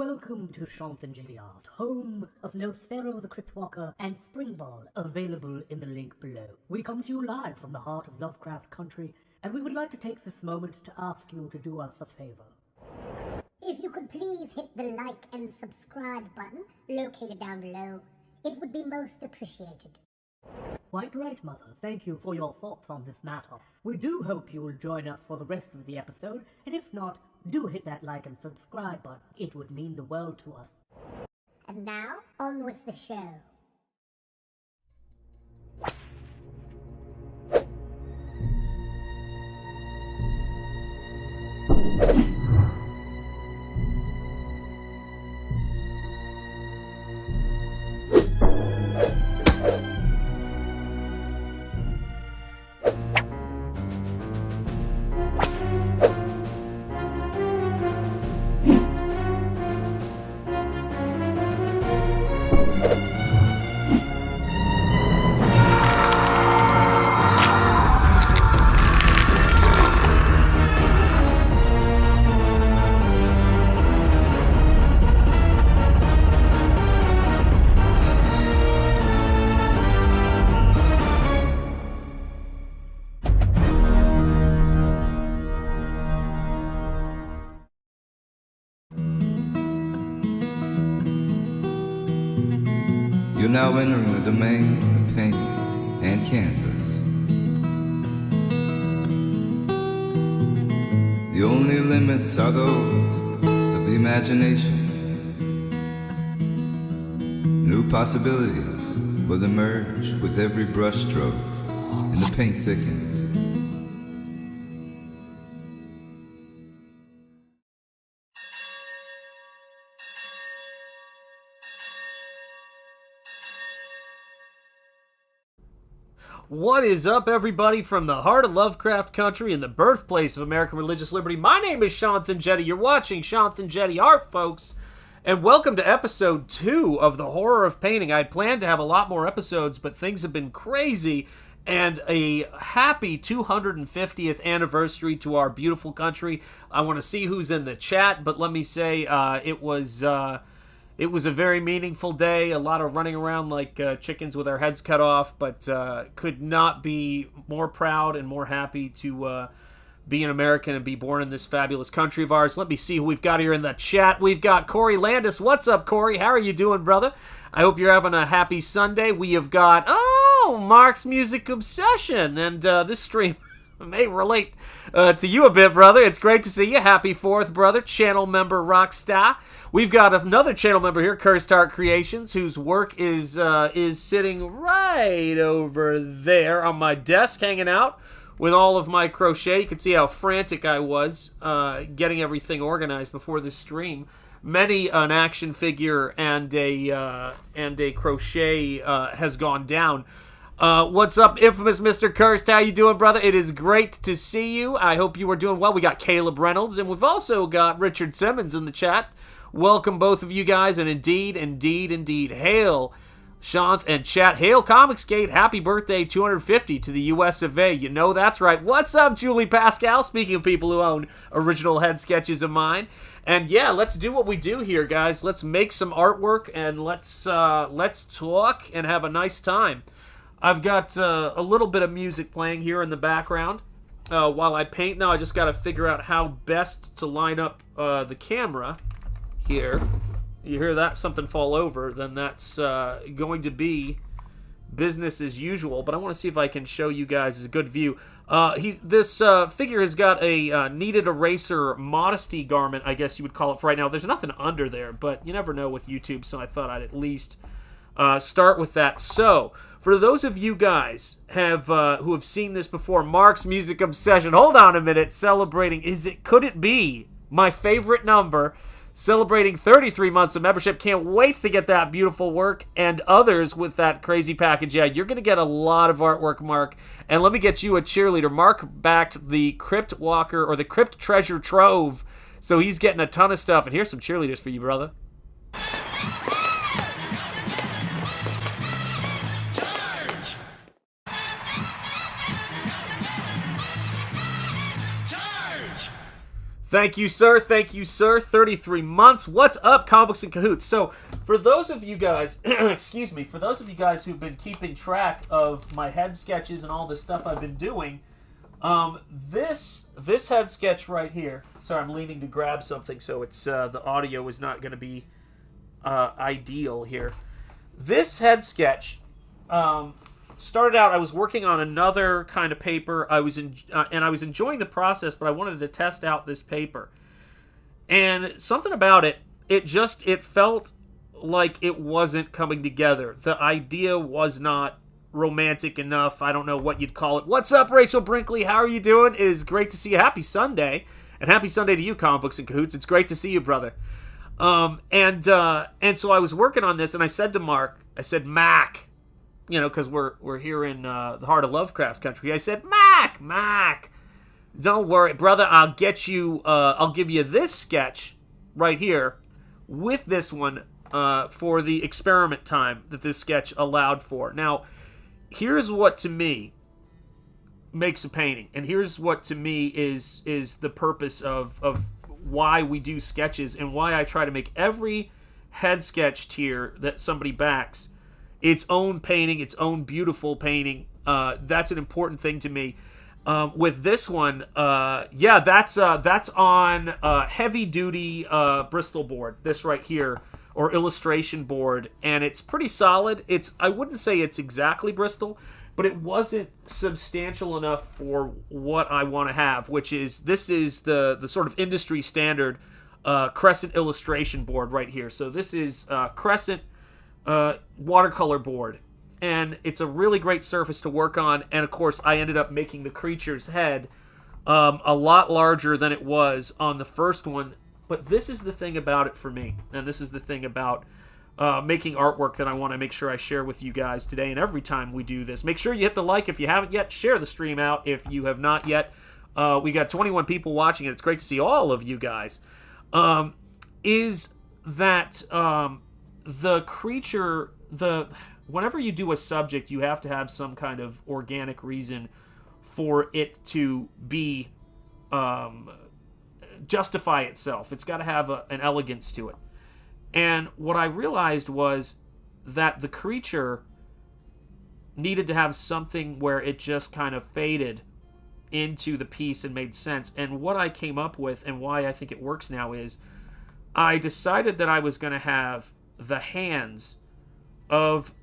welcome to Chantanjali Art, home of Nothero the Cryptwalker and Springball, available in the link below. We come to you live from the heart of Lovecraft country, and we would like to take this moment to ask you to do us a favor. If you could please hit the like and subscribe button located down below, it would be most appreciated. Quite right, Mother. Thank you for your thoughts on this matter. We do hope you will join us for the rest of the episode, and if not, do hit that like and subscribe button. It would mean the world to us. And now, on with the show. You're now entering the domain of paint and canvas. The only limits are those of the imagination. New possibilities will emerge with every brushstroke, and the paint thickens. What is up, everybody, from the heart of Lovecraft country and the birthplace of American religious liberty? My name is Chantanjali. You're watching Chantanjali Art, folks, and welcome to episode 2 of The Horror of Painting. I had planned to have a lot more episodes, but things have been crazy, and a happy 250th anniversary to our beautiful country. I want to see who's in the chat, but let me say it was a very meaningful day, a lot of running around like chickens with our heads cut off, but could not be more proud and more happy to be an American and be born in this fabulous country of ours. Let me see who we've got here in the chat. We've got Corey Landis. What's up, Corey? How are you doing, brother? I hope you're having a happy Sunday. We have got, Mark's Music Obsession, and this stream may relate to you a bit, brother. It's great to see you. Happy 4th, brother. Channel member Rockstar. We've got another channel member here, Cursed Heart Creations, whose work is sitting right over there on my desk, hanging out with all of my crochet. You can see how frantic I was getting everything organized before this stream. Many an action figure and a crochet has gone down. What's up, infamous Mr. Cursed? How you doing, brother? It is great to see you. I hope you are doing well. We got Caleb Reynolds, and we've also got Richard Simmons in the chat. Welcome, both of you guys, and indeed, hail, Shanth and chat. Hail, Comicsgate. Happy birthday, 250 to the US of A. You know that's right. What's up, Julie Pascal? Speaking of people who own original head sketches of mine. And yeah, let's do what we do here, guys. Let's make some artwork, and let's talk and have a nice time. I've got a little bit of music playing here in the background while I paint. Now I just got to figure out how best to line up the camera here. You hear that something fall over, then that's going to be business as usual. But I want to see if I can show you guys a good view. This figure has got a kneaded eraser modesty garment, I guess you would call it for right now. There's nothing under there, but you never know with YouTube, so I thought I'd at least start with that. So, for those of you guys who have seen this before, Mark's Music Obsession. Hold on a minute. Celebrating, could it be my favorite number? Celebrating 33 months of membership. Can't wait to get that beautiful work and others with that crazy package. Yeah, you're going to get a lot of artwork, Mark. And let me get you a cheerleader. Mark backed the Crypt Walker, or the Crypt Treasure Trove. So he's getting a ton of stuff. And here's some cheerleaders for you, brother. Thank you, sir. Thank you, sir. 33 months. What's up, Comics and Cahoots? So, for those of you guys, excuse me, for those of you guys who've been keeping track of my head sketches and all this stuff I've been doing, this head sketch right here. Sorry, I'm leaning to grab something, so it's the audio is not going to be ideal here. This head sketch started out. I was working on another kind of paper. I was enjoying the process, but I wanted to test out this paper. And something about it, it felt like it wasn't coming together. The idea was not romantic enough. I don't know what you'd call it. What's up, Rachel Brinkley? How are you doing? It is great to see you. Happy Sunday. And happy Sunday to you, Comic Books and Cahoots. It's great to see you, brother. And so I was working on this, and I said to Mark, I said, Mac, you know, because we're here in the heart of Lovecraft country. I said, Mac, don't worry, brother. I'll give you this sketch right here with this one for the experiment time that this sketch allowed for. Now, here's what to me makes a painting, and here's what to me is the purpose of why we do sketches and why I try to make every head sketch tier that somebody backs its own painting, its own beautiful painting. That's an important thing to me. With this one, that's on heavy duty Bristol board. This right here, or illustration board, and it's pretty solid. I wouldn't say it's exactly Bristol, but it wasn't substantial enough for what I want to have, this is the sort of industry standard Crescent illustration board right here. So this is Crescent watercolor board, and it's a really great surface to work on. And of course, I ended up making the creature's head a lot larger than it was on the first one. But this is the thing about it for me, and this is the thing about making artwork that I want to make sure I share with you guys today and every time we do this. Make sure you hit the like if you haven't yet. Share the stream out if you have not yet. We got 21 people watching, and it's great to see all of you guys. Is that the creature, whenever you do a subject, you have to have some kind of organic reason for it to be justify itself. It's got to have an elegance to it. And what I realized was that the creature needed to have something where it just kind of faded into the piece and made sense. And what I came up with, and why I think it works now, is I decided that I was going to have the hands of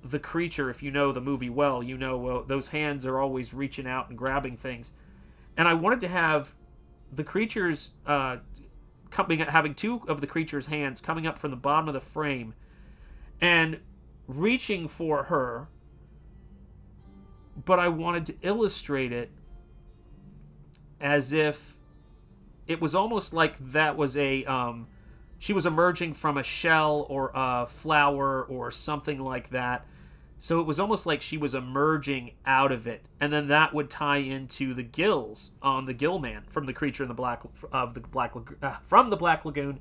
the creature. If you know the movie well, you know those hands are always reaching out and grabbing things. And I wanted to have the creature's having two of the creature's hands coming up from the bottom of the frame and reaching for her, but I wanted to illustrate it as if it was almost like that was she was emerging from a shell or a flower or something like that. So it was almost like she was emerging out of it, and then that would tie into the gills on the gill man from the creature in the from the Black Lagoon.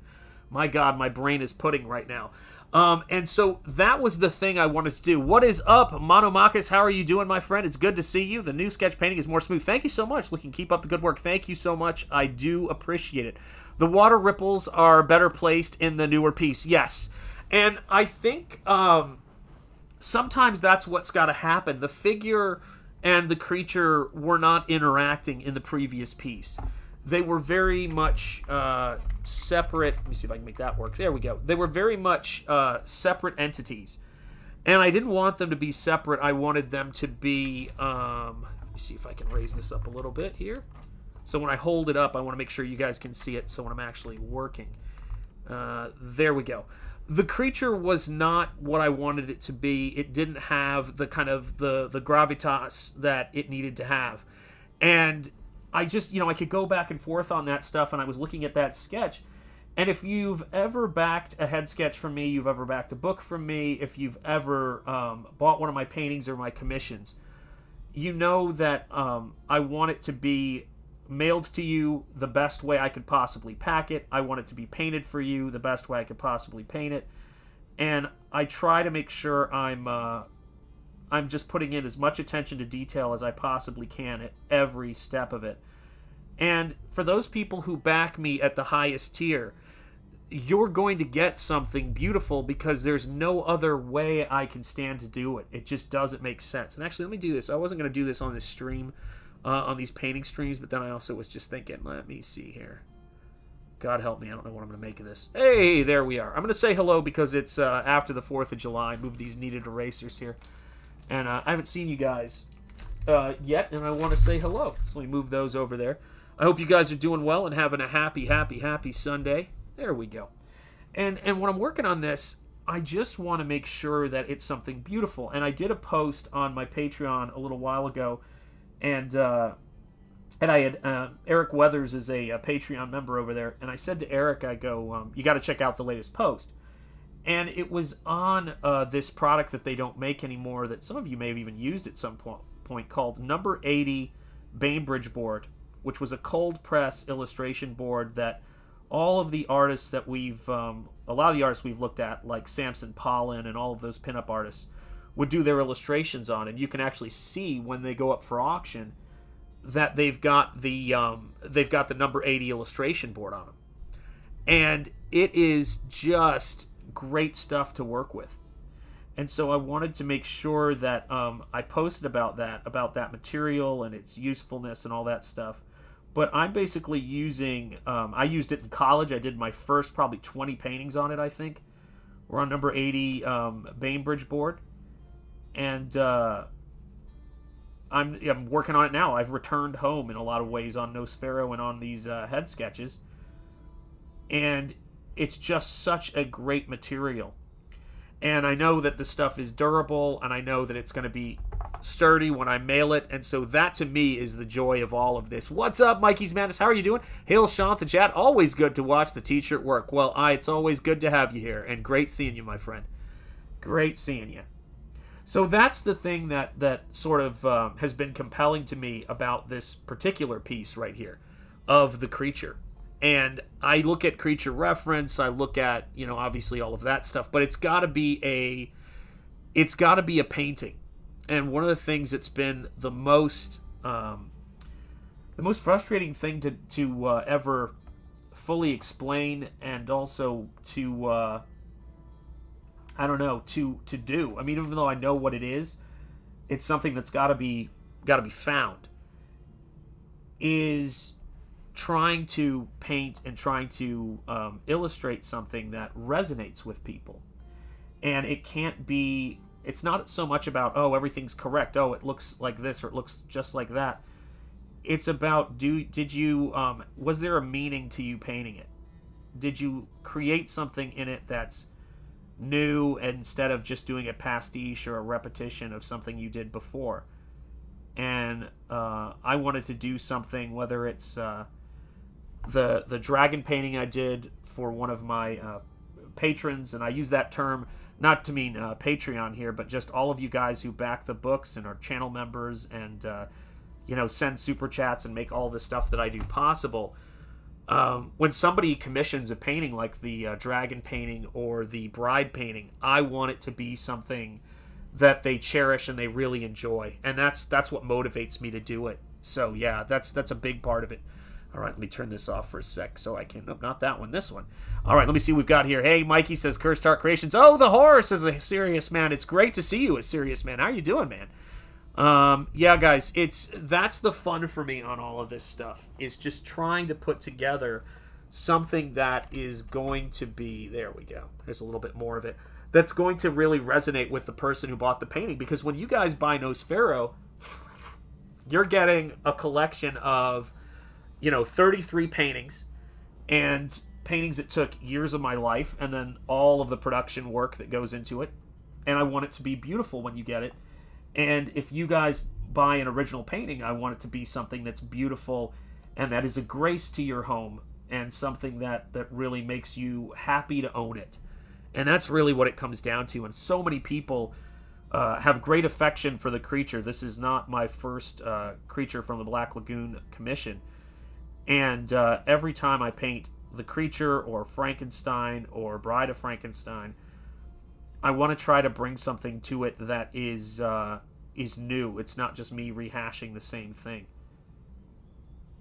My God, my brain is pudding right now. And so that was the thing I wanted to do. What is up, Monomachus? How are you doing, my friend? It's good to see you. The new sketch painting is more smooth. Thank you so much. Keep up the good work. Thank you so much. I do appreciate it. The water ripples are better placed in the newer piece. Yes. And I think sometimes that's what's got to happen. The figure and the creature were not interacting in the previous piece. They were very much separate. Let me see if I can make that work. There we go. They were very much separate entities. And I didn't want them to be separate. I wanted them to be... let me see if I can raise this up a little bit here. So when I hold it up, I want to make sure you guys can see it. So when I'm actually working. There we go. The creature was not what I wanted it to be. It didn't have the kind of the gravitas that it needed to have. And I just, I could go back and forth on that stuff, and I was looking at that sketch. And if you've ever backed a head sketch from me, you've ever backed a book from me, if you've ever bought one of my paintings or my commissions, you know that I want it to be mailed to you the best way I could possibly pack it. I want it to be painted for you the best way I could possibly paint it. And I try to make sure I'm just putting in as much attention to detail as I possibly can at every step of it. And for those people who back me at the highest tier, you're going to get something beautiful because there's no other way I can stand to do it. It just doesn't make sense. And actually, let me do this. I wasn't going to do this on this stream, on these painting streams, but then I also was just thinking, let me see here. God help me, I don't know what I'm going to make of this. Hey, there we are. I'm going to say hello because it's after the 4th of July. I moved these kneaded erasers here. And I haven't seen you guys yet, and I want to say hello. So let me move those over there. I hope you guys are doing well and having a happy, happy, happy Sunday. There we go. And when I'm working on this, I just want to make sure that it's something beautiful. And I did a post on my Patreon a little while ago, and I had Eric Weathers is a Patreon member over there, and I said to Eric, I go, you got to check out the latest post. And it was on this product that they don't make anymore that some of you may have even used at some point called Number 80 Bainbridge board, which was a cold press illustration board that all of the artists that we've, a lot of the artists we've looked at, like Samson Pollen and all of those pinup artists, would do their illustrations on. And you can actually see when they go up for auction that they've got the number 80 illustration board on them. And it is just great stuff to work with. And so I wanted to make sure that I posted about that material and its usefulness and all that stuff. But I'm basically using, I used it in college. I did my first probably 20 paintings on it, I think. We're on number 80 Bainbridge board. And I'm working on it now. I've returned home in a lot of ways on Nosfero and on these head sketches. And it's just such a great material. And I know that the stuff is durable, and I know that it's going to be sturdy when I mail it, and so that to me is the joy of all of this. What's up, Mikey's Madness? How are you doing? Hail, Sean, the chat. Always good to watch the teacher at work. Well, it's always good to have you here, and great seeing you, my friend. Great seeing you. So that's the thing that sort of has been compelling to me about this particular piece right here of the creature. And I look at creature reference, I look at, obviously all of that stuff, but it's got to be a painting. And one of the things that's been the most frustrating thing to ever fully explain, and also to to do. I mean, even though I know what it is, it's something that's got to be found. Is trying to paint and trying to illustrate something that resonates with people. And it can't be, it's not so much about, everything's correct, it looks like this or it looks just like that. It's about, was there a meaning to you painting it? Did you create something in it that's new instead of just doing a pastiche or a repetition of something you did before? And I wanted to do something, whether it's the dragon painting I did for one of my patrons, and I use that term not to mean Patreon here, but just all of you guys who back the books and are channel members and send super chats and make all the stuff that I do possible. When somebody commissions a painting like the dragon painting or the bride painting, I want it to be something that they cherish and they really enjoy, and that's what motivates me to do it. So yeah, that's a big part of it. All right, let me turn this off for a sec so I can... Nope, not that one, this one. All right, let me see what we've got here. Hey, Mikey says, Cursed Heart Creations. Oh, the horse is a serious man. It's great to see you, a serious man. How are you doing, man? Yeah, guys, that's the fun for me on all of this stuff, is just trying to put together something that is going to be... There we go. There's a little bit more of it. That's going to really resonate with the person who bought the painting. Because when you guys buy Nosfero, you're getting a collection of... 33 paintings, and paintings that took years of my life, and then all of the production work that goes into it. And I want it to be beautiful when you get it. And if you guys buy an original painting, I want it to be something that's beautiful and that is a grace to your home, and something that really makes you happy to own it. And that's really what it comes down to. And so many people have great affection for the creature. This is not my first creature from the Black Lagoon commission. And every time I paint the creature or Frankenstein or Bride of Frankenstein, I want to try to bring something to it that is new. It's not just me rehashing the same thing.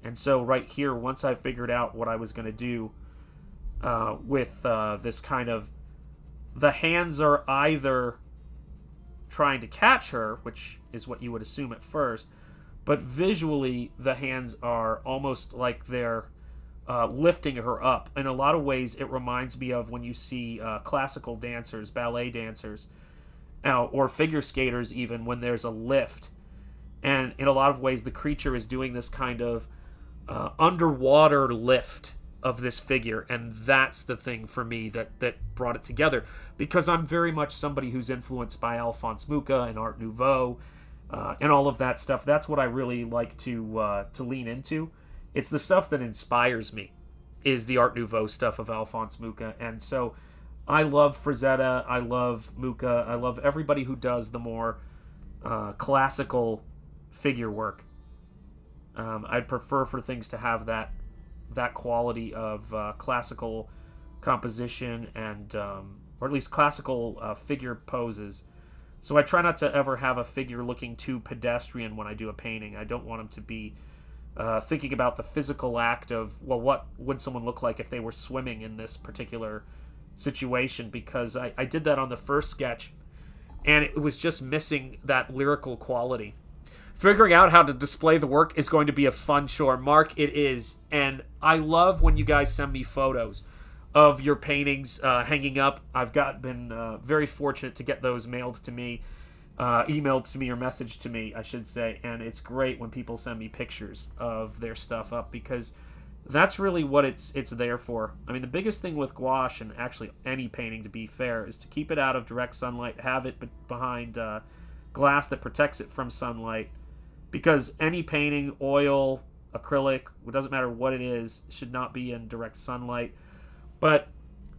And so right here, once I figured out what I was going to do with this kind of... The hands are either trying to catch her, which is what you would assume at first, but visually the hands are almost like they're lifting her up. In a lot of ways, it reminds me of when you see classical dancers, ballet dancers, or figure skaters even, when there's a lift. And in a lot of ways, the creature is doing this kind of underwater lift of this figure, and that's the thing for me that brought it together, because I'm very much somebody who's influenced by Alphonse Mucha and Art Nouveau and all of that stuff. That's what I really like to lean into. It's the stuff that inspires me, is the Art Nouveau stuff of Alphonse Mucha. And so I love Frazetta, I love Mucha, I love everybody who does the more classical figure work. I'd prefer for things to have that quality of classical composition and or at least classical figure poses. So I try not to ever have a figure looking too pedestrian when I do a painting. I don't want them to be thinking about the physical act of, well, what would someone look like if they were swimming in this particular situation, because I did that on the first sketch and it was just missing that lyrical quality. Figuring out how to display the work is going to be a fun chore. Mark, it is. And I love when you guys send me photos of your paintings hanging up. I've been very fortunate to get those mailed to me, emailed to me, or messaged to me, I should say. And it's great when people send me pictures of their stuff up, because that's really what it's there for. I mean, the biggest thing with gouache, and actually any painting to be fair, is to keep it out of direct sunlight, have it behind glass that protects it from sunlight. Because any painting, oil, acrylic, it doesn't matter what it is, should not be in direct sunlight. But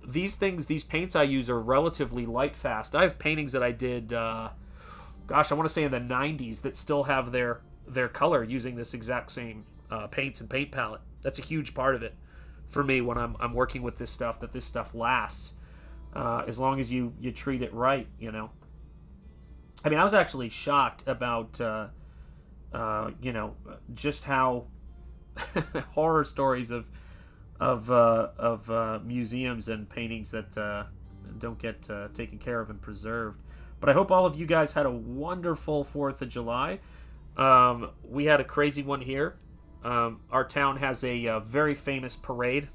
these paints I use are relatively light fast. I have paintings that I did, I want to say in the 90s, that still have their color using this exact same paints and paint palette. That's a huge part of it for me when I'm working with this stuff, that this stuff lasts as long as you treat it right, you know. I mean, I was actually shocked about... just how horror stories of museums and paintings that don't get taken care of and preserved. But I hope all of you guys had a wonderful 4th of July. We had a crazy one here. Our town has a very famous parade,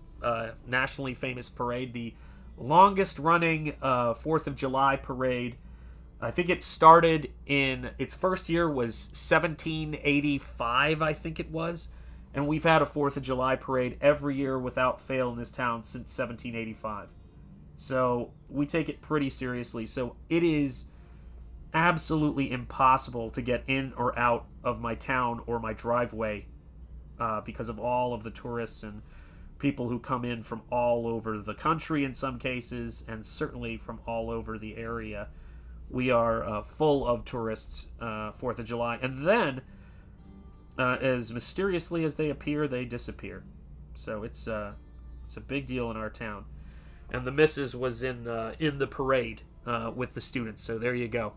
nationally famous parade, the longest running 4th of July parade. I think it started in, its first year was 1785, I think it was. And we've had a 4th of July parade every year without fail in this town since 1785. So we take it pretty seriously. So it is absolutely impossible to get in or out of my town or my driveway because of all of the tourists and people who come in from all over the country in some cases, and certainly from all over the area. We are full of tourists 4th of July. And then, as mysteriously as they appear, they disappear. So it's a big deal in our town. And the missus was in the parade with the students. So there you go.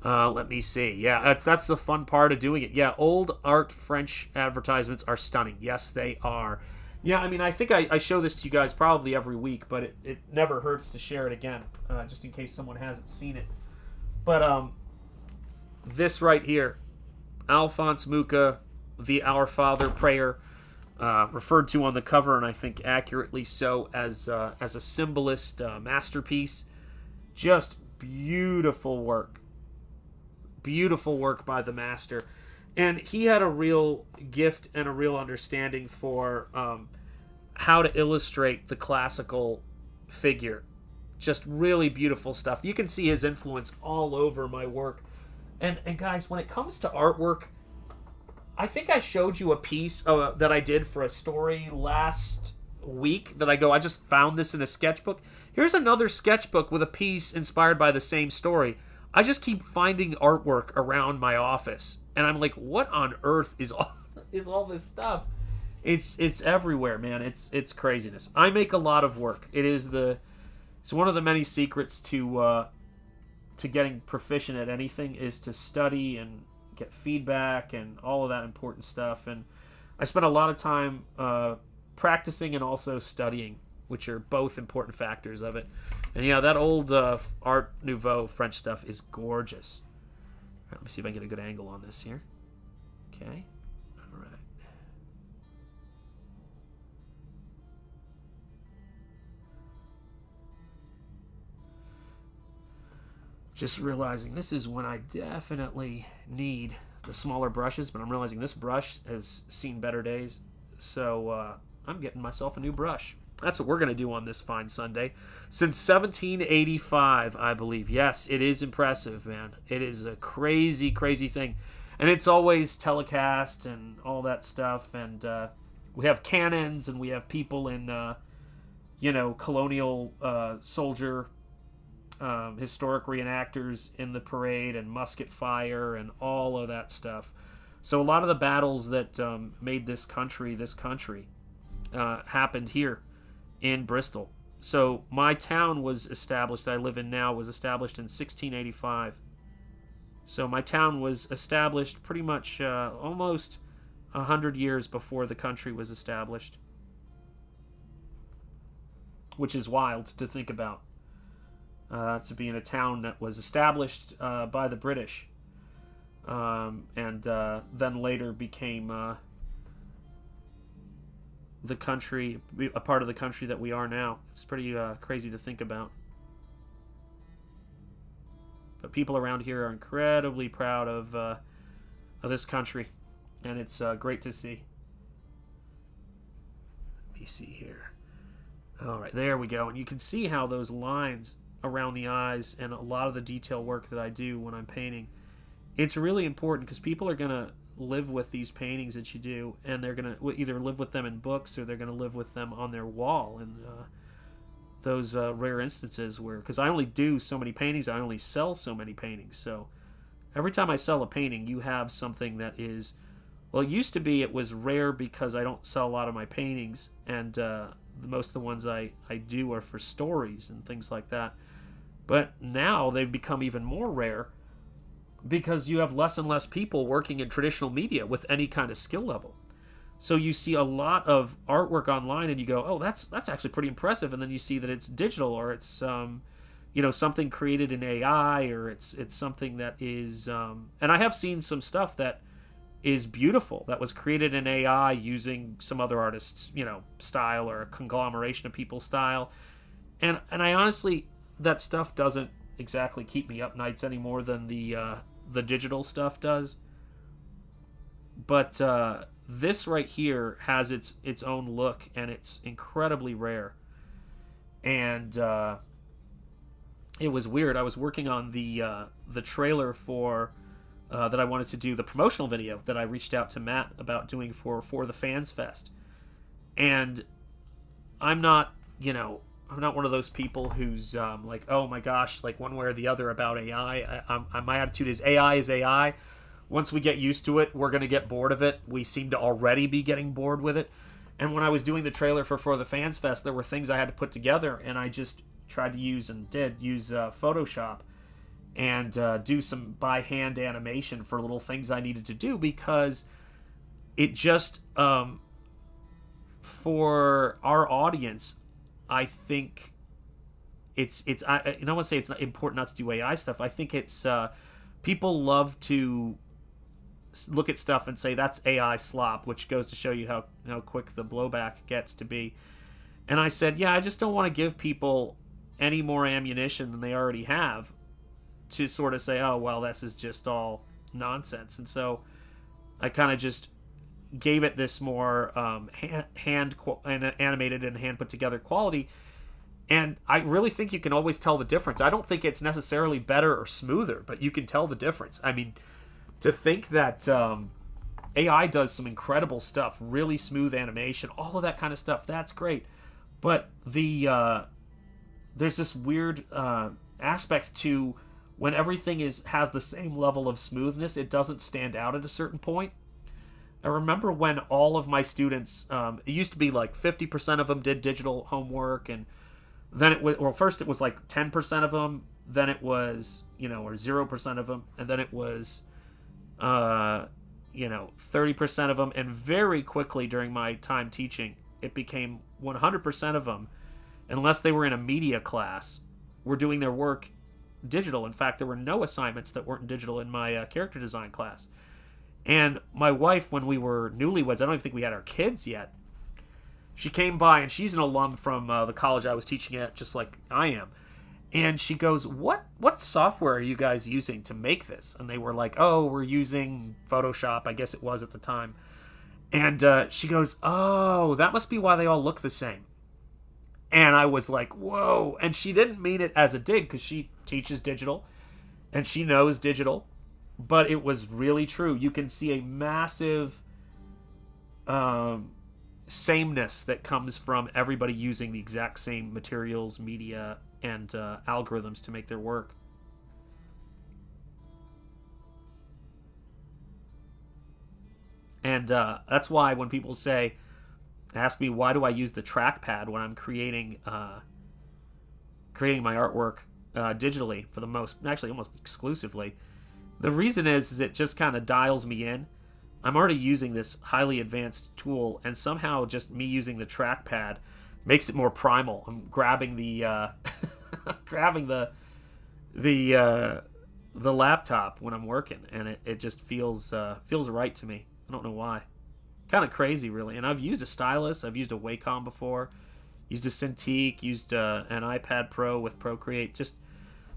Let me see. Yeah, that's the fun part of doing it. Yeah, old art French advertisements are stunning. Yes, they are. Yeah, I mean, I think I show this to you guys probably every week, but it never hurts to share it again, just in case someone hasn't seen it. But this right here, Alphonse Mucha, the Our Father prayer, referred to on the cover, and I think accurately so, as a symbolist masterpiece. Just beautiful work. Beautiful work by the master. And he had a real gift and a real understanding for how to illustrate the classical figure. Just really beautiful stuff. You can see his influence all over my work. And guys, when it comes to artwork, I think I showed you a piece that I did for a story last week that I just found this in a sketchbook. Here's another sketchbook with a piece inspired by the same story. I just keep finding artwork around my office, and I'm like, what on earth is all this stuff? It's everywhere, man. It's craziness. I make a lot of work. It's one of the many secrets to getting proficient at anything is to study and get feedback and all of that important stuff. And I spent a lot of time practicing and also studying, which are both important factors of it. And yeah, that old Art Nouveau French stuff is gorgeous. All right, let me see if I can get a good angle on this here. Okay. All right. Just realizing this is when I definitely need the smaller brushes, but I'm realizing this brush has seen better days, so I'm getting myself a new brush. That's what we're going to do on this fine Sunday. Since 1785, I believe. Yes, it is impressive, man. It is a crazy, crazy thing. And it's always telecast and all that stuff, and we have cannons, and we have people in, colonial soldier historic reenactors in the parade and musket fire and all of that stuff. So a lot of the battles that made this country happened here in Bristol. So my town was established, that I live in now, was established in 1685. So my town was established pretty much almost 100 years before the country was established, which is wild to think about. To be in a town that was established by the British, and then later became the country, a part of the country that we are now. It's pretty crazy to think about. But people around here are incredibly proud of this country, and it's great to see. Let me see here. All right, there we go. And you can see how those lines around the eyes and a lot of the detail work that I do when I'm painting, it's really important because people are going to live with these paintings that you do, and they're going to either live with them in books or they're going to live with them on their wall. And those rare instances where, because I only do so many paintings, I only sell so many paintings, so every time I sell a painting, you have something that is, well, it used to be it was rare because I don't sell a lot of my paintings, and most of the ones I do are for stories and things like that. But now they've become even more rare because you have less and less people working in traditional media with any kind of skill level. So you see a lot of artwork online and you go, oh, that's actually pretty impressive. And then you see that it's digital, or it's something created in AI, or it's something that is and I have seen some stuff that is beautiful that was created in AI using some other artists' style, or a conglomeration of people's style. And I honestly, that stuff doesn't exactly keep me up nights any more than the digital stuff does. But this right here has its own look, and it's incredibly rare. And it was weird. I was working on the trailer for that I wanted to do, the promotional video that I reached out to Matt about doing for the Fans Fest. And I'm not one of those people who's like, oh my gosh, like one way or the other about AI. My attitude is AI is AI. Once we get used to it, we're going to get bored of it. We seem to already be getting bored with it. And when I was doing the trailer for the Fans Fest, there were things I had to put together, and I just tried to use Photoshop and do some by hand animation for little things I needed to do, because it just for our audience, I think I don't want to say it's not important not to do AI stuff. I think it's people love to look at stuff and say that's AI slop, which goes to show you how quick the blowback gets to be. And I said, yeah, I just don't want to give people any more ammunition than they already have to sort of say, oh, well, this is just all nonsense. And so I kind of just gave it this more hand animated and hand put together quality. And I really think you can always tell the difference. I don't think it's necessarily better or smoother, but you can tell the difference. I mean, to think that AI does some incredible stuff, really smooth animation, all of that kind of stuff, that's great. But there's this weird aspect to when everything has the same level of smoothness, it doesn't stand out at a certain point. I remember when all of my students, it used to be like 50% of them did digital homework, and then it was, well, first it was like 10% of them, then it was, or 0% of them, and then it was, 30% of them, and very quickly during my time teaching, it became 100% of them, unless they were in a media class, were doing their work digital. In fact, there were no assignments that weren't digital in my character design class. And my wife, when we were newlyweds, I don't even think we had our kids yet, she came by, and she's an alum from the college I was teaching at, just like I am. And she goes, what software are you guys using to make this? And they were like, oh, we're using Photoshop, I guess it was at the time. And she goes, oh, that must be why they all look the same. And I was like, whoa. And she didn't mean it as a dig, because she teaches digital, and she knows digital. But it was really true. You can see a massive sameness that comes from everybody using the exact same materials, media, and algorithms to make their work. And that's why when people ask me why do I use the trackpad when I'm creating my artwork digitally for the almost exclusively, the reason is it just kind of dials me in. I'm already using this highly advanced tool, and somehow just me using the trackpad makes it more primal. I'm grabbing the the laptop when I'm working, and it just feels right to me. I don't know why. Kind of crazy, really. And I've used a stylus. I've used a Wacom before. Used a Cintiq. Used an iPad Pro with Procreate. Just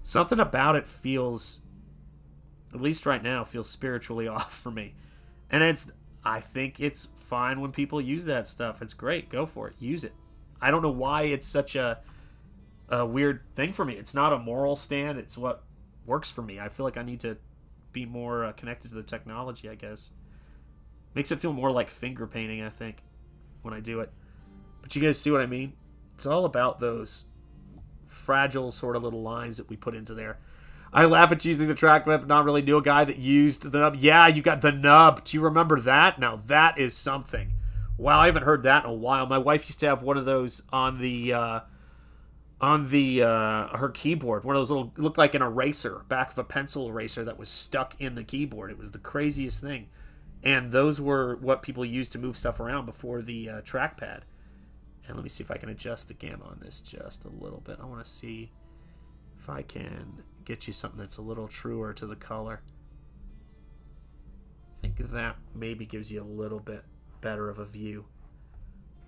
something about it feels, at least right now, feels spiritually off for me. And I think it's fine when people use that stuff. It's great. Go for it. Use it. I don't know why it's such a weird thing for me. It's not a moral stand. It's what works for me. I feel like I need to be more connected to the technology, I guess. Makes it feel more like finger painting, I think, when I do it. But you guys see what I mean? It's all about those fragile sort of little lines that we put into there. I laugh at using the trackpad, but not really knew a guy that used the nub. Yeah, you got the nub. Do you remember that? Now, that is something. Wow, I haven't heard that in a while. My wife used to have one of those on her keyboard. One of those little, looked like an eraser, back of a pencil eraser that was stuck in the keyboard. It was the craziest thing. And those were what people used to move stuff around before the trackpad. And let me see if I can adjust the gamma on this just a little bit. I want to see if I can get you something that's a little truer to the color. I think that maybe gives you a little bit better of a view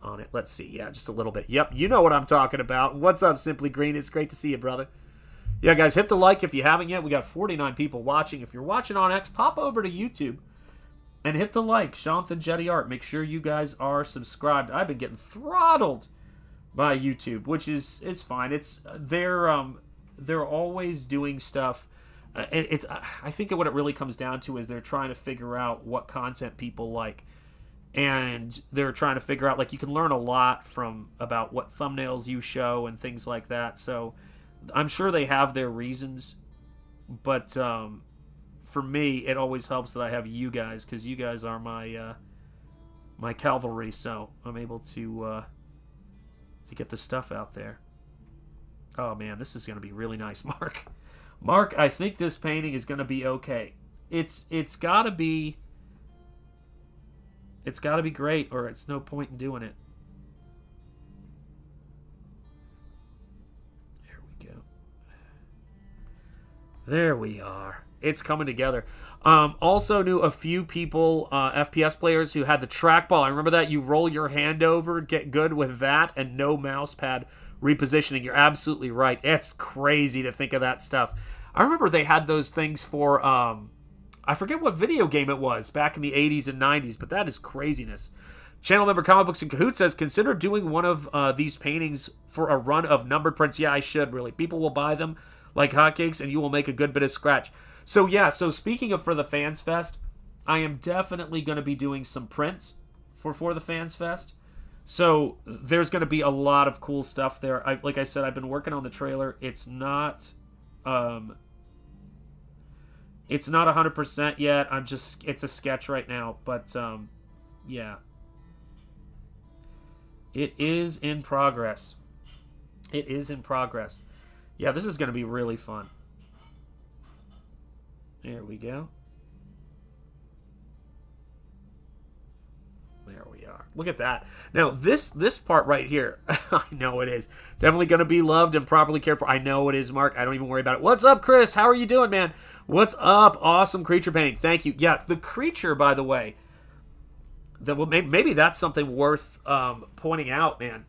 on it. Let's see. Yeah, just a little bit. Yep, you know what I'm talking about. What's up, Simply Green? It's great to see you, brother. Yeah, guys, hit the like if you haven't yet. We got 49 people watching. If you're watching on X, pop over to YouTube and hit the like. Shanthan Jetty Art. Make sure you guys are subscribed. I've been getting throttled by YouTube, which is fine. It's they're always doing stuff. I think what it really comes down to is they're trying to figure out what content people like. And they're trying to figure out, like, you can learn a lot about what thumbnails you show and things like that. So I'm sure they have their reasons. But for me, it always helps that I have you guys, because you guys are my cavalry. So I'm able to get the stuff out there. Oh, man, this is going to be really nice, Mark. Mark, I think this painting is going to be okay. It's got to be... It's got to be great, or it's no point in doing it. There we go. There we are. It's coming together. Also knew a few people, FPS players, who had the trackball. I remember that. You roll your hand over, get good with that, and no mouse pad repositioning. You're absolutely right. It's crazy to think of that stuff. I remember they had those things for... I forget what video game it was back in the 80s and 90s, but that is craziness. Channel member Comic Books in Cahoots says, consider doing one of these paintings for a run of numbered prints. Yeah, I should, really. People will buy them like hotcakes, and you will make a good bit of scratch. So, yeah, speaking of For the Fans Fest, I am definitely going to be doing some prints for the Fans Fest. So, there's going to be a lot of cool stuff there. Like I said, I've been working on the trailer. It's not... It's not 100% yet. It's a sketch right now, but yeah. It is in progress. It is in progress. Yeah, this is going to be really fun. There we go. we are. Look at that. Now, this part right here, I know it is. Definitely going to be loved and properly cared for. I know it is, Mark. I don't even worry about it. What's up, Chris? How are you doing, man? What's up? Awesome creature painting. Thank you. Yeah, the creature, by the way, maybe that's something worth pointing out, man.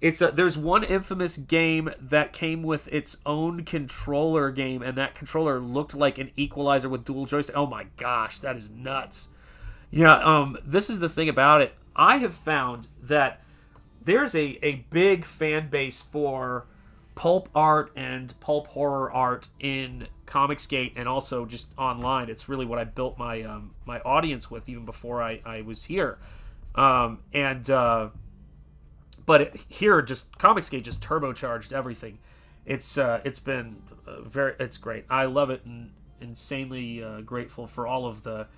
There's one infamous game that came with its own controller game, and that controller looked like an equalizer with dual joystick. Oh my gosh, that is nuts. Yeah, this is the thing about it. I have found that there's a big fan base for pulp art and pulp horror art in Comicsgate and also just online. It's really what I built my my audience with even before I was here. But here, just Comicsgate just turbocharged everything. It's been it's great. I love it and insanely grateful for all of the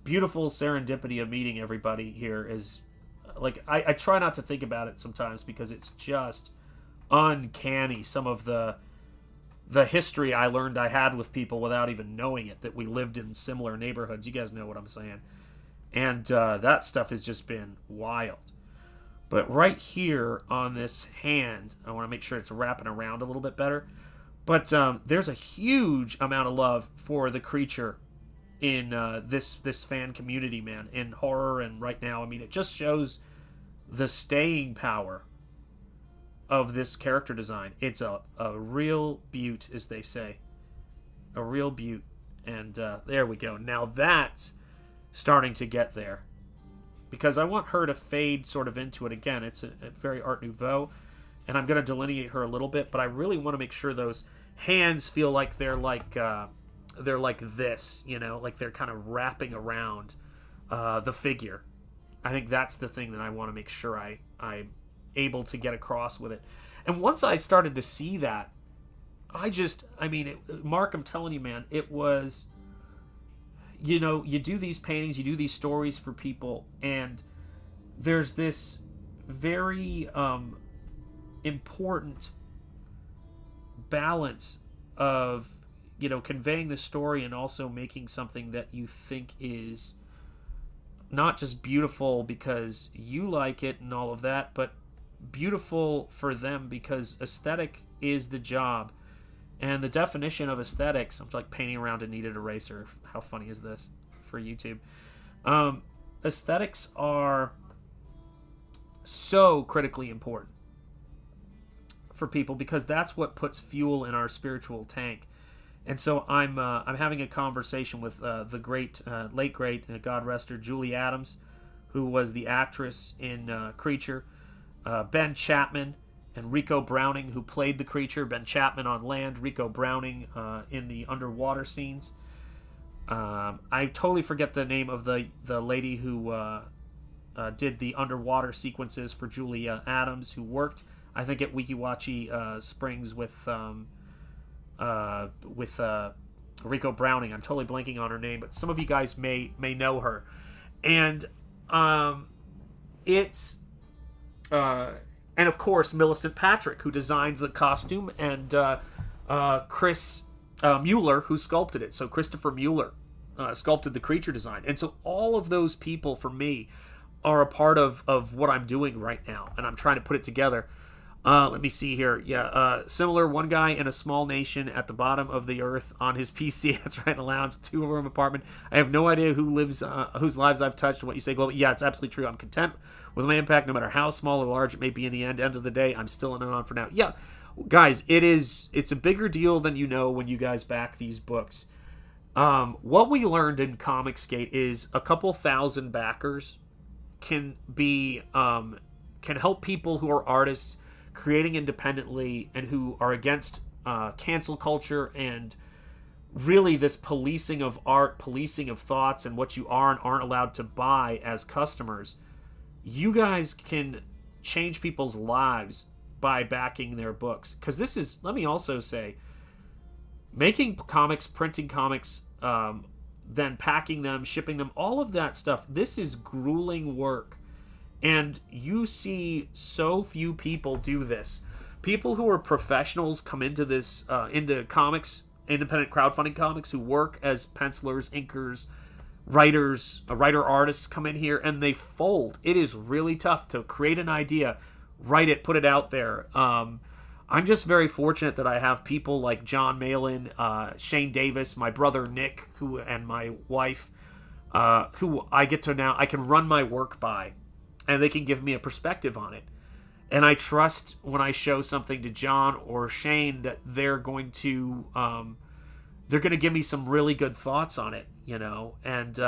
beautiful serendipity of meeting everybody here. Is like I try not to think about it sometimes because it's just uncanny, some of the history I learned I had with people without even knowing it, that we lived in similar neighborhoods. You guys know what I'm saying. And that stuff has just been wild. But right here on this hand, I want to make sure it's wrapping around a little bit better. But there's a huge amount of love for the creature in this fan community, man, in horror and right now. I mean, it just shows the staying power of this character design. It's a real beaut, as they say. A real beaut. And there we go. Now that's starting to get there. Because I want her to fade sort of into it again. It's a very Art Nouveau. And I'm going to delineate her a little bit, but I really want to make sure those hands feel like they're like this, you know, like they're kind of wrapping around the figure. I think that's the thing that I want to make sure I'm able to get across with it. And once I started to see that, Mark, I'm telling you, man, it was, you know, you do these paintings, you do these stories for people, and there's this very important balance of, you know, conveying the story and also making something that you think is not just beautiful because you like it and all of that, but beautiful for them because aesthetic is the job. And the definition of aesthetics, I'm like painting around a kneaded eraser. How funny is this for YouTube? Aesthetics are so critically important for people because that's what puts fuel in our spiritual tank. And so I'm having a conversation with the late great, God rest her, Julie Adams, who was the actress in Creature, Ben Chapman, and Rico Browning, who played the creature. Ben Chapman on land, Rico Browning in the underwater scenes. I totally forget the name of the lady who did the underwater sequences for Julia Adams, who worked, I think, at Weeki Springs with Rico Browning. I'm totally blanking on her name, but some of you guys may know her. And and of course, Millicent Patrick, who designed the costume, and Chris Mueller, who sculpted it. So Christopher Mueller sculpted the creature design. And so all of those people, for me, are a part of what I'm doing right now. And I'm trying to put it together. Let me see here. Yeah, similar, one guy in a small nation at the bottom of the earth on his PC. That's right, in a lounge, 2-room apartment. I have no idea who lives, whose lives I've touched and what you say globally. Yeah, it's absolutely true. I'm content with my impact, no matter how small or large it may be in the end of the day. I'm still in it on for now. Yeah, guys, it's a bigger deal than you know when you guys back these books. What we learned in Comicsgate is a couple thousand backers can help people who are artists creating independently and who are against cancel culture and really this policing of art, policing of thoughts, and what you are and aren't allowed to buy as customers. You guys can change people's lives by backing their books. Because this is, let me also say, making comics, printing comics, then packing them, shipping them, all of that stuff, this is grueling work. And you see so few people do this. People who are professionals come into this, into comics, independent crowdfunding comics, who work as pencilers, inkers, writer artists come in here and they fold. It is really tough to create an idea, write it, put it out there. I'm just very fortunate that I have people like John Malin, Shane Davis, my brother Nick, and my wife, who I can run my work by, and they can give me a perspective on it. And I trust when I show something to John or Shane that they're going to give me some really good thoughts on it, And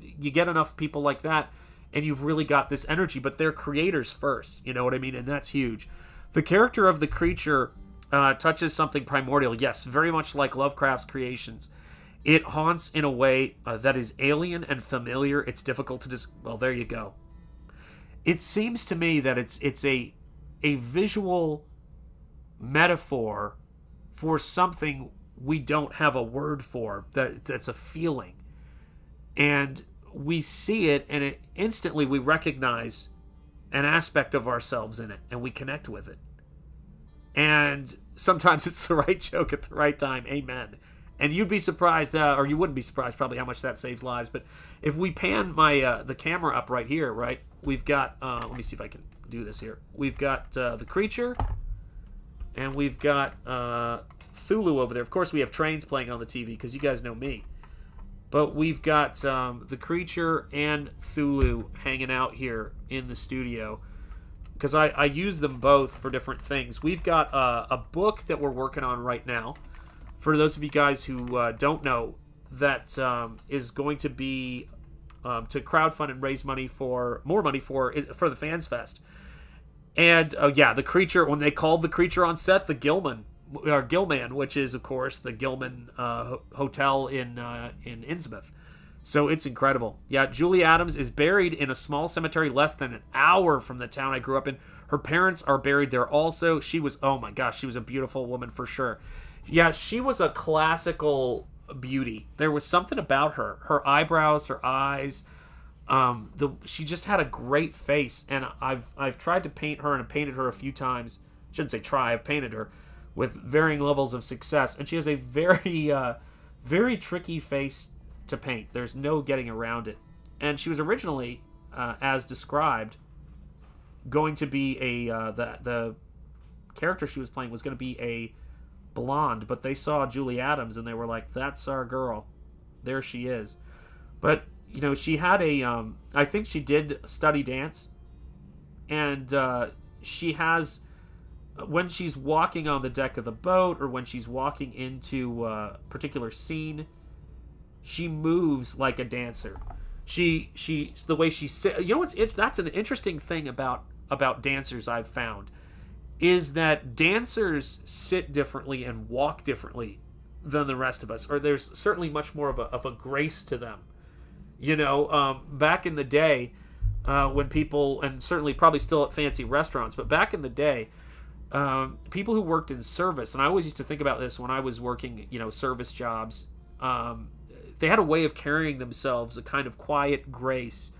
you get enough people like that, and you've really got this energy. But they're creators first, you know what I mean? And that's huge. The character of the creature touches something primordial. Yes, very much like Lovecraft's creations. It haunts in a way that is alien and familiar. It's difficult to well, there you go. It seems to me that it's a visual metaphor for something we don't have a word for. That's a feeling. And we see it, and instantly we recognize an aspect of ourselves in it, and we connect with it. And sometimes it's the right joke at the right time. Amen. And you'd be surprised, or you wouldn't be surprised probably how much that saves lives. But if we pan the camera up right here, right, we've got, let me see if I can do this here. We've got the creature, and we've got Cthulhu over there. Of course, we have trains playing on the TV because you guys know me. But we've got the creature and Cthulhu hanging out here in the studio because I use them both for different things. We've got a book that we're working on right now. For those of you guys who don't know, that is going to be to crowdfund and raise money for the Fans Fest. And the creature, when they called the creature on set the Gilman, which is of course the Gilman Hotel in Innsmouth. So it's incredible. Yeah, Julie Adams is buried in a small cemetery less than an hour from the town I grew up in. Her parents are buried there also. She was, oh my gosh, she was a beautiful woman for sure. Yeah, she was a classical beauty. There was something about her. Her eyebrows, her eyes. She just had a great face. And I've tried to paint her, and I painted her a few times. I shouldn't say try. I've painted her with varying levels of success. And she has a very, very tricky face to paint. There's no getting around it. And she was originally, as described, going to be the character she was playing was going to be a blonde, but they saw Julie Adams and they were like, that's our girl. There she is. But, she had I think she did study dance. And she has, when she's walking on the deck of the boat or when she's walking into a particular scene, she moves like a dancer. She the way she sits. That's an interesting thing about dancers I've found, is that dancers sit differently and walk differently than the rest of us, or there's certainly much more of a grace to them. Back in the day, when people, and certainly probably still at fancy restaurants, but back in the day, people who worked in service, and I always used to think about this when I was working, service jobs, they had a way of carrying themselves, a kind of quiet grace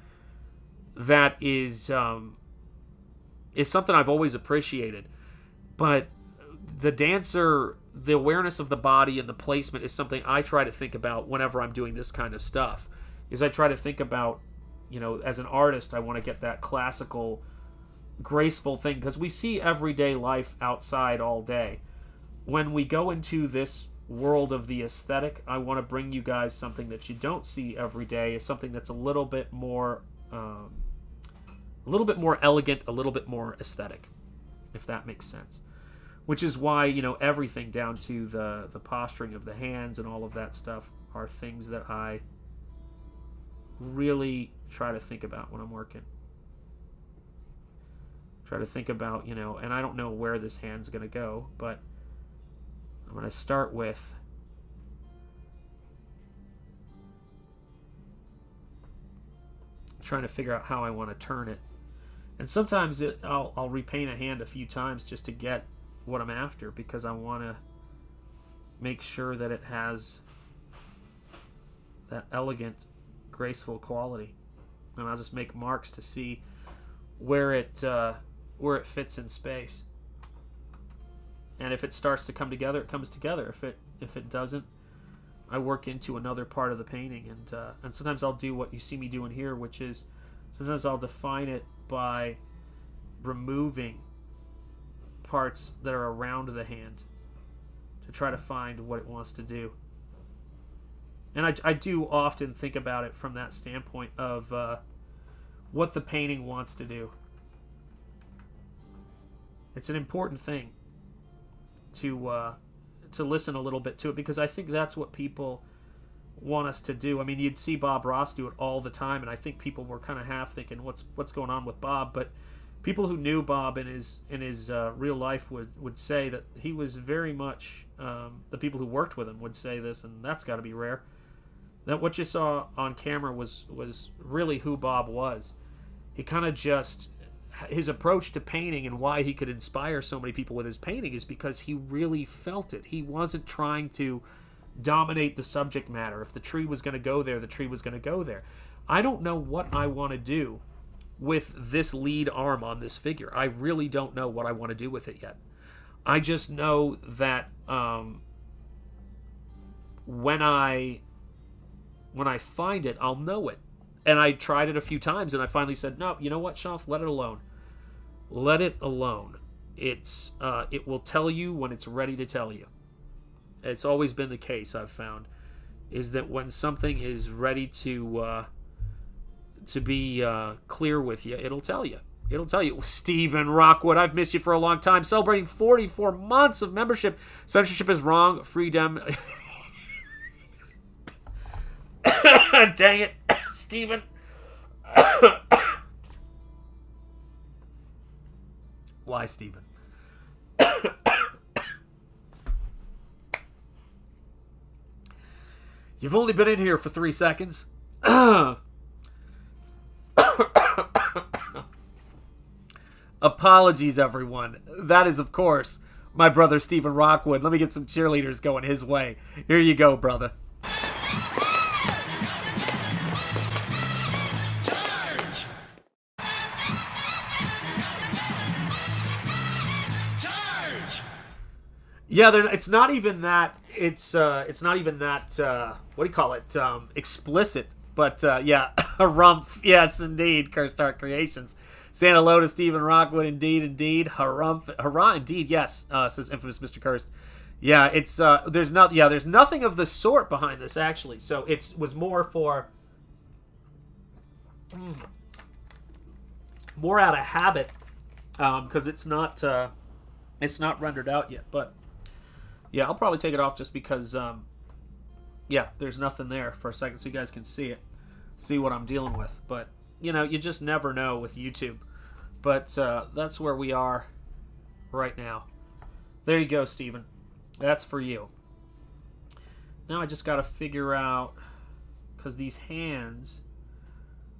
that is something I've always appreciated. But the dancer, the awareness of the body and the placement is something I try to think about whenever I'm doing this kind of stuff. Is I try to think about, as an artist, I want to get that classical, graceful thing, because we see everyday life outside all day. When we go into this world of the aesthetic, I want to bring you guys something that you don't see every day, is something that's a little bit more elegant, a little bit more aesthetic, if that makes sense. Which is why, everything down to the posturing of the hands and all of that stuff are things that I really try to think about when I'm working. Try to think about, and I don't know where this hand's going to go, but I'm going to start with trying to figure out how I want to turn it. And sometimes I'll repaint a hand a few times just to get what I'm after, because I want to make sure that it has that elegant, graceful quality. And I'll just make marks to see where it fits in space. And if it starts to come together, it comes together. If it doesn't, work into another part of the painting, and sometimes I'll do what you see me doing here, which is sometimes I'll define it by removing parts that are around the hand to try to find what it wants to do. And I do often think about it from that standpoint of what the painting wants to do. It's an important thing to listen a little bit to it, because I think that's what people want us to do. I mean, you'd see Bob Ross do it all the time, and I think people were kind of half thinking, what's going on with Bob? But people who knew Bob in his real life would say that he was very much, the people who worked with him would say this, and that's got to be rare, that what you saw on camera was really who Bob was. He kind of just, his approach to painting and why he could inspire so many people with his painting is because he really felt it. He wasn't trying to dominate the subject matter. If the tree was going to go there, the tree was going to go there. I don't know what I want to do with this lead arm on this figure. I really don't know what I want to do with it yet. I just know that when I find it, I'll know it. And I tried it a few times, and I finally said, no, you know what, Sean, let it alone. Let it alone. It will tell you when it's ready to tell you. It's always been the case, I've found, is that when something is ready to be clear with you, it'll tell you. It'll tell you. Stephen Rockwood, I've missed you for a long time. Celebrating 44 months of membership. Censorship is wrong. Freedom. Dang it, Stephen. Why, Stephen? You've only been in here for 3 seconds. Apologies, everyone. That is, of course, my brother Stephen Rockwood. Let me get some cheerleaders going his way. Here you go, brother. Charge! Charge! Yeah, it's not even that. It's not even that. What do you call it? Explicit. But yeah, a rumph. Yes, indeed. Cursed Art Creations. Saying hello to Stephen Rockwood. Indeed. Harumph. Hurrah, indeed. Yes. Says infamous Mr. Cursed. Yeah, it's there's nothing of the sort behind this actually. So it was more for more out of habit, because it's not rendered out yet. But yeah, I'll probably take it off just because yeah, there's nothing there for a second, so you guys can see what I'm dealing with. But you know, you just never know with YouTube. But that's where we are right now. There you go, Stephen. That's for you. Now I just got to figure out, because these hands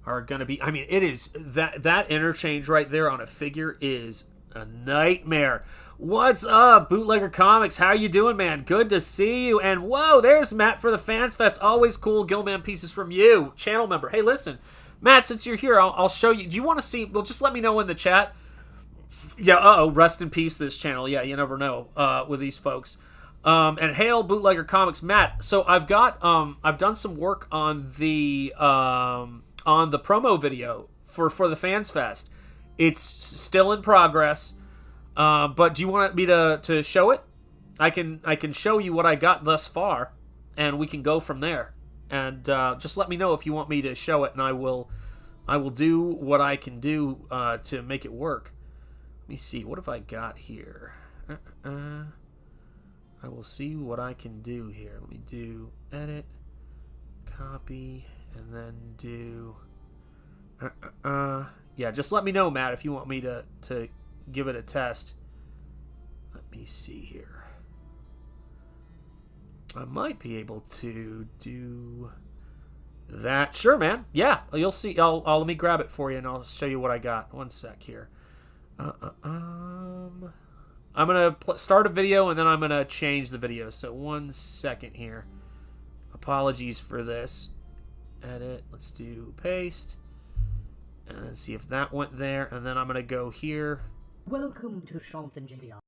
are going to be, I mean, it is, that interchange right there on a figure is a nightmare. What's up, Bootlegger Comics? How you doing, man? Good to see you. And whoa, there's Matt for the Fans Fest. Always cool Gilman pieces from you, channel member. Hey, listen, Matt, since you're here, I'll show you. Do you want to see? Well, just let me know in the chat. Yeah, rest in peace, this channel. Yeah, you never know with these folks. And hail Bootlegger Comics, Matt. So I've done some work on the promo video for the Fans Fest. It's still in progress. But do you want me to show it? I can show you what I got thus far, and we can go from there. And just let me know if you want me to show it, and I will do what I can do to make it work. Let me see. What have I got here? I will see what I can do here. Let me do edit, copy, and then do. Yeah, just let me know, Matt, if you want me to give it a test. Let me see here. I might be able to do that. Sure, man. Yeah, you'll see. I'll let me grab it for you, and I'll show you what I got. One sec here. I'm gonna start a video, and then I'm gonna change the video. So 1 second here. Apologies for this. Edit. Let's do paste, and then see if that went there. And then I'm gonna go here. Welcome to Chantangelia.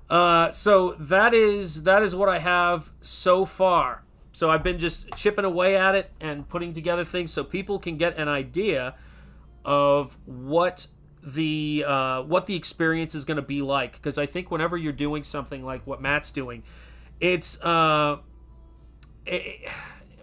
So that is what I have so far. So I've been just chipping away at it and putting together things so people can get an idea of what the experience is going to be like. Because I think whenever you're doing something like what Matt's doing, it's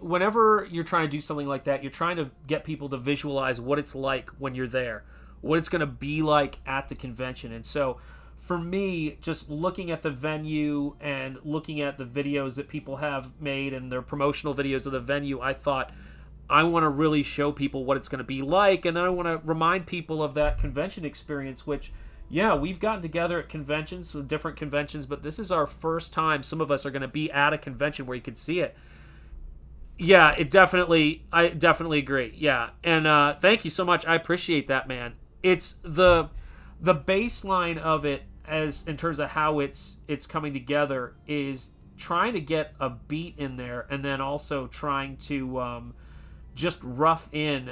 whenever you're trying to do something like that, you're trying to get people to visualize what it's like when you're there, what it's going to be like at the convention. And so for me, just looking at the venue and looking at the videos that people have made and their promotional videos of the venue, I thought, I want to really show people what it's going to be like. And then I want to remind people of that convention experience, which, yeah, we've gotten together at conventions, different conventions, but this is our first time some of us are going to be at a convention where you can see it. Yeah, I definitely agree. Yeah. And thank you so much. I appreciate that, man. It's the baseline of it, as in terms of how it's coming together, is trying to get a beat in there, and then also trying to just rough in,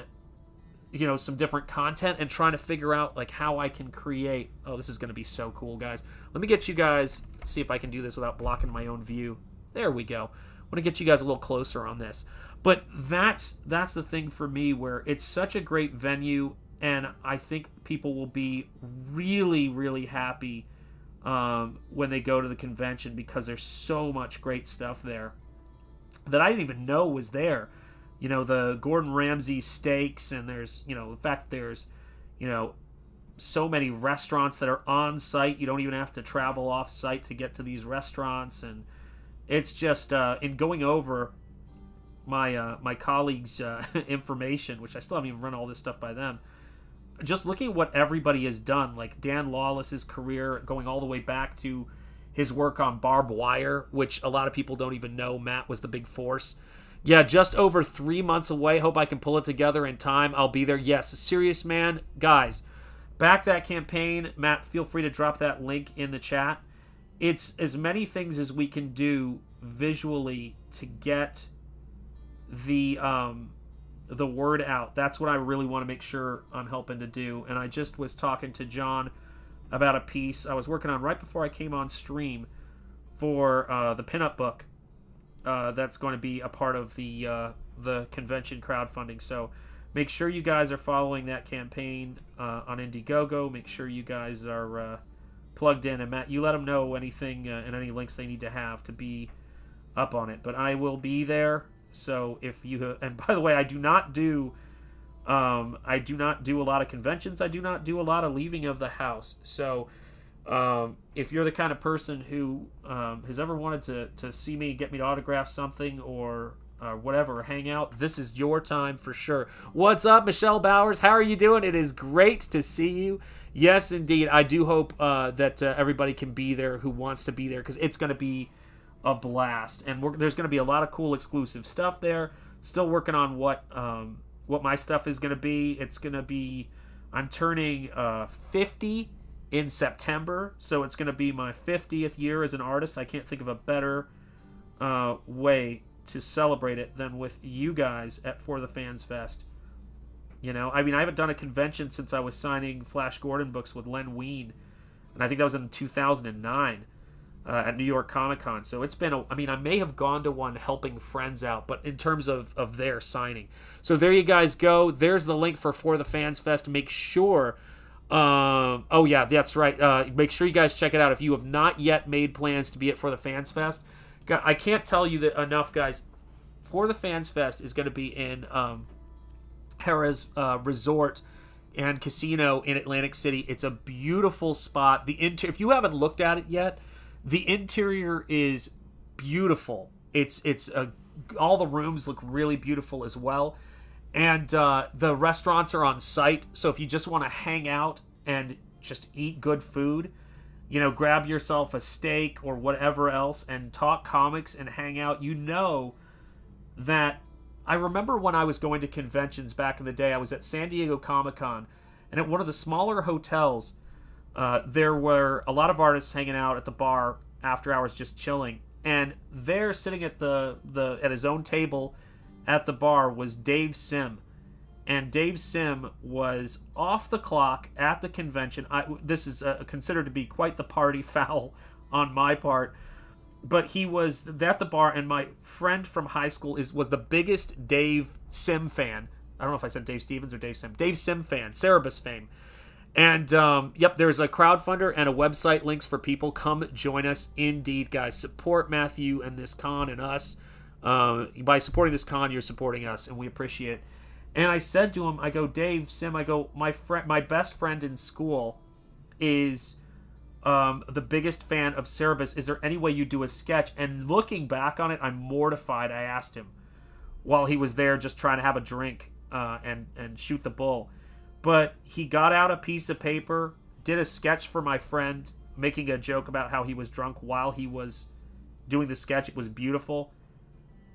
some different content, and trying to figure out like how I can create. Oh, this is going to be so cool, guys. Let me get you guys, see if I can do this without blocking my own view. There we go. I want to get you guys a little closer on this. But that's the thing for me, where it's such a great venue, and I think people will be really, really happy when they go to the convention, because there's so much great stuff there that I didn't even know was there. The Gordon Ramsay steaks, and there's, the fact that there's, so many restaurants that are on site. You don't even have to travel off site to get to these restaurants. And it's just, in going over my colleagues' information, which I still haven't even run all this stuff by them, just looking at what everybody has done, like Dan Lawless's career going all the way back to his work on Barbed Wire, which a lot of people don't even know Matt was the big force. Yeah, just over 3 months away. Hope I can pull it together in time. I'll be there. Yes, serious man. Guys, back that campaign. Matt, feel free to drop that link in the chat. It's as many things as we can do visually to get the word out. That's what I really want to make sure I'm helping to do. And I just was talking to John about a piece I was working on right before I came on stream for the pinup book that's going to be a part of the convention crowdfunding. So make sure you guys are following that campaign on Indiegogo. Make sure you guys are plugged in. And Matt, you let them know anything and any links they need to have to be up on it. But I will be there. So if you, and by the way, I do not do a lot of conventions. I do not do a lot of leaving of the house. So if you're the kind of person who has ever wanted to see me, get me to autograph something or whatever, or hang out, this is your time for sure. What's up, Michelle Bowers? How are you doing? It is great to see you. Yes, indeed. I do hope that everybody can be there who wants to be there, because it's going to be a blast, and there's going to be a lot of cool exclusive stuff there. Still working on what my stuff is going to be. It's going to be, I'm turning 50 in September, so it's going to be my 50th year as an artist. I can't think of a better way to celebrate it than with you guys at For the Fans Fest. I haven't done a convention since I was signing Flash Gordon books with Len Wein, and I think that was in 2009. At New York Comic Con. So it's been, I may have gone to one helping friends out, but in terms of their signing. So there you guys go. There's the link for the Fans Fest. Make sure, oh yeah, that's right. Make sure you guys check it out if you have not yet made plans to be at For the Fans Fest. I can't tell you that enough, guys. For the Fans Fest is going to be in Harrah's Resort and Casino in Atlantic City. It's a beautiful spot. If you haven't looked at it yet, the interior is beautiful. It's all the rooms look really beautiful as well, and the restaurants are on site. So if you just want to hang out and just eat good food, grab yourself a steak or whatever else and talk comics and hang out. That I remember when I was going to conventions back in the day. I was at San Diego Comic-Con, and at one of the smaller hotels, there were a lot of artists hanging out at the bar after hours, just chilling. And there, sitting at at his own table at the bar, was Dave Sim. And Dave Sim was off the clock at the convention. This is considered to be quite the party foul on my part. But he was at the bar, and my friend from high school was the biggest Dave Sim fan. I don't know if I said Dave Stevens or Dave Sim. Dave Sim fan, SCIVER'S fame. And, yep, there's a crowdfunder and a website links for people. Come join us. Indeed, guys. Support Matthew and this con and us. By supporting this con, you're supporting us, and we appreciate it. And I said to him, I go, Dave Sim, I go, my best friend in school is the biggest fan of SCIVER'S. Is there any way you do a sketch? And looking back on it, I'm mortified I asked him while he was there just trying to have a drink and shoot the bull. But he got out a piece of paper, did a sketch for my friend, making a joke about how he was drunk while he was doing the sketch. It was beautiful.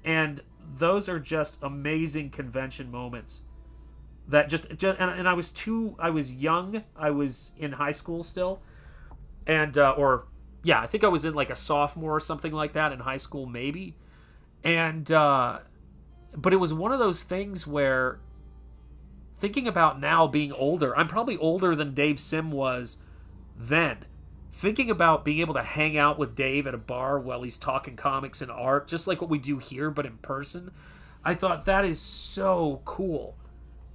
And those are just amazing convention moments. That and I was young. I was in high school still. And, I think I was in like a sophomore or something like that in high school, maybe. And, but it was one of those things where, thinking about now being older, I'm probably older than Dave Sim was then. Thinking about being able to hang out with Dave at a bar while he's talking comics and art, just like what we do here, but in person, I thought that is so cool.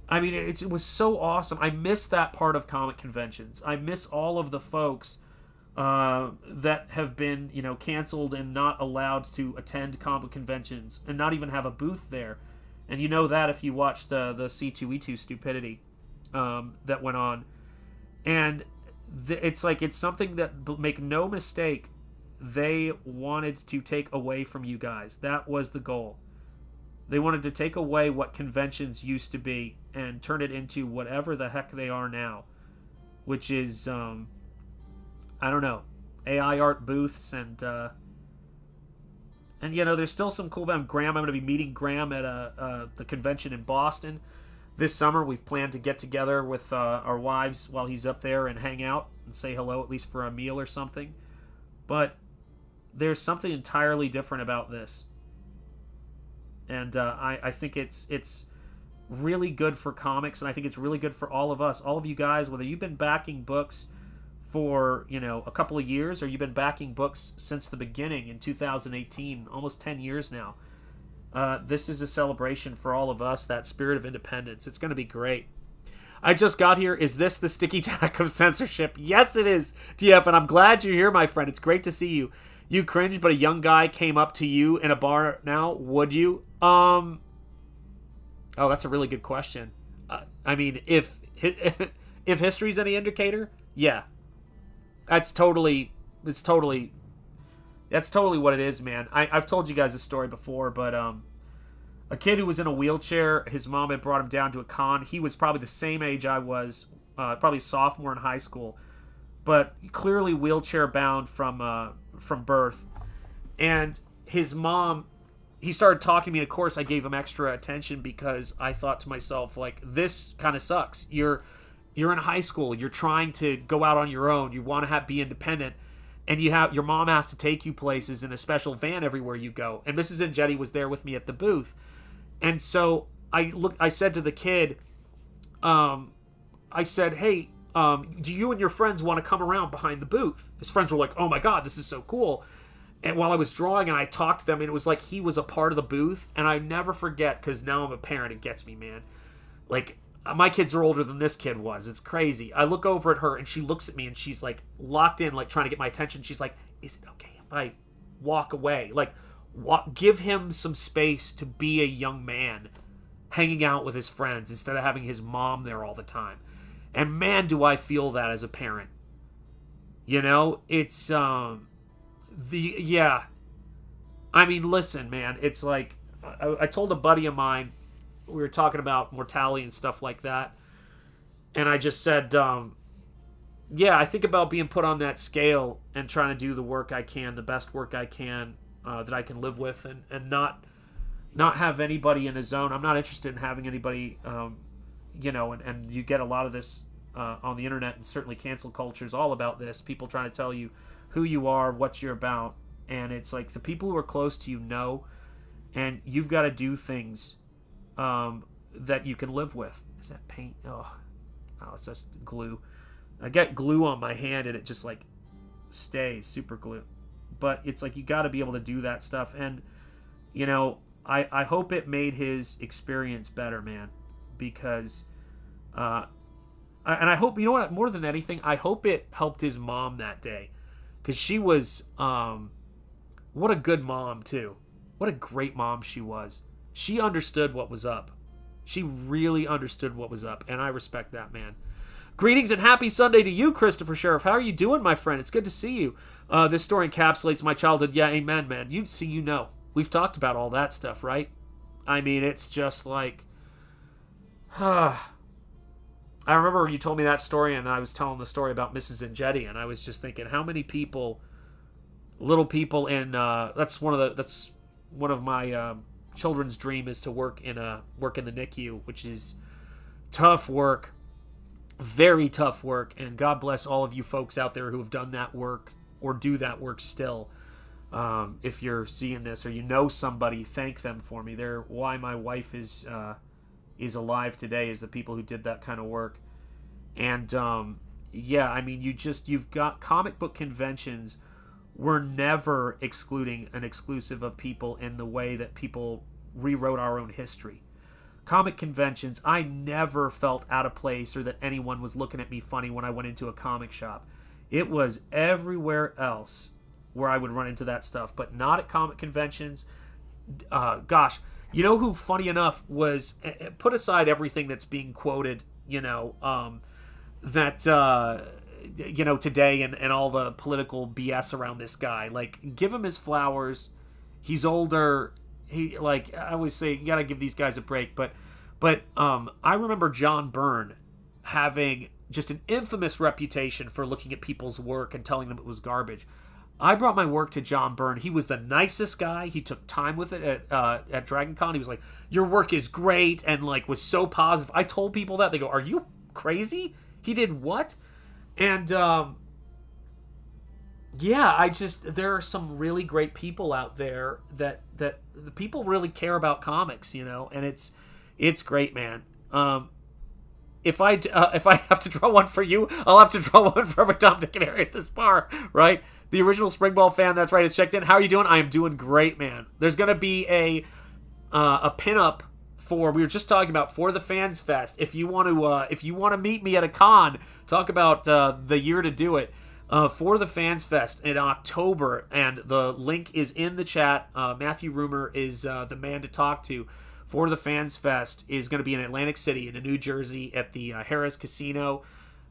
I mean, it was so awesome. I miss that part of comic conventions. I miss all of the folks that have been, canceled and not allowed to attend comic conventions and not even have a booth there. And you know that if you watched the C2E2 stupidity that went on. And it's something that, make no mistake, they wanted to take away from you guys. That was the goal. They wanted to take away what conventions used to be and turn it into whatever the heck they are now. Which is, I don't know, AI art booths and there's still some cool about Graham. I'm going to be meeting Graham at the convention in Boston this summer. We've planned to get together with our wives while he's up there and hang out and say hello, at least for a meal or something. But there's something entirely different about this. And I think it's really good for comics, and I think it's really good for all of us. All of you guys, whether you've been backing books for a couple of years, or you've been backing books since the beginning in 2018, almost 10 years now. This is a celebration for all of us, that spirit of independence. It's going to be great. I just got here. Is this the sticky tack of censorship? Yes, it is, TF, and I'm glad you're here, my friend. It's great to see you. You cringed, but a young guy came up to you in a bar now. Would you? Oh, that's a really good question. I mean, if history's any indicator, yeah. That's totally what it is, man. I've told you guys this story before, but a kid who was in a wheelchair, his mom had brought him down to a con. He was probably the same age I was, probably sophomore in high school, but clearly wheelchair bound from birth. And his mom, he started talking to me. Of course, I gave him extra attention because I thought to myself, like, this kind of sucks. You're in high school. You're trying to go out on your own. You want to be independent, and your mom has to take you places in a special van everywhere you go. And Mrs. Andretti was there with me at the booth, and so I said to the kid, I said, "Hey, do you and your friends want to come around behind the booth?" His friends were like, "Oh my God, this is so cool!" And while I was drawing, and I talked to them, and it was like he was a part of the booth, and I never forget because now I'm a parent. It gets me, man. Like, my kids are older than this kid was. It's crazy. I look over at her, and she looks at me, and she's, like, locked in, like, trying to get my attention. She's like, is it okay if I walk away? Like, give him some space to be a young man hanging out with his friends instead of having his mom there all the time. And, man, do I feel that as a parent. It's, yeah. I mean, listen, man, it's like, I told a buddy of mine, we were talking about mortality and stuff like that, and I just said, yeah, I think about being put on that scale and trying to do the work I can, the best work I can, that I can live with, and not have anybody in a zone. I'm not interested in having anybody, and you get a lot of this on the internet, and certainly cancel culture is all about this. People trying to tell you who you are, what you're about, and it's like the people who are close to you know, and you've got to do things that you can live with. Is that paint? Oh, it's just glue. I get glue on my hand, and it just like stay super glue. But it's like you got to be able to do that stuff. And, you know, I hope it made his experience better, man. Because, and I hope, you know what, more than anything, I hope it helped his mom that day. Because she was, what a good mom, too. What a great mom she was. She understood what was up. She really understood what was up. And I respect that, man. Greetings and happy Sunday to you, Christopher Sheriff. How are you doing, my friend? It's good to see you. This story encapsulates my childhood. Yeah, amen, man. You see, you know. We've talked about all that stuff, right? I mean, it's just like... I remember you told me that story, and I was telling the story about Mrs. Ingetti, and I was just thinking, how many people, little people in... that's one of my children's dream is to work in the NICU, which is tough work. Very tough work, and God bless all of you folks out there who have done that work or do that work still. If you're seeing this or you know somebody, thank them for me. They're why my wife is alive today, is the people who did that kind of work. And yeah, I mean, you've got comic book conventions. We're never excluding an exclusive of people in the way that people rewrote our own history. Comic conventions, I never felt out of place or that anyone was looking at me funny when I went into a comic shop. It was everywhere else where I would run into that stuff, but not at comic conventions. Gosh, you know who, funny enough, was... Put aside everything that's being quoted, you know, today and all the political BS around this guy. Like, give him his flowers. He's older. I always say, you gotta give these guys a break. But I remember John Byrne having just an infamous reputation for looking at people's work and telling them it was garbage. I brought my work to John Byrne. He was the nicest guy. He took time with it at Dragon Con. He was like, your work is great, and like was so positive. I told people that. They go, are you crazy? He did what? And yeah, there are some really great people out there that the people really care about comics, you know, and it's great, man. If I have to draw one for you, I'll have to draw one for every Tom, Dick, and Harry at this bar, right? The original Springball fan, that's right, is checked in. How are you doing? I am doing great, man. There's gonna be a pinup for, we were just talking about, for the Fans Fest. If you want to meet me at a con, talk about the year to do it. For the Fans Fest in October, and the link is in the chat. Matthew Rumor is the man to talk to. For the Fans Fest is going to be in Atlantic City, in New Jersey, at the Harrah's Casino,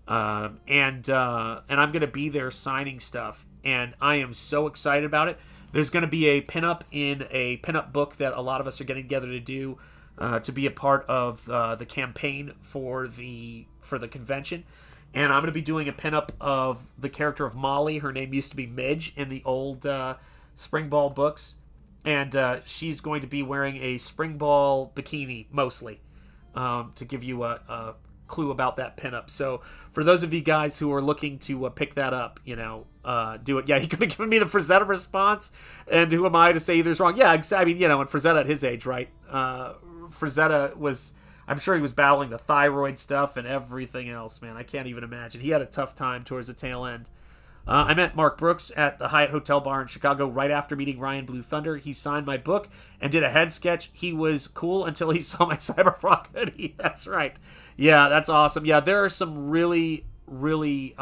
and I'm going to be there signing stuff, and I am so excited about it. There's going to be a pinup in a pinup book that a lot of us are getting together to do, to be a part of the campaign for the convention. And I'm going to be doing a pinup of the character of Molly. Her name used to be Midge in the old Springball books. And she's going to be wearing a Springball bikini, mostly, to give you a clue about that pinup. So for those of you guys who are looking to pick that up, you know, do it. Yeah, he could have given me the Frazetta response. And who am I to say either's wrong? Yeah, I mean, you know, and Frazetta at his age, right? Frazetta was... I'm sure he was battling the thyroid stuff and everything else, man. I can't even imagine. He had a tough time towards the tail end. I met Mark Brooks at the Hyatt Hotel Bar in Chicago right after meeting Ryan Blue Thunder. He signed my book and did a head sketch. He was cool until he saw my CyberFrog hoodie. That's right. Yeah, that's awesome. Yeah, there are some really, really...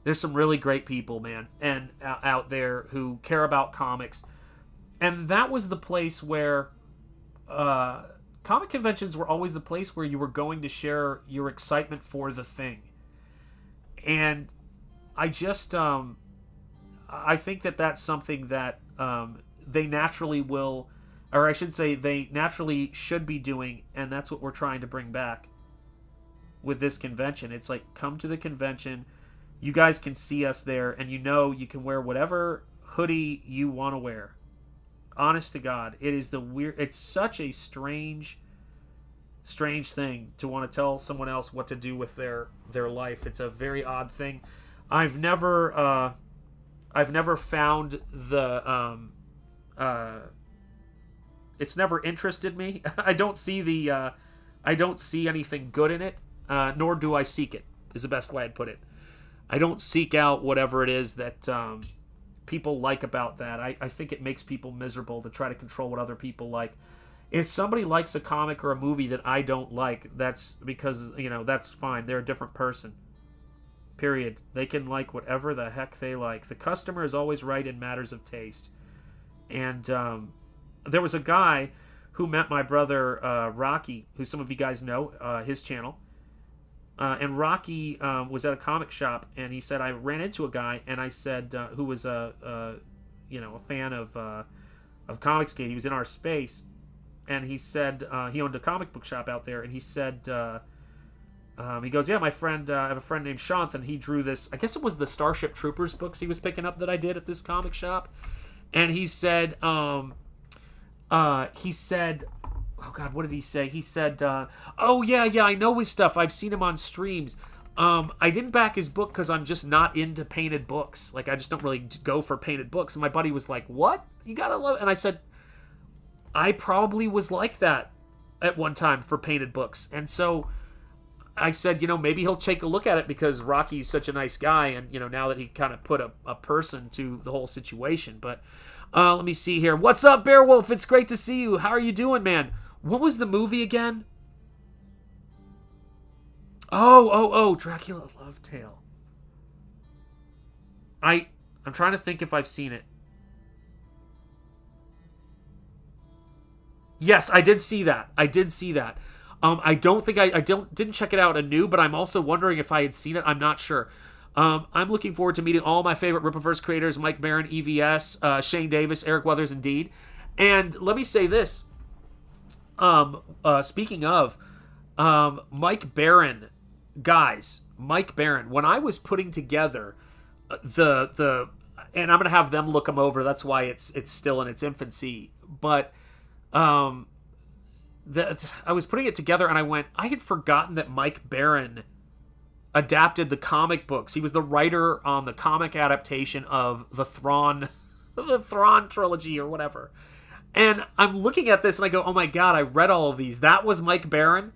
there's some really great people, man, and out there who care about comics. And that was the place where... comic conventions were always the place where you were going to share your excitement for the thing. And I just, I think that that's something that they naturally will, or I should say they naturally should be doing, and that's what we're trying to bring back with this convention. It's like, come to the convention, you guys can see us there, and you know you can wear whatever hoodie you want to wear. Honest to God, it is it's such a strange thing to want to tell someone else what to do with their life. It's a very odd thing. I've never found the it's never interested me. I don't see anything good in it, nor do I seek it, is the best way I'd put it. I don't seek out whatever it is that people like about that. I think it makes people miserable to try to control what other people like. If somebody likes a comic or a movie that I don't like, that's because, that's fine. They're a different person. Period. They can like whatever the heck they like. The customer is always right in matters of taste. And there was a guy who met my brother Rocky, who some of you guys know, his channel. And Rocky was at a comic shop, and he said, I ran into a guy, and I said, who was a fan of Comicsgate. He was in our space, and he said he owned a comic book shop out there, and he said, he goes, yeah, my friend, I have a friend named Shanthan. He drew this. I guess it was the Starship Troopers books he was picking up that I did at this comic shop, and he said, oh God, what did he say? He said, oh yeah, I know his stuff. I've seen him on streams. I didn't back his book because I'm just not into painted books. Like, I just don't really go for painted books. And my buddy was like, what? You gotta love it. And I said, I probably was like that at one time for painted books. And so I said, maybe he'll take a look at it because Rocky's such a nice guy. And, now that he kind of put a person to the whole situation. But let me see here. What's up, Beowulf? It's great to see you. How are you doing, man? What was the movie again? Oh, Dracula Love Tale. I'm trying to think if I've seen it. Yes, I did see that. I don't think I didn't check it out anew, but I'm also wondering if I had seen it. I'm not sure. I'm looking forward to meeting all my favorite Rippaverse creators: Mike Barron, EVS, Shane Davis, Eric Weathers, Indeed. And let me say this. Speaking of Mike Barron, guys, Mike Barron, when I was putting together the and I'm gonna have them look them over. That's why it's still in its infancy. But I was putting it together and I had forgotten that Mike Barron adapted the comic books. He was the writer on the comic adaptation of the Thrawn trilogy or whatever. And I'm looking at this and I go, oh my God, I read all of these. That was Mike Barron.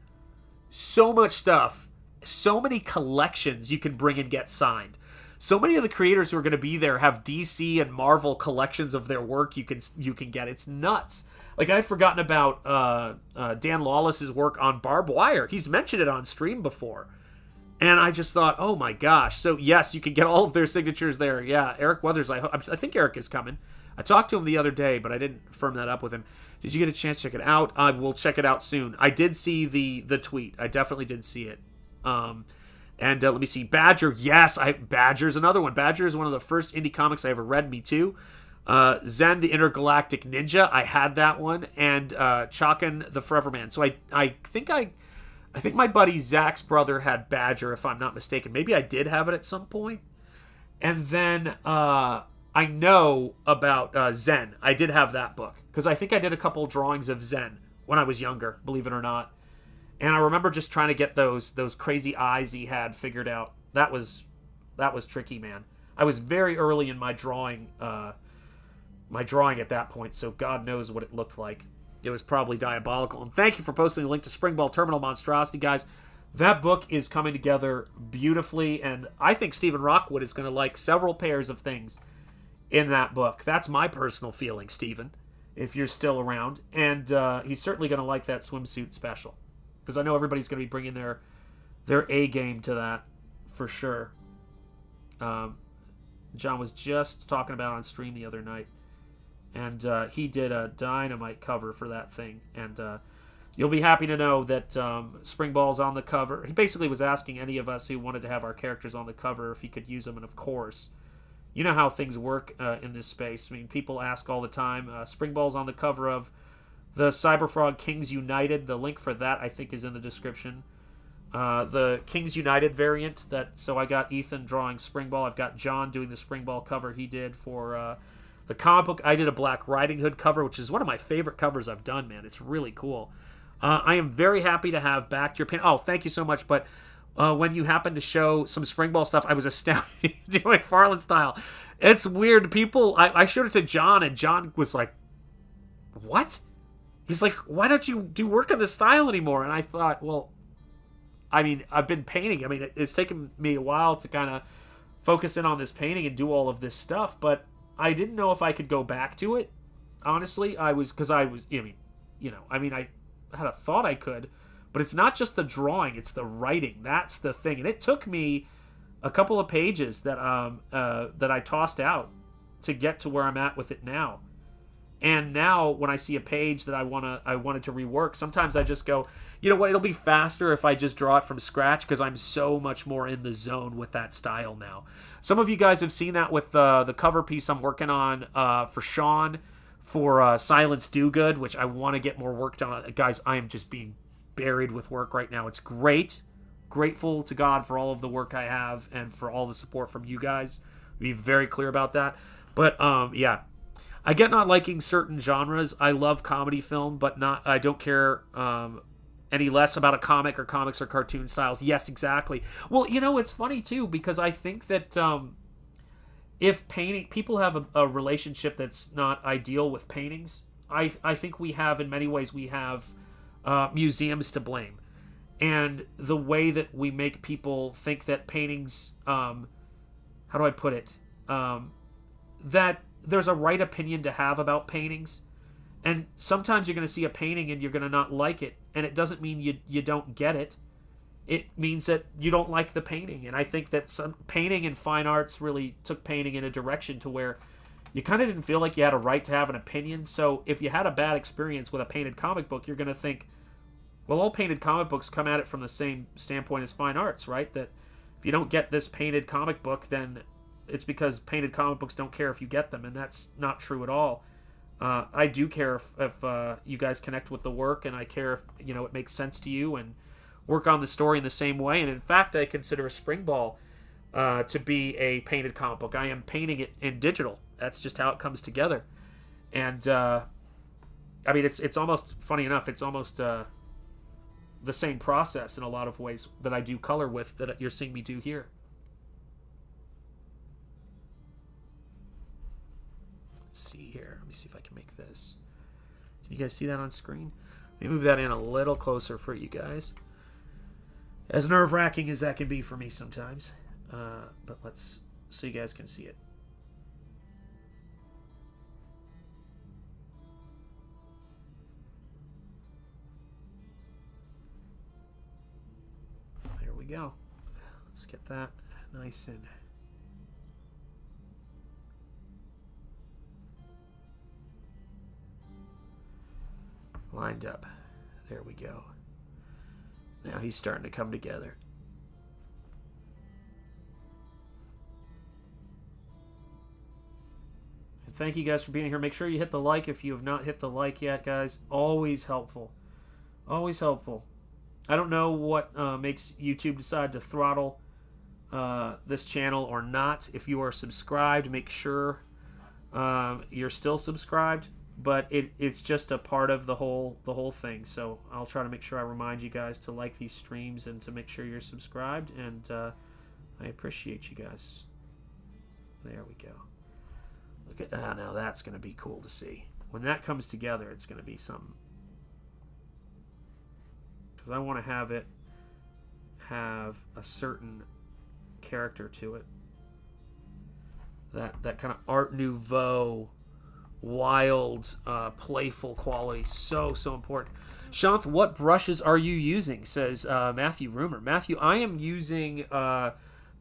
So much stuff. So many collections you can bring and get signed. So many of the creators who are going to be there have DC and Marvel collections of their work you can get. It's nuts. Like, I'd forgotten about Dan Lawless's work on Barbed Wire. He's mentioned it on stream before. And I just thought, oh my gosh. So yes, you can get all of their signatures there. Yeah, Eric Weathers, I think Eric is coming. I talked to him the other day, but I didn't firm that up with him. Did you get a chance to check it out? I will check it out soon. I did see the tweet. I definitely did see it. And let me see. Badger. Yes, Badger's another one. Badger is one of the first indie comics I ever read. Me too. Zen, the Intergalactic Ninja. I had that one. And Chakan, the Forever Man. So I think my buddy Zach's brother had Badger, if I'm not mistaken. Maybe I did have it at some point. And then I know about Zen. I did have that book because I think I did a couple drawings of Zen when I was younger, believe it or not. And I remember just trying to get those crazy eyes he had figured out. That was tricky, man. I was very early in my drawing at that point, so God knows what it looked like. It was probably diabolical. And thank you for posting the link to Springball Terminal Monstrosity, guys. That book is coming together beautifully, and I think Stephen Rockwood is going to like several pairs of things in that book. That's my personal feeling, Stephen, if you're still around. And he's certainly going to like that swimsuit special, because I know everybody's going to be bringing their A game to that for sure. John was just talking about on stream the other night, and he did a dynamite cover for that thing. And you'll be happy to know that Springball's on the cover. He basically was asking any of us who wanted to have our characters on the cover if he could use them, and of course, you know how things work in this space. I mean, people ask all the time. Springball's on the cover of the CYBERFROG Kings United. The link for that, I think, is in the description. The Kings United variant. So I got Ethan drawing Springball. I've got John doing the Springball cover he did for the comic book. I did a Black Riding Hood cover, which is one of my favorite covers I've done, man. It's really cool. I am very happy to have back your pin. Oh, thank you so much. But when you happened to show some Springball stuff, I was astounded doing Farland style. It's weird. People, I showed it to John, and John was like, what? He's like, why don't you do work on this style anymore? And I thought, well, I mean, I've been painting. I mean, it's taken me a while to kind of focus in on this painting and do all of this stuff, but I didn't know if I could go back to it. Honestly, I had a thought I could, but it's not just the drawing, it's the writing. That's the thing. And it took me a couple of pages that I tossed out to get to where I'm at with it now. And now when I see a page that I wanted to rework, sometimes I just go, you know what, it'll be faster if I just draw it from scratch, because I'm so much more in the zone with that style now. Some of you guys have seen that with the cover piece I'm working on for Sean for Silence Do Good, which I want to get more work done. Guys, I am just being buried with work right now. It's great. Grateful to God for all of the work I have and for all the support from you guys. Be very clear about that. But yeah, I get not liking certain genres. I love comedy film, but I don't care any less about a comic or comics or cartoon styles. Yes, exactly. Well, it's funny too, because I think that if people have a relationship that's not ideal with paintings, I think we have, in many ways, we have museums to blame. And the way that we make people think that paintings, how do I put it? That there's a right opinion to have about paintings. And sometimes you're going to see a painting and you're going to not like it. And it doesn't mean you don't get it. It means that you don't like the painting. And I think that some painting and fine arts really took painting in a direction to where you kind of didn't feel like you had a right to have an opinion. So if you had a bad experience with a painted comic book, you're going to think, well, all painted comic books come at it from the same standpoint as fine arts, right? That if you don't get this painted comic book, then it's because painted comic books don't care if you get them. And that's not true at all. I do care if you guys connect with the work, and I care if it makes sense to you, and work on the story in the same way. And in fact, I consider a Springball to be a painted comic book. I am painting it in digital. That's just how it comes together. And it's almost, funny enough, it's almost the same process in a lot of ways that I do color with that you're seeing me do here. Let's see here. Let me see if I can make this. Can you guys see that on screen? Let me move that in a little closer for you guys. As nerve-wracking as that can be for me sometimes. But let's, so you guys can see it. There we go. Let's get that nice and lined up. There we go. Now he's starting to come together. And thank you guys for being here. Make sure you hit the like if you have not hit the like yet, guys. Always helpful. Always helpful. I don't know what makes YouTube decide to throttle this channel or not. If you are subscribed, make sure you're still subscribed. But it's just a part of the whole thing. So I'll try to make sure I remind you guys to like these streams and to make sure you're subscribed. And I appreciate you guys. There we go. Look at that. Now that's going to be cool to see. When that comes together, it's going to be something. Because I want to have it have a certain character to it. That kind of Art Nouveau, wild, playful quality. So important. Shanth, what brushes are you using? Says Matthew Rumor. Matthew, I am using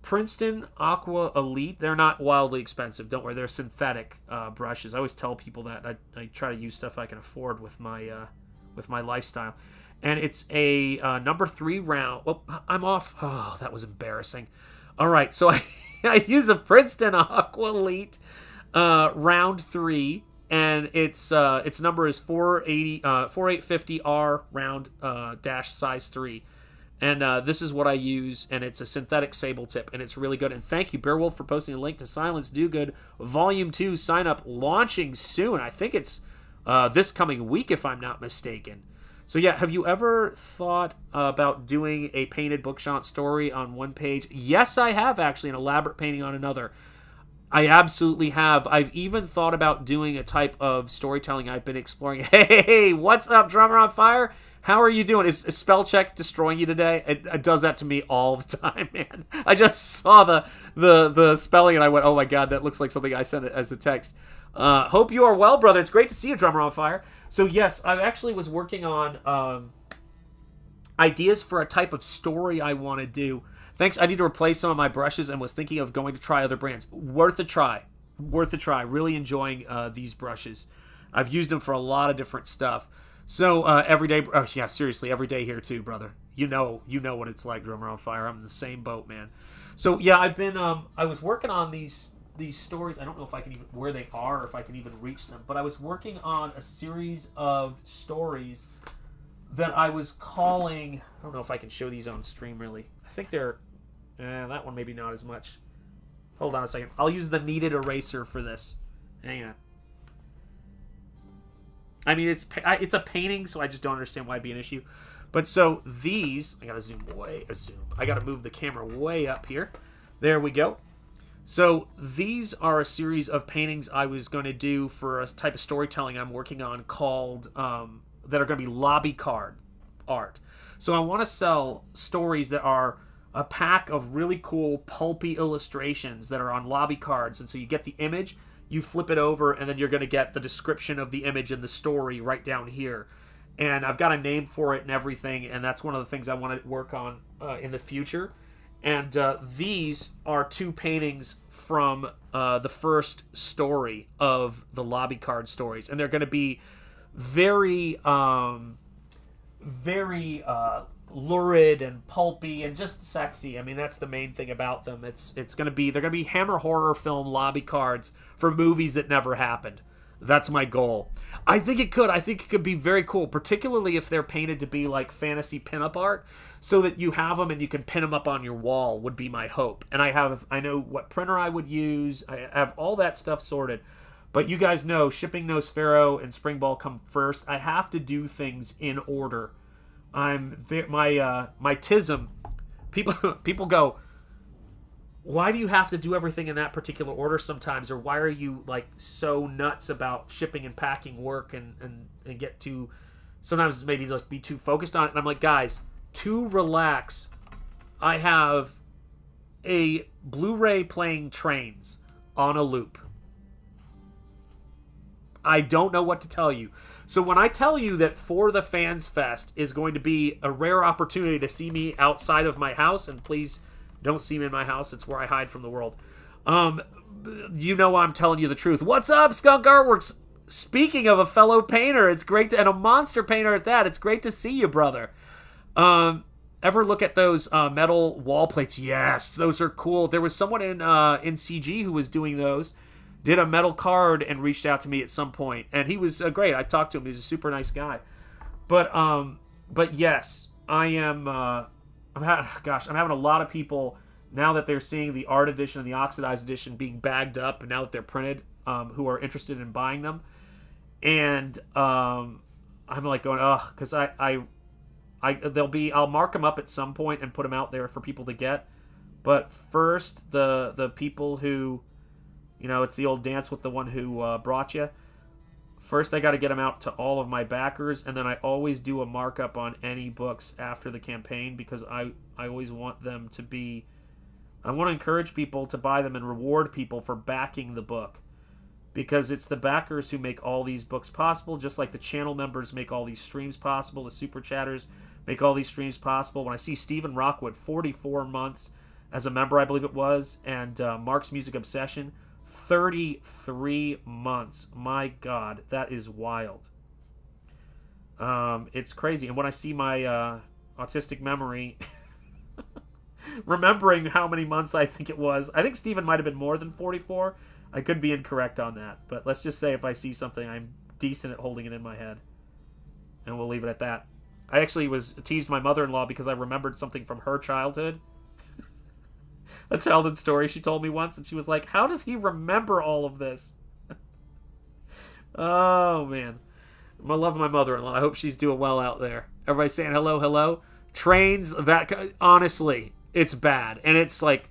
Princeton Aqua Elite. They're not wildly expensive. Don't worry. They're synthetic brushes. I always tell people that. I try to use stuff I can afford with my lifestyle. And it's a number 3 round. Well, I'm off. Oh, that was embarrassing. All right. So I use a Princeton Aqua Elite round 3. And its number is 4850R round dash size 3, and this is what I use, and it's a synthetic sable tip, and it's really good. And thank you, Bearwolf, for posting a link to Silence Do Good Volume 2 sign up launching soon. I think it's this coming week, if I'm not mistaken. So yeah, have you ever thought about doing a painted bookshot story on one page? Yes, I have actually, an elaborate painting on another. I absolutely have. I've even thought about doing a type of storytelling I've been exploring. Hey, what's up, Drummer on Fire? How are you doing? Is spell check destroying you today? It does that to me all the time, man. I just saw the spelling and I went, oh my god, that looks like something I sent it as a text. Hope you are well, brother. It's great to see you, Drummer on Fire. So yes, I actually was working on ideas for a type of story I want to do. Thanks, I need to replace some of my brushes and was thinking of going to try other brands. Worth a try. Worth a try. Really enjoying these brushes. I've used them for a lot of different stuff. So every day, oh yeah, seriously, every day here too, brother. You know what it's like, Drummer on Fire. I'm in the same boat, man. So yeah, I've been, I was working on these stories. I don't know if I can even, where they are, or if I can even reach them. But I was working on a series of stories that I was calling, I don't know if I can show these on stream really. I think they're, that one maybe not as much. Hold on a second. I'll use the kneaded eraser for this. Hang on. I mean, it's a painting, so I just don't understand why it'd be an issue. But so these, I gotta I gotta move the camera way up here. There we go. So these are a series of paintings I was going to do for a type of storytelling I'm working on called, that are going to be lobby card art. So I want to sell stories that are a pack of really cool pulpy illustrations that are on lobby cards. And so you get the image, you flip it over, and then you're going to get the description of the image and the story right down here. And I've got a name for it and everything, and that's one of the things I want to work on in the future. And these are two paintings from the first story of the lobby card stories. And they're going to be very, very lurid and pulpy and just sexy. I mean, that's the main thing about them. It's going to be, they're going to be Hammer horror film lobby cards for movies that never happened. That's my goal. I think it could be very cool, particularly if they're painted to be like fantasy pinup art, so that you have them and you can pin them up on your wall would be my hope. And I know what printer I would use. I have all that stuff sorted. But you guys know, shipping Nosfero and Springball come first. I have to do things in order. My tism. People go, why do you have to do everything in that particular order sometimes? Or why are you like so nuts about shipping and packing work and get too, sometimes maybe just be too focused on it? And I'm like, guys, to relax, I have a Blu-ray playing Trains on a loop. I don't know what to tell you. So when I tell you that For the Fans Fest is going to be a rare opportunity to see me outside of my house, and please don't see me in my house, it's where I hide from the world. You know I'm telling you the truth. What's up, Skunk Artworks? Speaking of a fellow painter, it's great to, and a monster painter at that, it's great to see you, brother. Ever look at those metal wall plates? Yes, those are cool. There was someone in CG who was doing those. Did a metal card and reached out to me at some point, and he was great. I talked to him; he's a super nice guy. But yes, I am. I'm having a lot of people now that they're seeing the art edition and the oxidized edition being bagged up, and now that they're printed, who are interested in buying them, and I'm like going, ugh, because I'll mark them up at some point and put them out there for people to get. But first, the people who, you know, it's the old dance with the one who brought you. First, I got to get them out to all of my backers, and then I always do a markup on any books after the campaign because I always want them to be... I want to encourage people to buy them and reward people for backing the book, because it's the backers who make all these books possible, just like the channel members make all these streams possible, the super chatters make all these streams possible. When I see Stephen Rockwood, 44 months as a member, I believe it was, and Mark's Music Obsession, 33 months. My God, that is wild. It's crazy. And when I see my autistic memory remembering how many months I think it was, I think Steven might have been more than 44. I could be incorrect on that. But let's just say if I see something, I'm decent at holding it in my head. And we'll leave it at that. I actually teased my mother-in-law because I remembered something from her childhood. A childhood story she told me once, and she was like, how does he remember all of this? Oh, man. I love my mother-in-law. I hope she's doing well out there. Everybody saying hello, hello. Trains, honestly, it's bad. And it's like,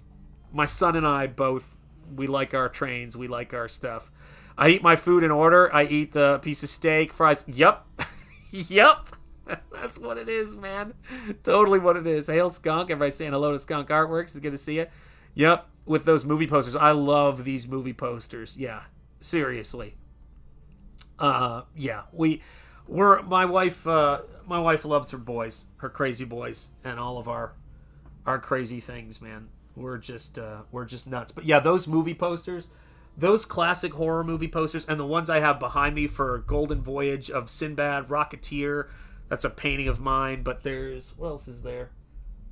my son and I both We like our trains. We like our stuff. I eat my food in order. I eat the piece of steak, fries. Yup. Yup. That's what it is, man. Totally what it is. Hail Skunk. Everybody saying hello to Skunk Artworks. It's good to see you. Yup. With those movie posters. I love these movie posters. Yeah. Seriously. Yeah. My wife loves her boys, her crazy boys, and all of our crazy things, man. We're just nuts. But yeah, those movie posters, those classic horror movie posters, and the ones I have behind me for Golden Voyage of Sinbad, Rocketeer, that's a painting of mine. But what else is there?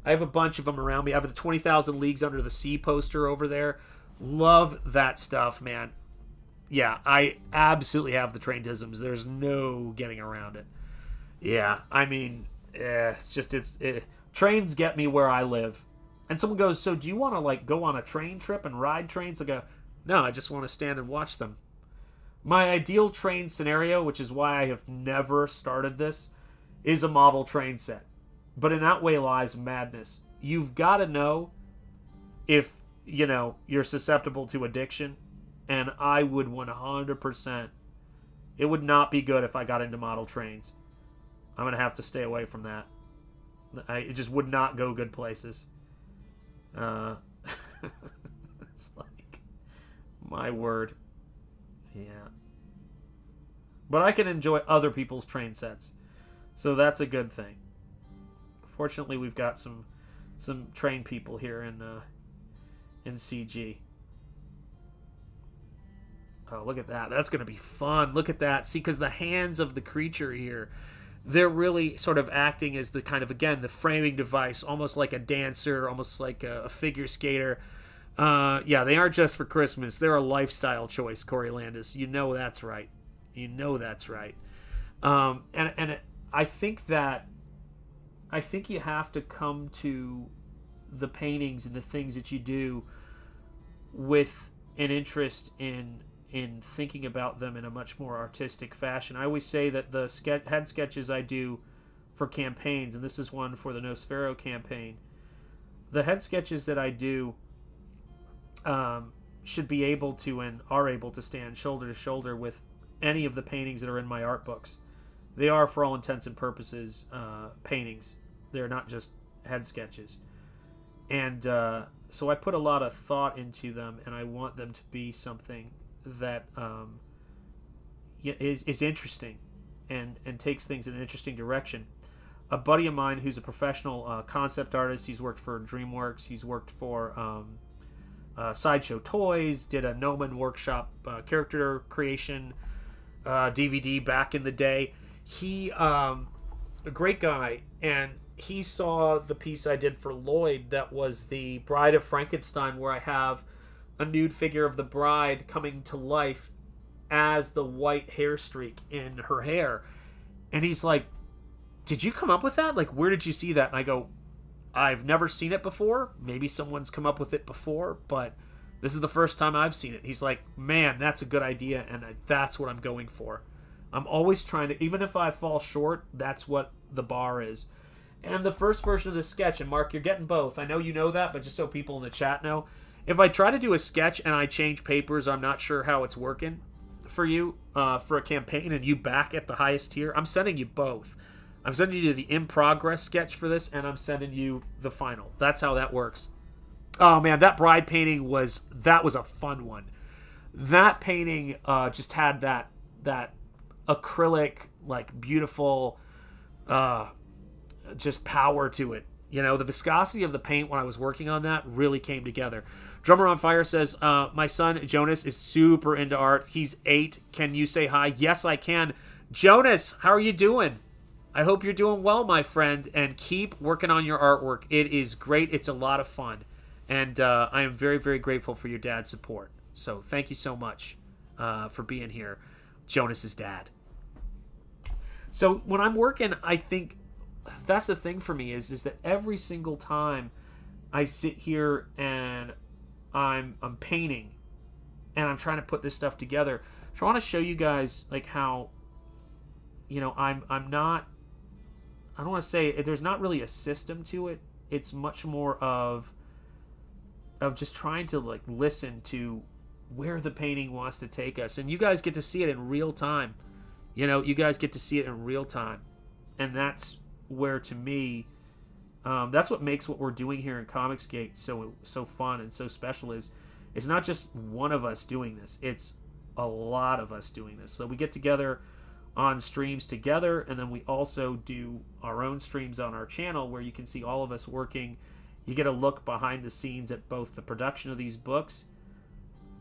I have a bunch of them around me. I have the 20,000 Leagues Under the Sea poster over there. Love that stuff, man. Yeah, I absolutely have the traintisms. There's no getting around it. Yeah, I mean, trains get me where I live. And someone goes, so do you want to like go on a train trip and ride trains? I go, no, I just want to stand and watch them. My ideal train scenario, which is why I have never started this, is a model train set. But in that way lies madness. You've got to know if, you're susceptible to addiction. And I would 100%. It would not be good if I got into model trains. I'm going to have to stay away from that. It just would not go good places. It's like, my word. Yeah. But I can enjoy other people's train sets. So that's a good thing. Fortunately, we've got some train people here in CG. Oh, look at that. That's going to be fun. Look at that. See, because the hands of the creature here, they're really sort of acting as the kind of, again, the framing device, almost like a dancer, almost like a figure skater. Yeah, they aren't just for Christmas. They're a lifestyle choice, Corey Landis. You know that's right. You know that's right. And I think you have to come to the paintings and the things that you do with an interest in thinking about them in a much more artistic fashion. I always say that the head sketches I do for campaigns, and this is one for the Nosfero campaign, the head sketches that I do should be able to and are able to stand shoulder to shoulder with any of the paintings that are in my art books. They are, for all intents and purposes, paintings. They're not just head sketches. And so I put a lot of thought into them, and I want them to be something that is interesting and takes things in an interesting direction. A buddy of mine who's a professional concept artist, he's worked for DreamWorks, he's worked for Sideshow Toys, did a Noman Workshop character creation DVD back in the day. He, a great guy, and he saw the piece I did for Lloyd that was the Bride of Frankenstein, where I have a nude figure of the bride coming to life as the white hair streak in her hair. And he's like, did you come up with that? Like, where did you see that? And I go, I've never seen it before. Maybe someone's come up with it before, but this is the first time I've seen it. He's like, man, that's a good idea, and that's what I'm going for. I'm always trying to, even if I fall short, that's what the bar is. And the first version of the sketch, and Mark, you're getting both. I know you know that, but just so people in the chat know, if I try to do a sketch and I change papers, I'm not sure how it's working for you for a campaign, and you back at the highest tier, I'm sending you both. I'm sending you the in progress sketch for this, and I'm sending you the final. That's how that works. Oh man, that bride painting was a fun one. That painting just had that acrylic, like, beautiful just power to it. The viscosity of the paint when I was working on that really came together. Drummer on Fire says, my son Jonas is super into art. He's 8. Can you say hi? Yes, I can. Jonas, how are you doing? I hope you're doing well, my friend, and keep working on your artwork. It is great. It's a lot of fun. And I am very, very grateful for your dad's support. So thank you so much for being here, Jonas's dad. So when I'm working, I think that's the thing for me is that every single time I sit here and I'm painting and I'm trying to put this stuff together, so I want to show you guys like how, I'm not, I don't want to say there's not really a system to it. It's much more of of just trying to like listen to where the painting wants to take us. And you guys get to see it in real time. You know, you guys get to see it in real time. And that's where, to me, that's what makes what we're doing here in Comicsgate so fun and so special. Is it's not just one of us doing this. It's a lot of us doing this. So we get together on streams together, and then we also do our own streams on our channel where you can see all of us working. You get a look behind the scenes at both the production of these books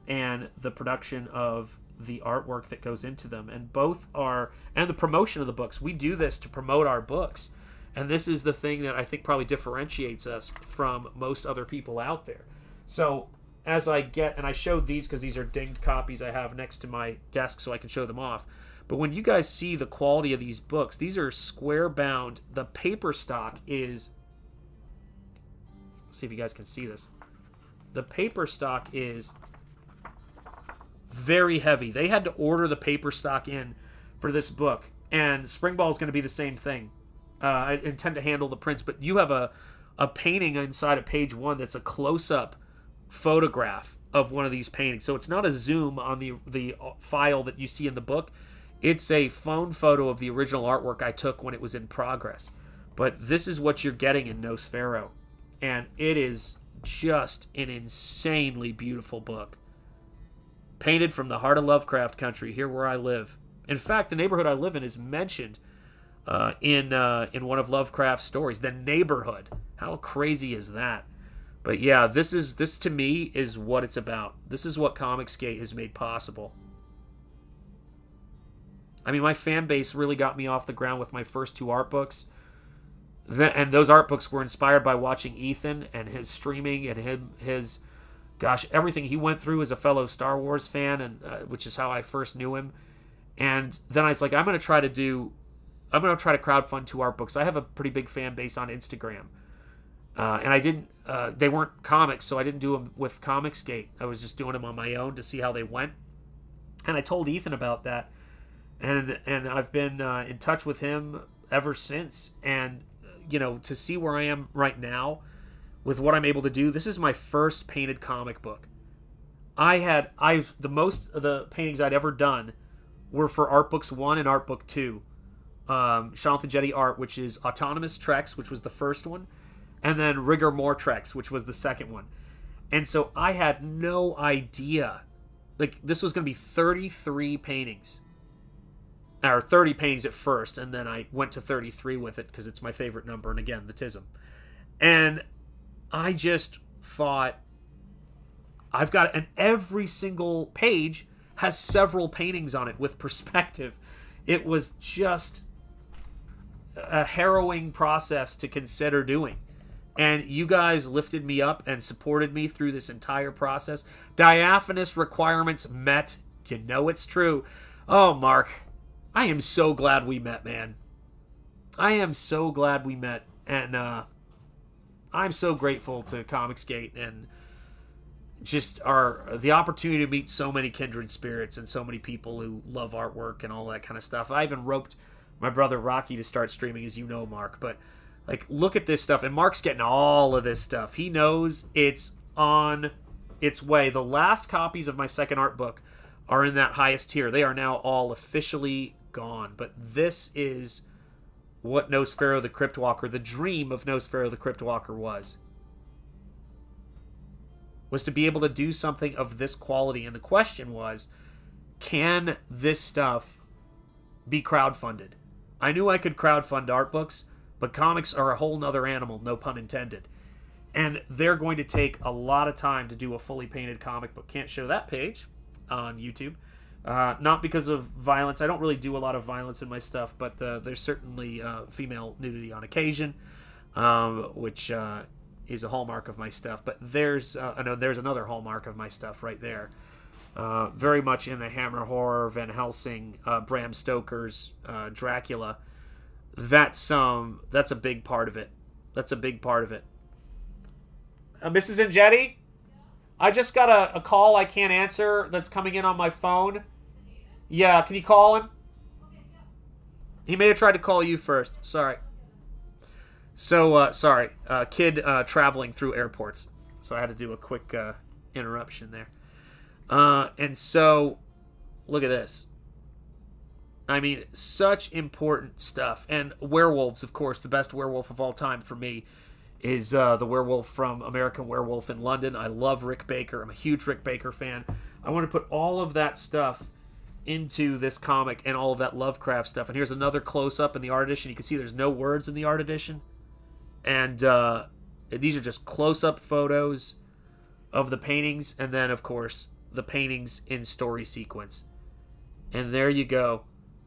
and the production of the artwork that goes into them, and the promotion of the books. We do this to promote our books, and this is the thing that I think probably differentiates us from most other people out there. So as I showed these because these are dinged copies I have next to my desk so I can show them off. But when you guys see the quality of these books, these are square bound. The paper stock is, let's see if you guys can see this. The paper stock is very heavy. They had to order the paper stock in for this book, and Springball is going to be the same thing. I intend to handle the prints, but you have a painting inside of page 1 that's a close-up photograph of one of these paintings. So it's not a zoom on the file that you see in the book. It's a phone photo of the original artwork I took when it was in progress. But this is what you're getting in Nosfero, and it is just an insanely beautiful book. Painted from the heart of Lovecraft Country, here where I live. In fact, the neighborhood I live in is mentioned in one of Lovecraft's stories. The neighborhood. How crazy is that? But yeah, this to me is what it's about. This is what Comicsgate has made possible. I mean, my fan base really got me off the ground with my first 2 art books. And those art books were inspired by watching Ethan and his streaming and his everything he went through as a fellow Star Wars fan, and which is how I first knew him. And then I was like, I'm going to try to crowdfund 2 art books. I have a pretty big fan base on Instagram. And I didn't, they weren't comics, so I didn't do them with Comicsgate. I was just doing them on my own to see how they went. And I told Ethan about that. And I've been in touch with him ever since. And, you know, to see where I am right now with what I'm able to do, this is my first painted comic book. The most of the paintings I'd ever done were for Art Books 1 and Art Book 2. Jonathan Jetty Art, which is Autonomous Treks, which was the first one, and then Rigor Mortrex, which was the second one. And so I had no idea. Like, this was going to be 33 paintings. Or 30 paintings at first, and then I went to 33 with it because it's my favorite number, and again, the TISM. And I just thought, and every single page has several paintings on it with perspective. It was just a harrowing process to consider doing. And you guys lifted me up and supported me through this entire process. Diaphanous requirements met. You know it's true. Oh, Mark, I am so glad we met, man. I am so glad we met. And I'm so grateful to Comicsgate and just the opportunity to meet so many kindred spirits and so many people who love artwork and all that kind of stuff. I even roped my brother Rocky to start streaming, as you know, Mark. But like, look at this stuff, and Mark's getting all of this stuff. He knows it's on its way. The last copies of my second art book are in that highest tier. They are now all officially gone. But this is what Nosfero the Cryptwalker, the dream of Nosfero the Cryptwalker was to be able to do something of this quality. And the question was, can this stuff be crowdfunded? I knew I could crowdfund art books, but comics are a whole nother animal, no pun intended. And they're going to take a lot of time to do a fully painted comic book. Can't show that page on YouTube. Not because of violence. I don't really do a lot of violence in my stuff, but there's certainly female nudity on occasion, which is a hallmark of my stuff. But there's another hallmark of my stuff right there. Very much in the Hammer horror, Van Helsing, Bram Stoker's Dracula. That's a big part of it. That's a big part of it. Mrs. Ingetti? I just got a call I can't answer that's coming in on my phone. Yeah, can you call him? He may have tried to call you first. Sorry. So, sorry. Kid traveling through airports. So I had to do a quick interruption there. And so, look at this. I mean, such important stuff. And werewolves, of course, the best werewolf of all time for me is the werewolf from American Werewolf in London. I love Rick Baker. I'm a huge Rick Baker fan. I want to put all of that stuff into this comic and all of that Lovecraft stuff. And here's another close-up in the art edition. You can see there's no words in the art edition. And these are just close-up photos of the paintings. And then, of course, the paintings in story sequence. And there you go.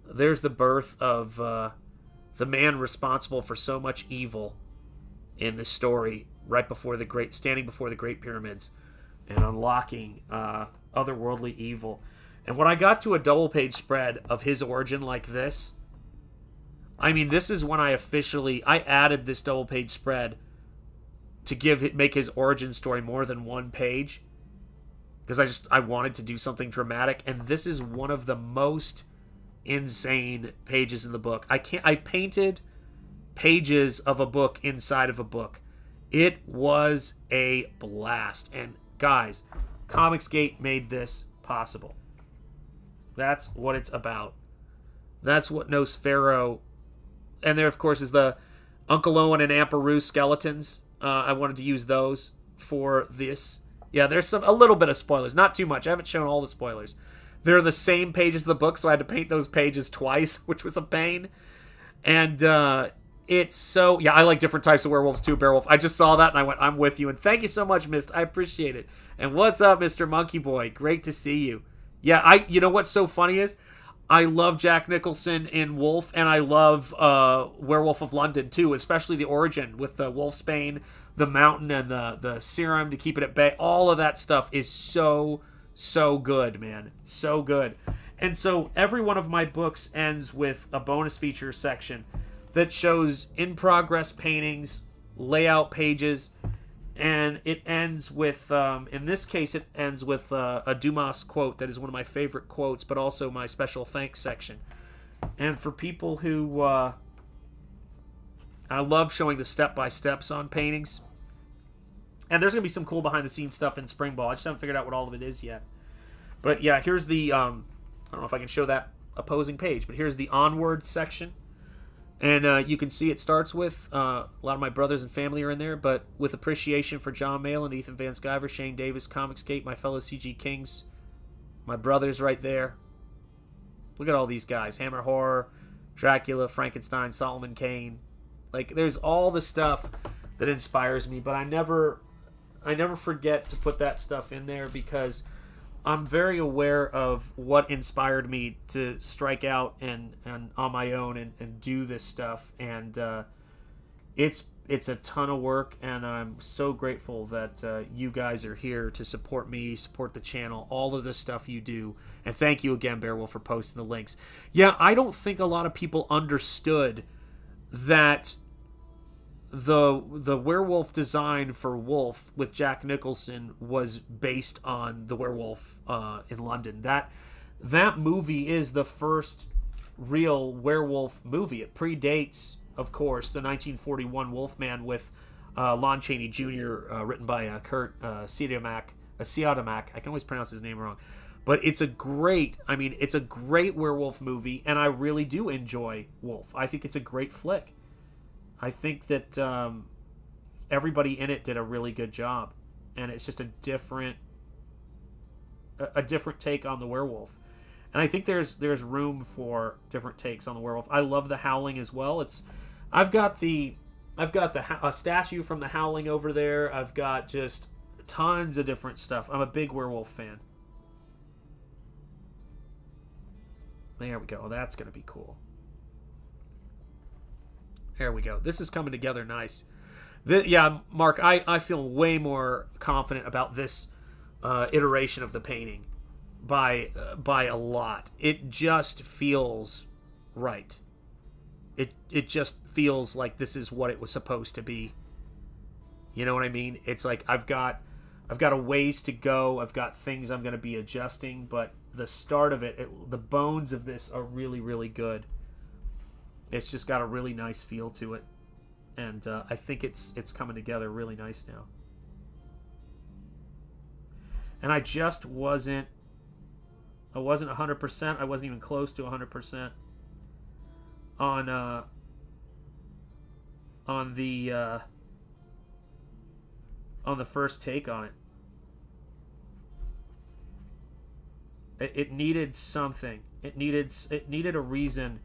There's the birth of the man responsible for so much evil in the story, right before standing before the Great Pyramids and unlocking otherworldly evil. And when I got to a double-page spread of his origin like this, I mean, this is when I added this double-page spread to make his origin story more than one page, because I wanted to do something dramatic, and this is one of the most insane pages in the book. I painted pages of a book inside of a book. It was a blast. And guys, Comicsgate made this possible. That's what it's about. That's what Nosfero, and there of course is the Uncle Owen and Aunt Beru skeletons. I wanted to use those for this. Yeah, there's a little bit of spoilers, not too much. I haven't shown all the spoilers. They're the same pages of the book, so I had to paint those pages twice, which was a pain. And it's so... Yeah, I like different types of werewolves too, Beowulf. I just saw that and I went, I'm with you. And thank you so much, Mist. I appreciate it. And what's up, Mr. Monkey Boy? Great to see you. Yeah, you know what's so funny is I love Jack Nicholson in Wolf, and I love Werewolf of London too, especially the origin with the wolfsbane, the mountain, and the serum to keep it at bay. All of that stuff is so good, man. So good. And so every one of my books ends with a bonus feature section that shows in-progress paintings, layout pages, and it ends with, in this case, it ends with a Dumas quote that is one of my favorite quotes, but also my special thanks section. And for people who... I love showing the step-by-steps on paintings. And there's going to be some cool behind-the-scenes stuff in Springball. I just haven't figured out what all of it is yet. But yeah, here's the... I don't know if I can show that opposing page, but here's the Onward section. And you can see it starts with, a lot of my brothers and family are in there, but with appreciation for John Mayall, Ethan Van Sciver, Shane Davis, Comicsgate, my fellow CG Kings, my brothers right there. Look at all these guys. Hammer Horror, Dracula, Frankenstein, Solomon Kane. Like, there's all the stuff that inspires me, but I never forget to put that stuff in there because I'm very aware of what inspired me to strike out and on my own and do this stuff. And it's a ton of work, and I'm so grateful that you guys are here to support me, support the channel, all of the stuff you do. And thank you again, Beowulf, for posting the links. Yeah, I don't think a lot of people understood that the werewolf design for Wolf with Jack Nicholson was based on the werewolf in London. That movie is the first real werewolf movie. It predates, of course, the 1941 Wolfman with Lon Chaney Jr., written by Kurt Siodmak. I can always pronounce his name wrong. But it's a great werewolf movie, and I really do enjoy Wolf. I think it's a great flick. I think that everybody in it did a really good job, and it's just a different take on the werewolf. And I think there's room for different takes on the werewolf. I love the Howling as well. I've got a statue from the Howling over there. I've got just tons of different stuff. I'm a big werewolf fan. There we go. Oh, that's gonna be cool. There we go. This is coming together nice. Yeah, Mark, I feel way more confident about this iteration of the painting by a lot. It just feels right. It just feels like this is what it was supposed to be. You know what I mean? It's like I've got a ways to go. I've got things I'm going to be adjusting, but the start of the bones of this are really, really good. It's just got a really nice feel to it, and I think it's coming together really nice now. and I just wasn't. I wasn't 100%. I wasn't even close to 100% on the first take on it. It needed something. It needed a reason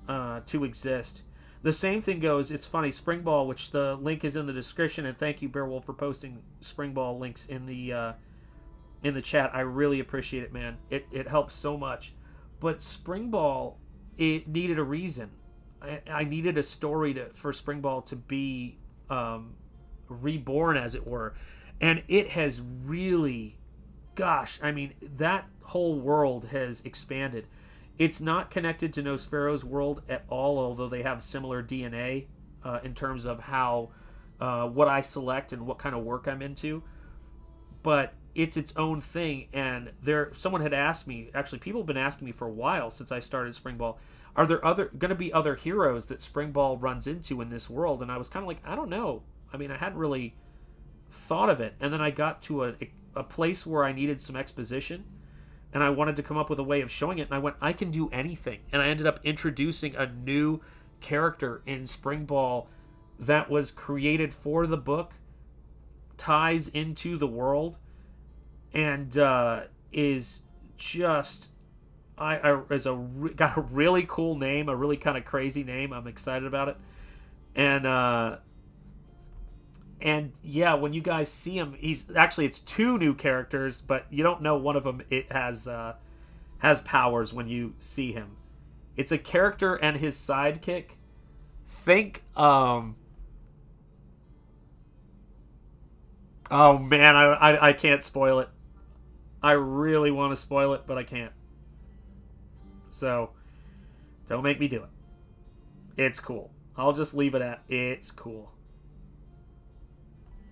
to exist. The same thing goes. It's funny. Springball, which the link is in the description, and thank you, Bearwolf, for posting Springball links in the chat. I really appreciate it, man. It helps so much. But Springball, it needed a reason. I needed a story for Springball to be reborn, as it were, and it has really, gosh, I mean, that whole world has expanded. It's not connected to Nosfero's world at all, although they have similar DNA in terms of how what I select and what kind of work I'm into. But it's its own thing, and someone had asked me, actually people have been asking me for a while since I started Springball, are there going to be other heroes that Springball runs into in this world? And I was kind of like, I don't know. I mean, I hadn't really thought of it. And then I got to a place where I needed some exposition, and I wanted to come up with a way of showing it, and I went, I can do anything. And I ended up introducing a new character in Springball that was created for the book, ties into the world, and is just got a really cool name, a really kind of crazy name. I'm excited about it, and yeah, when you guys see him, it's two new characters, but you don't know one of them. It has powers when you see him. It's a character and his sidekick. Think oh man, I can't spoil it. I really want to spoil it, but I can't. So, don't make me do it. It's cool. I'll just leave it at, it's cool.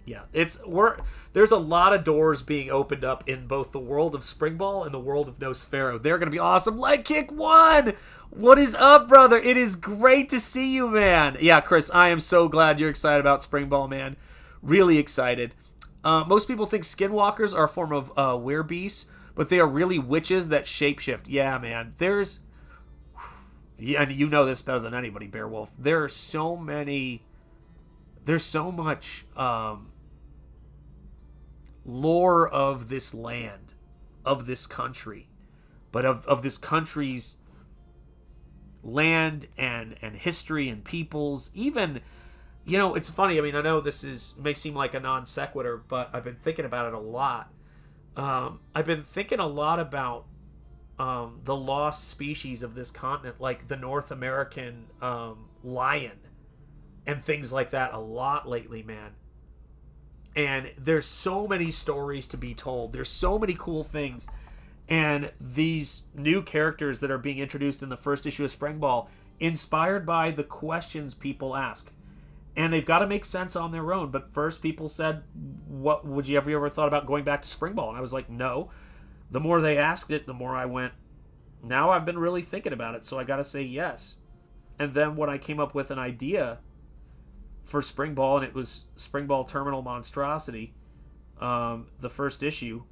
Yeah, there's a lot of doors being opened up in both the world of Springball and the world of Nosfero. They're going to be awesome. Leg Kick 1! What is up, brother? It is great to see you, man. Yeah, Chris, I am so glad you're excited about Springball, man. Really excited. Most people think skinwalkers are a form of werebeasts, but they are really witches that shapeshift. Yeah, man. And you know this better than anybody, Bearwolf. There's so much lore of this land, of this country, but of this country's land and history and peoples. Even, you know, it's funny. I mean, I know this may seem like a non sequitur, but I've been thinking about it a lot. I've been thinking a lot about the lost species of this continent, like the North American lion and things like that a lot lately, man. And there's so many stories to be told. There's so many cool things. And these new characters that are being introduced in the first issue of Springball, inspired by the questions people ask. And they've got to make sense on their own. But first people said, "What would you ever thought about going back to Springball?" And I was like, no. The more they asked it, the more I went, now I've been really thinking about it, so I got to say yes. And then when I came up with an idea for Springball, and it was Springball Terminal Monstosity, the first issue,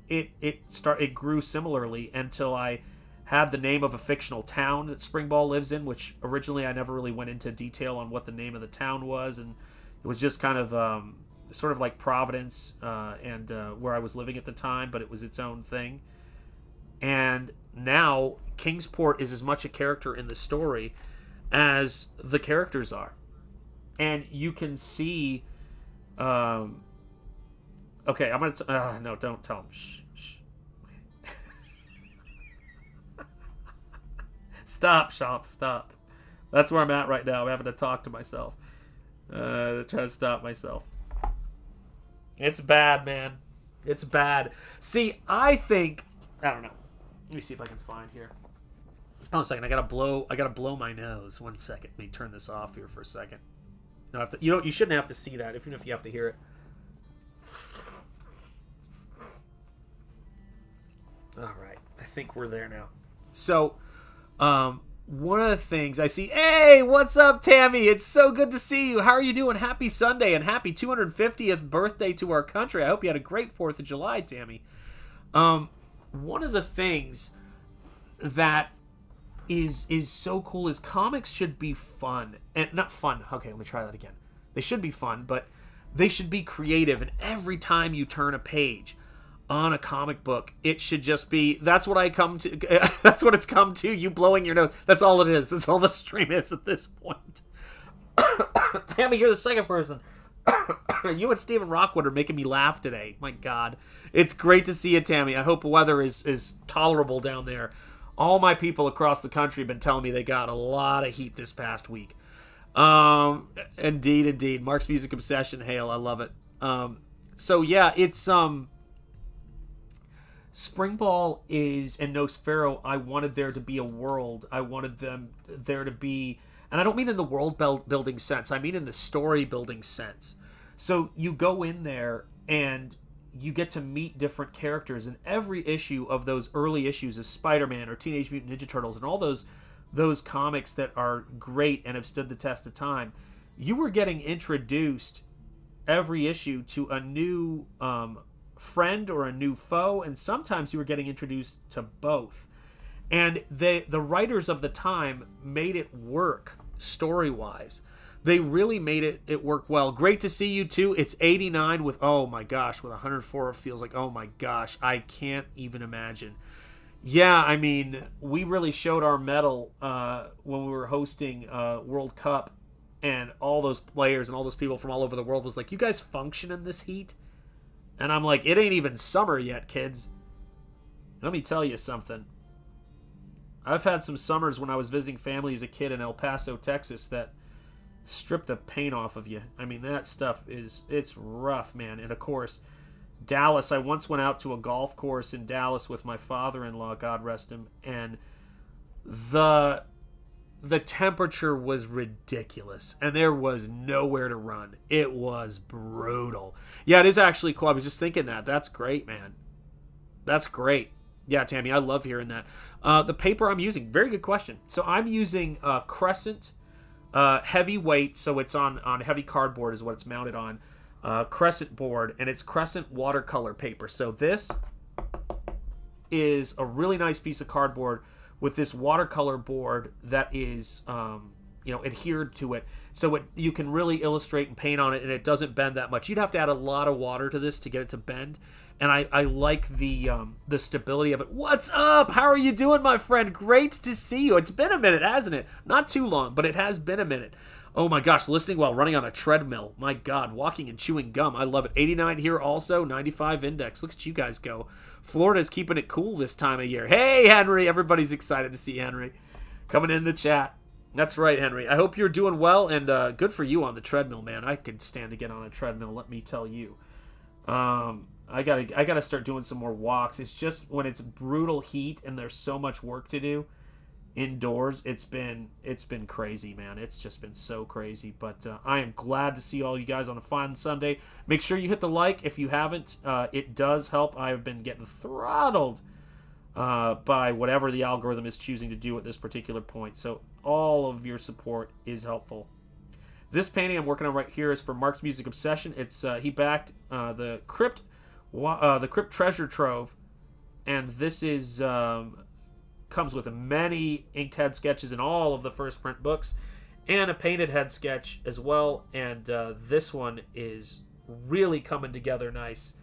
it grew similarly until I had the name of a fictional town that Springball lives in, which originally I never really went into detail on what the name of the town was, and it was just kind of sort of like Providence and where I was living at the time, but it was its own thing. And now Kingsport is as much a character in the story as the characters are. And you can see... okay, I'm going to... no, don't tell him. Shh. Stop, Shop, stop. That's where I'm at right now. I'm having to talk to myself. To try to stop myself. It's bad, man. It's bad. See, I think... I don't know. Let me see if I can find here. Hold on a second. I gotta blow my nose. 1 second. Let me turn this off here for a second. No, you shouldn't have to see that, even if you have to hear it. All right. I think we're there now. So, one of the things I see, hey, what's up, Tammy? It's so good to see you. How are you doing? Happy Sunday and happy 250th birthday to our country. I hope you had a great 4th of July, Tammy. One of the things that is so cool is comics should be fun. And not fun. Okay, let me try that again. They should be fun, but they should be creative. And every time you turn a page on a comic book, it should just be, that's what I come to, that's what it's come to, you blowing your nose. That's all it is. That's all the stream is at this point. Tammy, you're the second person. You and Stephen Rockwood are making me laugh today. My God. It's great to see you, Tammy. I hope the weather is tolerable down there. All my people across the country have been telling me they got a lot of heat this past week. Indeed. Mark's Music Obsession, hail, I love it. So yeah, it's, Springball is, and Nosfero, I wanted there to be a world. I wanted them there to be, and I don't mean in the world building sense, I mean in the story building sense. So you go in there and you get to meet different characters, and every issue of those early issues of Spider-Man or Teenage Mutant Ninja Turtles and all those comics that are great and have stood the test of time, you were getting introduced every issue to a new friend or a new foe, and sometimes you were getting introduced to both. And the writers of the time made it work story-wise. They really made it work well. Great to see you too. It's 89 with, oh my gosh, with 104 it feels like, oh my gosh, I can't even imagine. Yeah, I mean, we really showed our mettle when we were hosting World Cup, and all those players and all those people from all over the world was like, you guys function in this heat? And I'm like, it ain't even summer yet, kids. Let me tell you something. I've had some summers when I was visiting family as a kid in El Paso, Texas, that strip the paint off of you. I mean, that stuff it's rough, man. And of course, Dallas, I once went out to a golf course in Dallas with my father-in-law, God rest him, and the temperature was ridiculous, and there was nowhere to run. It was brutal. Yeah, it is actually cool. I was just thinking that. That's great, man. That's great. Yeah, Tammy, I love hearing that. The paper I'm using, very good question. So I'm using Crescent heavy weight, so it's on heavy cardboard is what it's mounted on. Crescent board, and it's Crescent watercolor paper. So this is a really nice piece of cardboard with this watercolor board that is, adhered to it. So you can really illustrate and paint on it, and it doesn't bend that much. You'd have to add a lot of water to this to get it to bend. And I like the stability of it. What's up? How are you doing, my friend? Great to see you. It's been a minute, hasn't it? Not too long, but it has been a minute. Oh my gosh, listening while running on a treadmill. My God, walking and chewing gum. I love it. 89 here also, 95 index. Look at you guys go. Florida's keeping it cool this time of year. Hey, Henry. Everybody's excited to see Henry coming in the chat. That's right, Henry. I hope you're doing well, and good for you on the treadmill, man. I could stand to get on a treadmill, let me tell you. I gotta start doing some more walks. It's just when it's brutal heat and there's so much work to do indoors, it's been crazy, man. It's just been so crazy. But I am glad to see all you guys on a fine Sunday. Make sure you hit the like if you haven't. It does help. I've been getting throttled by whatever the algorithm is choosing to do at this particular point. So all of your support is helpful. This painting I'm working on right here is for Mark's Music Obsession. It's he backed the Crypt Treasure Trove, and this is comes with many inked head sketches in all of the first print books, and a painted head sketch as well. And this one is really coming together nice,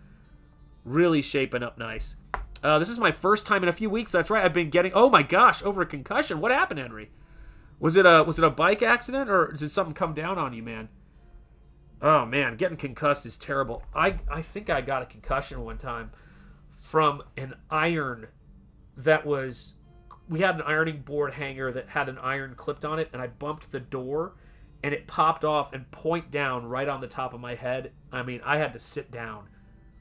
really shaping up nice. This is my first time in a few weeks. That's right. I've been getting, oh my gosh, over a concussion. What happened, Henry? Was it a bike accident, or did something come down on you, man? Oh man, getting concussed is terrible. I think I got a concussion one time from an iron that was, we had an ironing board hanger that had an iron clipped on it, and I bumped the door and it popped off and point down right on the top of my head. I mean, I had to sit down.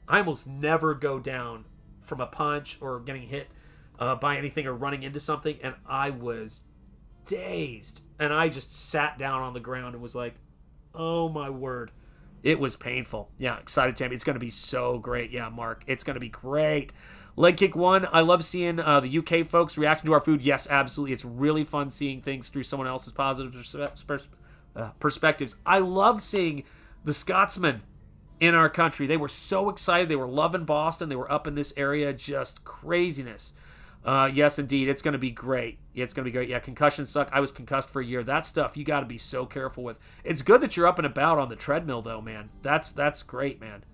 I almost never go down from a punch or getting hit by anything or running into something, and I was dazed, and I just sat down on the ground and was like, oh my word. It was painful. Yeah, excited, Tammy. It's going to be so great. Yeah, Mark, it's going to be great. Leg Kick 1, I love seeing the UK folks' reaction to our food. Yes, absolutely. It's really fun seeing things through someone else's positive perspectives. I loved seeing the Scotsmen in our country. They were so excited. They were loving Boston. They were up in this area. Just craziness. Yes, indeed. It's going to be great. It's going to be great. Yeah, concussions suck. I was concussed for a year. That stuff you got to be so careful with. It's good that you're up and about on the treadmill, though, man. That's great, man.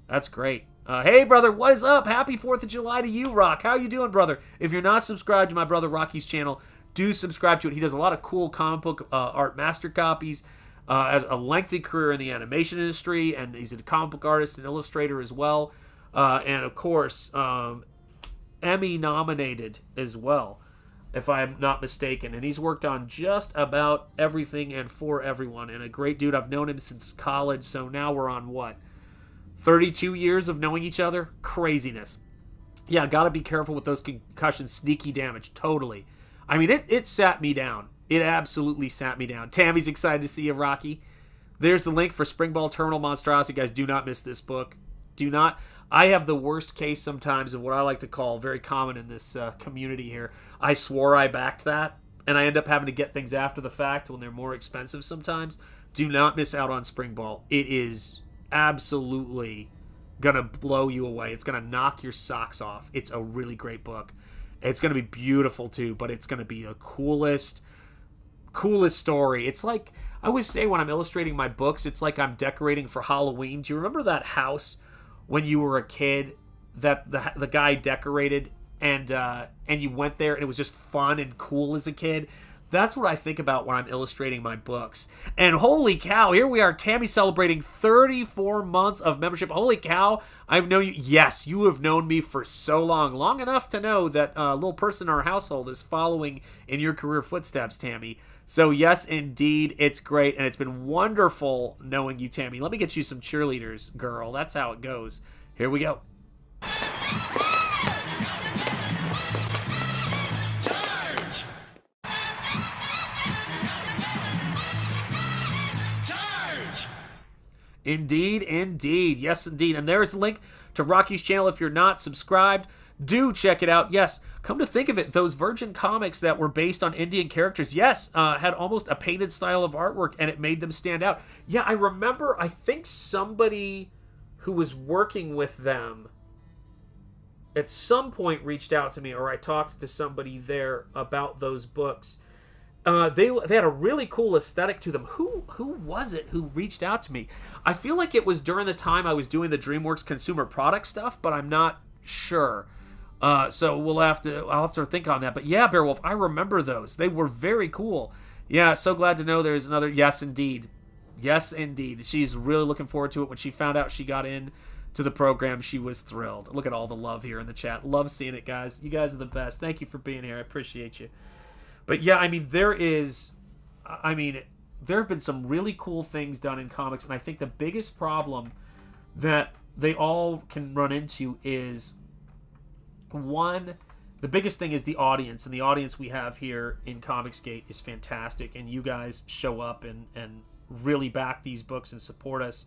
That's great. Hey, brother, what is up? Happy 4th of July to you, Rock. How you doing, brother? If you're not subscribed to my brother Rocky's channel, do subscribe to it. He does a lot of cool comic book art master copies, has a lengthy career in the animation industry, and he's a comic book artist and illustrator as well. And, of course, Emmy nominated as well, if I'm not mistaken. And he's worked on just about everything and for everyone. And a great dude. I've known him since college, so now we're on what? 32 years of knowing each other? Craziness. Yeah, gotta be careful with those concussions. Sneaky damage, totally. I mean, it sat me down. It absolutely sat me down. Tammy's excited to see you, Rocky. There's the link for Springball Terminal Monstrosity. Guys, do not miss this book. Do not. I have the worst case sometimes of what I like to call, very common in this community here, I swore I backed that, and I end up having to get things after the fact when they're more expensive sometimes. Do not miss out on Springball. It is absolutely gonna blow you away. It's gonna knock your socks off. It's a really great book. It's gonna be beautiful too, but it's gonna be the coolest story. It's like, I always say when I'm illustrating my books, it's like I'm decorating for Halloween. Do you remember that house when you were a kid that the guy decorated and you went there and it was just fun and cool as a kid? That's what I think about when I'm illustrating my books. And holy cow, here we are, Tammy celebrating 34 months of membership. Holy cow, I've known you. Yes, you have known me for so long. Long enough to know that a little person in our household is following in your career footsteps, Tammy. So yes, indeed, it's great. And it's been wonderful knowing you, Tammy. Let me get you some cheerleaders, girl. That's how it goes. Here we go. Indeed, indeed. Yes, indeed. And there's the link to Rocky's channel. If you're not subscribed, do check it out. Yes, come to think of it, those Virgin comics that were based on Indian characters, yes, had almost a painted style of artwork, and it made them stand out. Yeah, I remember, I think somebody who was working with them at some point reached out to me, or I talked to somebody there about those books. They had a really cool aesthetic to them. Who was it who reached out to me? I feel like it was during the time I was doing the DreamWorks consumer product stuff, but I'm not sure. So I'll have to think on that. But yeah, Beowulf, I remember those. They were very cool. Yeah, so glad to know there's another. Yes, indeed. Yes, indeed. She's really looking forward to it. When she found out she got in to the program, she was thrilled. Look at all the love here in the chat. Love seeing it, guys. You guys are the best. Thank you for being here. I appreciate you. But yeah, I mean, there have been some really cool things done in comics, and I think the biggest problem that they all can run into is, one, the biggest thing is the audience, and the audience we have here in Comicsgate is fantastic, and you guys show up and really back these books and support us,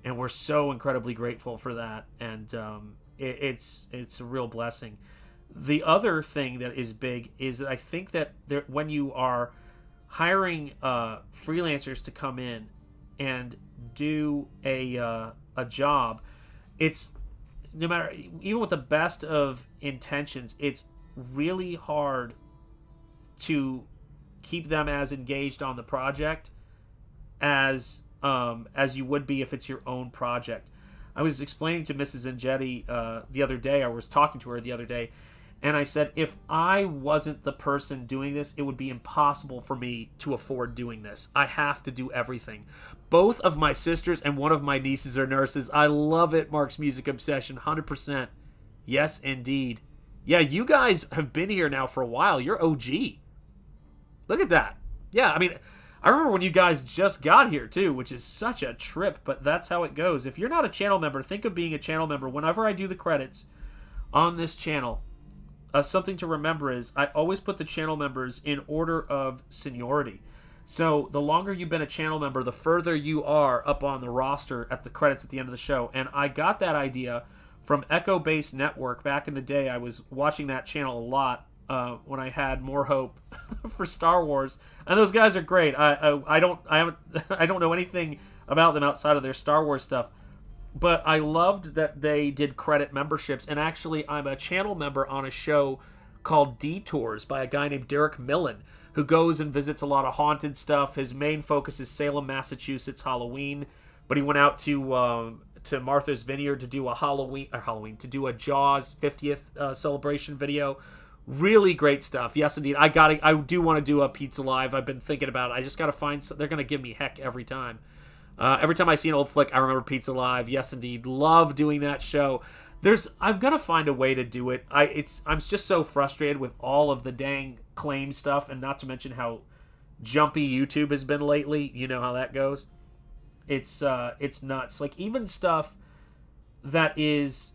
and we're so incredibly grateful for that, and it's a real blessing. The other thing that is big is I think that when you are hiring freelancers to come in and do a job, it's, no matter, even with the best of intentions, it's really hard to keep them as engaged on the project as you would be if it's your own project. I was explaining to Mrs. Njetti the other day, I was talking to her the other day, and I said, if I wasn't the person doing this, it would be impossible for me to afford doing this. I have to do everything. Both of my sisters and one of my nieces are nurses. I love it, Mark's Music Obsession, 100%. Yes, indeed. Yeah, you guys have been here now for a while. You're OG. Look at that. Yeah, I mean, I remember when you guys just got here, too, which is such a trip, but that's how it goes. If you're not a channel member, think of being a channel member. Whenever I do the credits on this channel, something to remember is I always put the channel members in order of seniority. So the longer you've been a channel member, the further you are up on the roster at the credits at the end of the show. And I got that idea from Echo Base Network back in the day. I was watching that channel a lot when I had more hope for Star Wars. And those guys are great. I don't know anything about them outside of their Star Wars stuff. But I loved that they did credit memberships. And actually, I'm a channel member on a show called Detours by a guy named Derek Millen, who goes and visits a lot of haunted stuff. His main focus is Salem, Massachusetts, Halloween. But he went out to Martha's Vineyard to do a to do a Jaws 50th celebration video. Really great stuff. Yes, indeed. I do want to do a Pizza Live. I've been thinking about it. I just got to find. They're going to give me heck every time. Every time I see an old flick, I remember Pizza Live. Yes, indeed. Love doing that show. I've got to find a way to do it. I'm just so frustrated with all of the dang claim stuff, and not to mention how jumpy YouTube has been lately. You know how that goes. It's nuts. Like, even stuff that is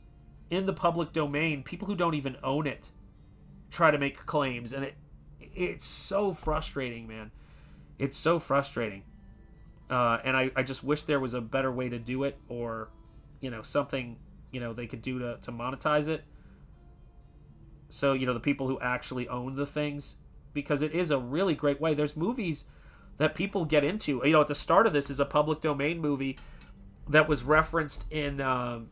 in the public domain, people who don't even own it try to make claims, and it's so frustrating, man. It's so frustrating. And I just wish there was a better way to do it, or something they could do to monetize it. So the people who actually own the things, because it is a really great way. There's movies that people get into. At the start of this is a public domain movie that was referenced in that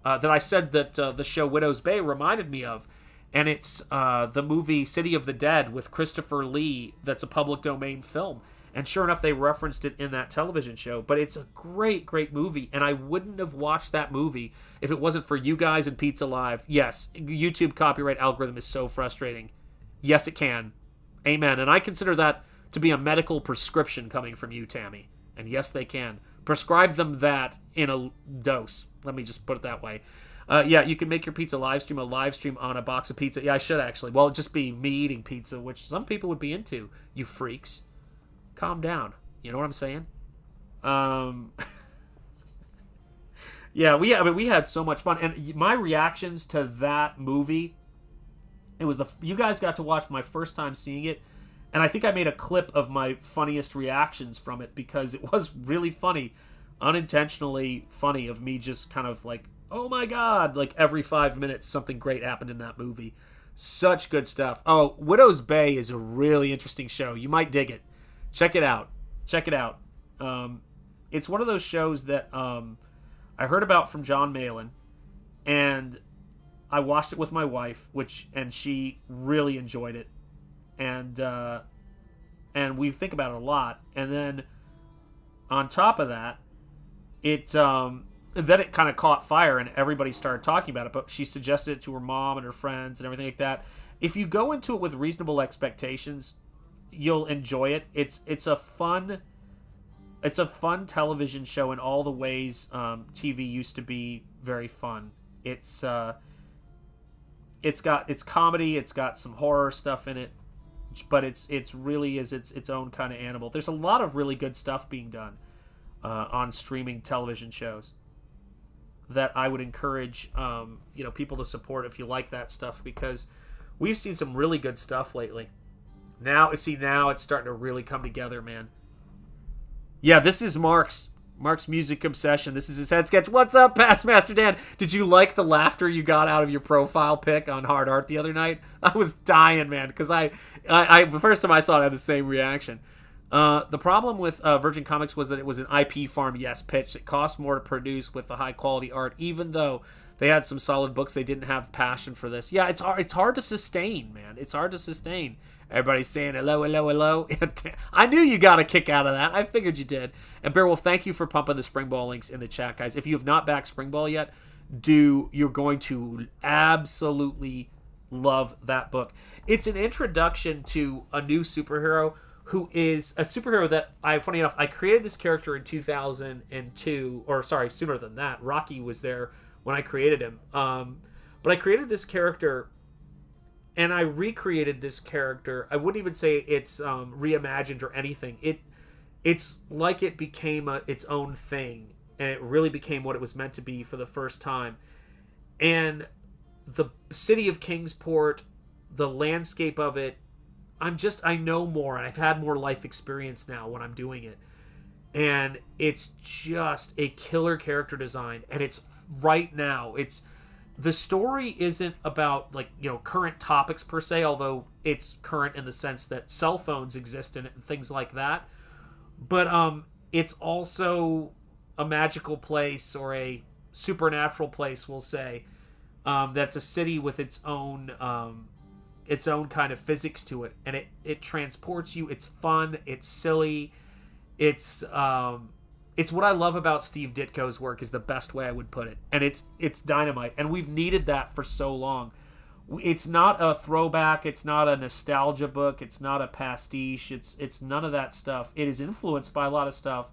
I said that the show Widow's Bay reminded me of. And it's the movie City of the Dead with Christopher Lee. That's a public domain film. And sure enough, they referenced it in that television show. But it's a great, great movie. And I wouldn't have watched that movie if it wasn't for you guys and Pizza Live. Yes, YouTube copyright algorithm is so frustrating. Yes, it can. Amen. And I consider that to be a medical prescription coming from you, Tammy. And yes, they can. Prescribe them that in a dose. Let me just put it that way. Yeah, you can make your pizza live stream, a live stream on a box of pizza. Yeah, I should actually. Well, it'd just be me eating pizza, which some people would be into. You freaks. Calm down. You know what I'm saying? Yeah, we had so much fun. And my reactions to that movie, you guys got to watch my first time seeing it. And I think I made a clip of my funniest reactions from it because it was really funny. Unintentionally funny of me just kind of like, oh my God, like every 5 minutes something great happened in that movie. Such good stuff. Oh, Widow's Bay is a really interesting show. You might dig it. Check it out. It's one of those shows that I heard about from John Malin, and I watched it with my wife, and she really enjoyed it. And we think about it a lot. And then on top of that, then it kind of caught fire and everybody started talking about it, but she suggested it to her mom and her friends and everything like that. If you go into it with reasonable expectations, you'll enjoy it. It's a fun television show in all the ways TV used to be very fun. It's comedy, it's got some horror stuff in it, but it's really is its own kind of animal. There's a lot of really good stuff being done on streaming television shows that I would encourage people to support if you like that stuff, because we've seen some really good stuff lately. Now it's starting to really come together, man. Yeah, this is Mark's music obsession. This is his head sketch. What's up, Past Master Dan? Did you like the laughter you got out of your profile pic on Hard Art the other night? I was dying, man, because I the first time I saw it, I had the same reaction. The problem with Virgin Comics was that it was an IP farm, yes, pitch. It cost more to produce with the high-quality art, even though they had some solid books. They didn't have passion for this. Yeah, it's hard to sustain, man. It's hard to sustain. Everybody's saying hello. I knew you got a kick out of that. I figured you did. And Bearwolf, thank you for pumping the Springball links in the chat, guys. If you have not backed Springball yet, you're going to absolutely love that book. It's an introduction to a new superhero who is a superhero that funny enough, I created this character in 2002, or sorry, sooner than that. Rocky was there when I created him. But I created this character and I recreated this character. I wouldn't even say it's reimagined or anything. It's like it became its own thing, and it really became what it was meant to be for the first time. And the city of Kingsport, the landscape of it, I know more, and I've had more life experience now when I'm doing it. And it's just a killer character design. And it's right now, the story isn't about, like, you know, current topics per se, although it's current in the sense that cell phones exist in it and things like that. But it's also a magical place, or a supernatural place, we'll say, that's a city with its own kind of physics to it, and it transports you. It's fun, it's silly, it's what I love about Steve Ditko's work, is the best way I would put it. And it's dynamite, and we've needed that for so long. It's not a throwback, it's not a nostalgia book, it's not a pastiche, it's none of that stuff. It is influenced by a lot of stuff,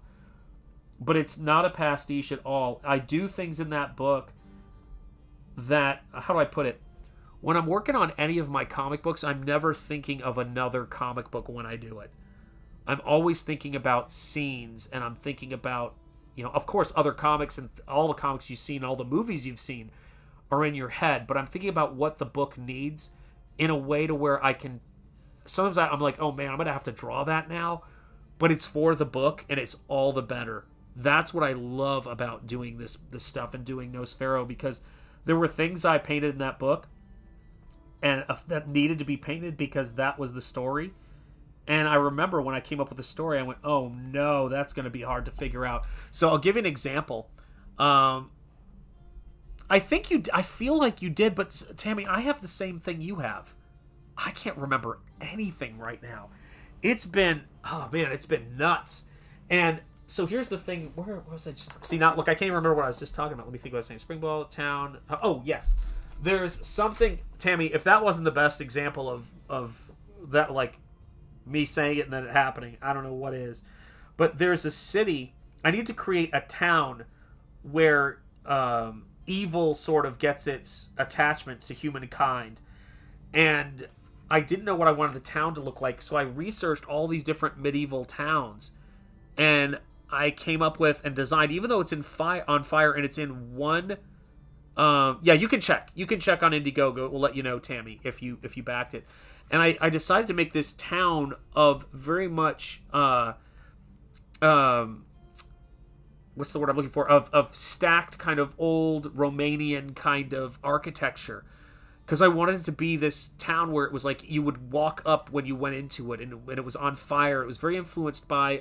but it's not a pastiche at all. I do things in that book that, how do I put it? When I'm working on any of my comic books, I'm never thinking of another comic book when I do it. I'm always thinking about scenes, and I'm thinking about, you know, of course, other comics, and all the comics you've seen, all the movies you've seen are in your head, but I'm thinking about what the book needs in a way to where I can, sometimes I'm like, oh man, I'm going to have to draw that now, but it's for the book, and it's all the better. That's what I love about doing this stuff and doing Nosfero, because there were things I painted in that book and that needed to be painted because that was the story. And I remember when I came up with the story, I went, oh no, that's going to be hard to figure out. So I'll give you an example. I feel like you did, but Tammy, I have the same thing you have. I can't remember anything right now. It's been nuts. And so here's the thing. Where was I just... See, now, look, I can't even remember what I was just talking about. Let me think about saying Springball, town. Oh, yes. There's something... Tammy, if that wasn't the best example of that, like, me saying it and then it happening, I don't know what is. But there's a city... I need to create a town where evil sort of gets its attachment to humankind. And I didn't know what I wanted the town to look like, so I researched all these different medieval towns. And I came up with and designed, even though it's on fire and it's in one, yeah, you can check on Indiegogo. We'll let you know, Tammy, if you backed it. And I decided to make this town of very much, what's the word I'm looking for? Of stacked kind of old Romanian kind of architecture. Because I wanted it to be this town where it was like you would walk up when you went into it, and it was on fire. It was very influenced by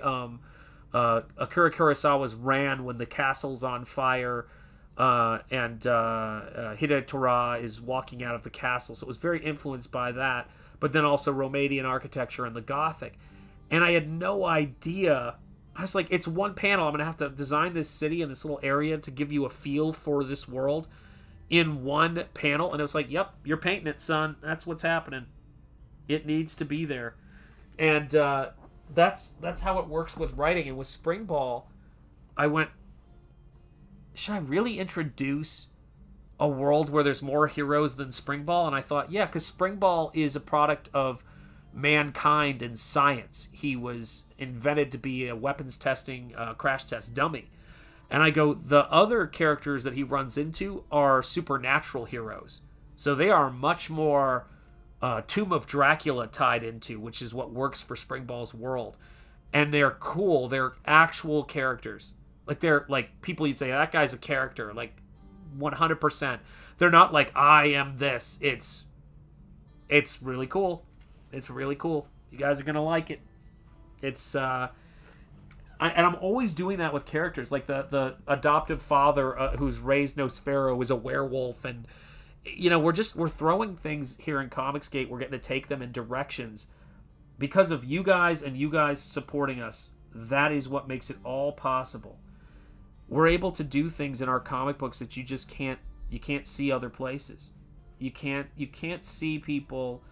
Akira Kurosawa's Ran, when the castle's on fire, and Hide Torah is walking out of the castle. So it was very influenced by that, but then also Romanian architecture and the Gothic. And I had no idea. I was like, it's one panel. I'm going to have to design this city and this little area to give you a feel for this world in one panel. And it was like, yep, you're painting it, son. That's what's happening. It needs to be there. And that's how it works with writing. And with Springball, I went, should I really introduce a world where there's more heroes than Springball? And I thought, yeah, because Springball is a product of mankind and science. He was invented to be a weapons testing crash test dummy. And I go, the other characters that he runs into are supernatural heroes. So they are much more Tomb of Dracula tied into, which is what works for Springball's world. And they're cool. They're actual characters. Like, they're like people you'd say, that guy's a character. Like, 100%. They're not like, I am this. It's really cool. It's really cool. You guys are going to like it. It's... and I'm always doing that with characters, like the adoptive father who's raised Nosfero is a werewolf, and you know we're throwing things here in Comicsgate. We're getting to take them in directions because of you guys and you guys supporting us. That is what makes it all possible. We're able to do things in our comic books that you just can't see other places. You can't see people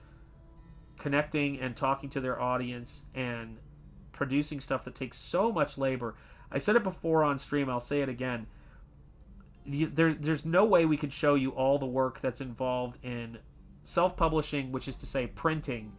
connecting and talking to their audience and producing stuff that takes so much labor. I said it before on stream, I'll say it again. There's no way we could show you all the work that's involved in self-publishing, which is to say printing,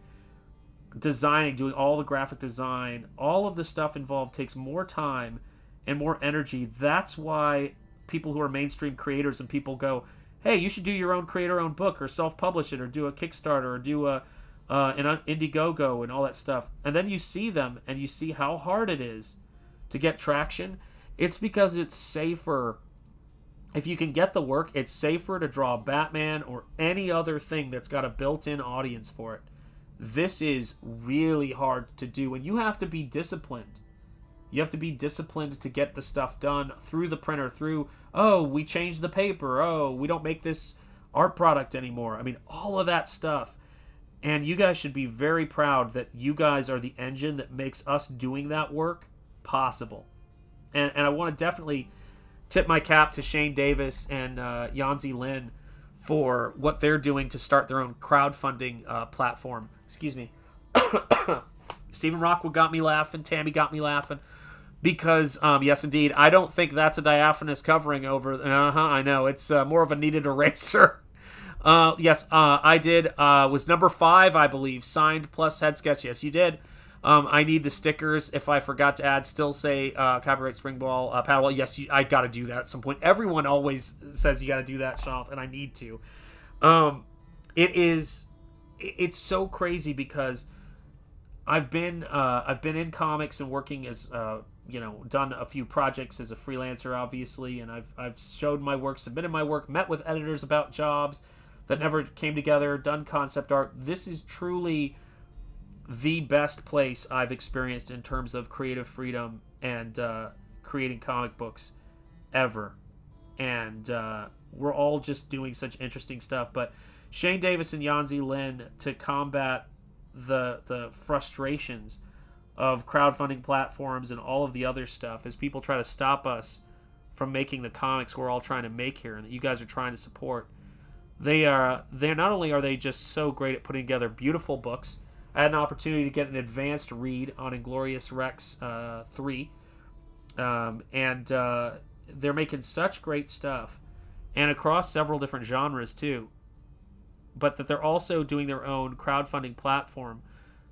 designing, doing all the graphic design. All of the stuff involved takes more time and more energy. That's why people who are mainstream creators and people go, hey, you should do your own, create your own book, or self-publish it, or do a Kickstarter, or do a and on Indiegogo and all that stuff, and then you see them and you see how hard it is to get traction. It's because it's safer. If you can get the work, it's safer to draw Batman or any other thing that's got a built-in audience for it. This is really hard to do, and you have to be disciplined. You have to be disciplined to get the stuff done through the printer, oh, we changed the paper, oh, we don't make this art product anymore. I mean, all of that stuff. And you guys should be very proud that you guys are the engine that makes us doing that work possible. And I want to definitely tip my cap to Shane Davis and Yanzi Lin for what they're doing to start their own crowdfunding platform. Excuse me. Stephen Rockwood got me laughing. Tammy got me laughing. Because, yes, indeed, I don't think that's a diaphanous covering over... I know. It's more of a kneaded eraser. Yes, I did. Was number 5, I believe. Signed plus head sketch. Yes, you did. I need the stickers. If I forgot to add, still say copyright Springball paddle. Yes, I got to do that at some point. Everyone always says you got to do that, Sean, and I need to. It's so crazy because I've been in comics and working as done a few projects as a freelancer, obviously, and I've showed my work, submitted my work, met with editors about jobs that never came together, done concept art. This is truly the best place I've experienced in terms of creative freedom and creating comic books ever. And we're all just doing such interesting stuff. But Shane Davis and Yanzi Lin, to combat the frustrations of crowdfunding platforms and all of the other stuff as people try to stop us from making the comics we're all trying to make here and that you guys are trying to support. They're not only are they just so great at putting together beautiful books. I had an opportunity to get an advanced read on Inglorious Rex 3. And they're making such great stuff. And across several different genres, too. But that they're also doing their own crowdfunding platform.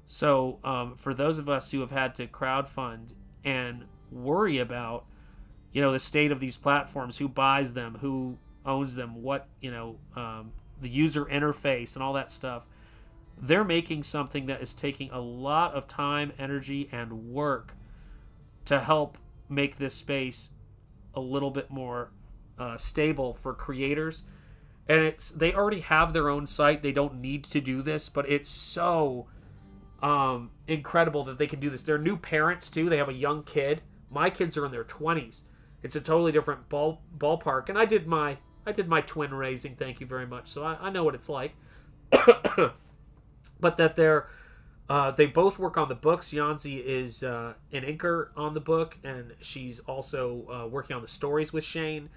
So for those of us who have had to crowdfund and worry about, the state of these platforms, who buys them, who owns them, what, the user interface and all that stuff, they're making something that is taking a lot of time, energy, and work to help make this space a little bit more stable for creators. And they already have their own site. They don't need to do this, but it's so incredible that they can do this. They're new parents, too. They have a young kid. My kids are in their 20s. It's a totally different ballpark. And I did my twin raising, thank you very much. So I know what it's like. But that they both work on the books. Yanzi is an inker on the book, and she's also working on the stories with Shane.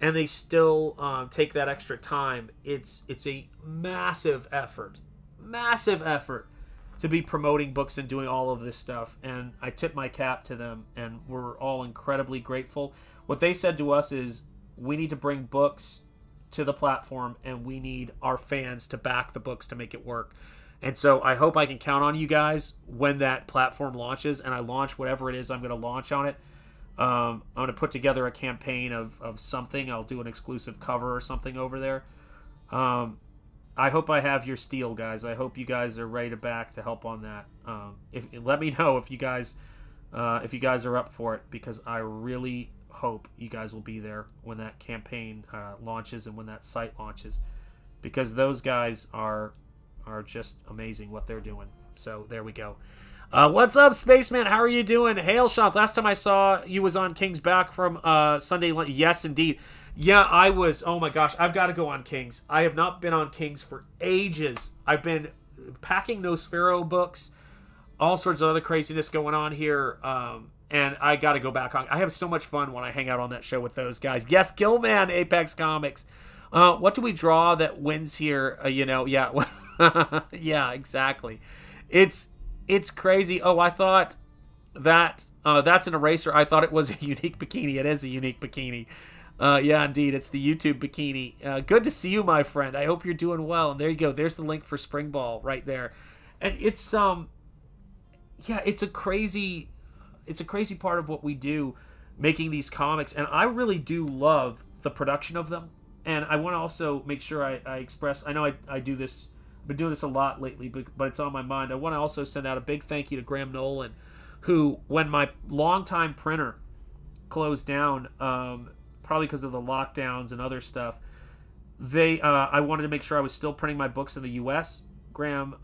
And they still take that extra time. It's a massive effort to be promoting books and doing all of this stuff. And I tip my cap to them, and we're all incredibly grateful. What they said to us is, we need to bring books to the platform, and we need our fans to back the books to make it work. And so I hope I can count on you guys when that platform launches, and I launch whatever it is I'm going to launch on it. I'm going to put together a campaign of something. I'll do an exclusive cover or something over there. I hope I have your steel, guys. I hope you guys are ready to back to help on that. Let me know if you guys are up for it, because I really hope you guys will be there when that campaign launches and when that site launches, because those guys are just amazing what they're doing. So there we go. What's up, Spaceman? How are you doing? Hail, Sean. Last time I saw you was on King's back from Sunday. Yes, indeed. Yeah, I was. Oh my gosh, I've got to go on King's. I have not been on King's for ages. I've been packing Nosfero books, all sorts of other craziness going on here, and I got to go back on. I have so much fun when I hang out on that show with those guys. Yes, Gillman, Apex Comics. What do we draw that wins here? Yeah, yeah, exactly. It's crazy. Oh, I thought that's an eraser. I thought it was a unique bikini. It is a unique bikini. Yeah, indeed. It's the YouTube bikini. Good to see you, my friend. I hope you're doing well. And there you go. There's the link for Springball right there. And it's a crazy part of what we do, making these comics. And I really do love the production of them. And I want to also make sure I express, I know I do this I've been doing this a lot lately, but it's on my mind. I want to also send out a big thank you to Graham Nolan, who, when my longtime printer closed down, probably because of the lockdowns and other stuff, I wanted to make sure I was still printing my books in the U.S. Graham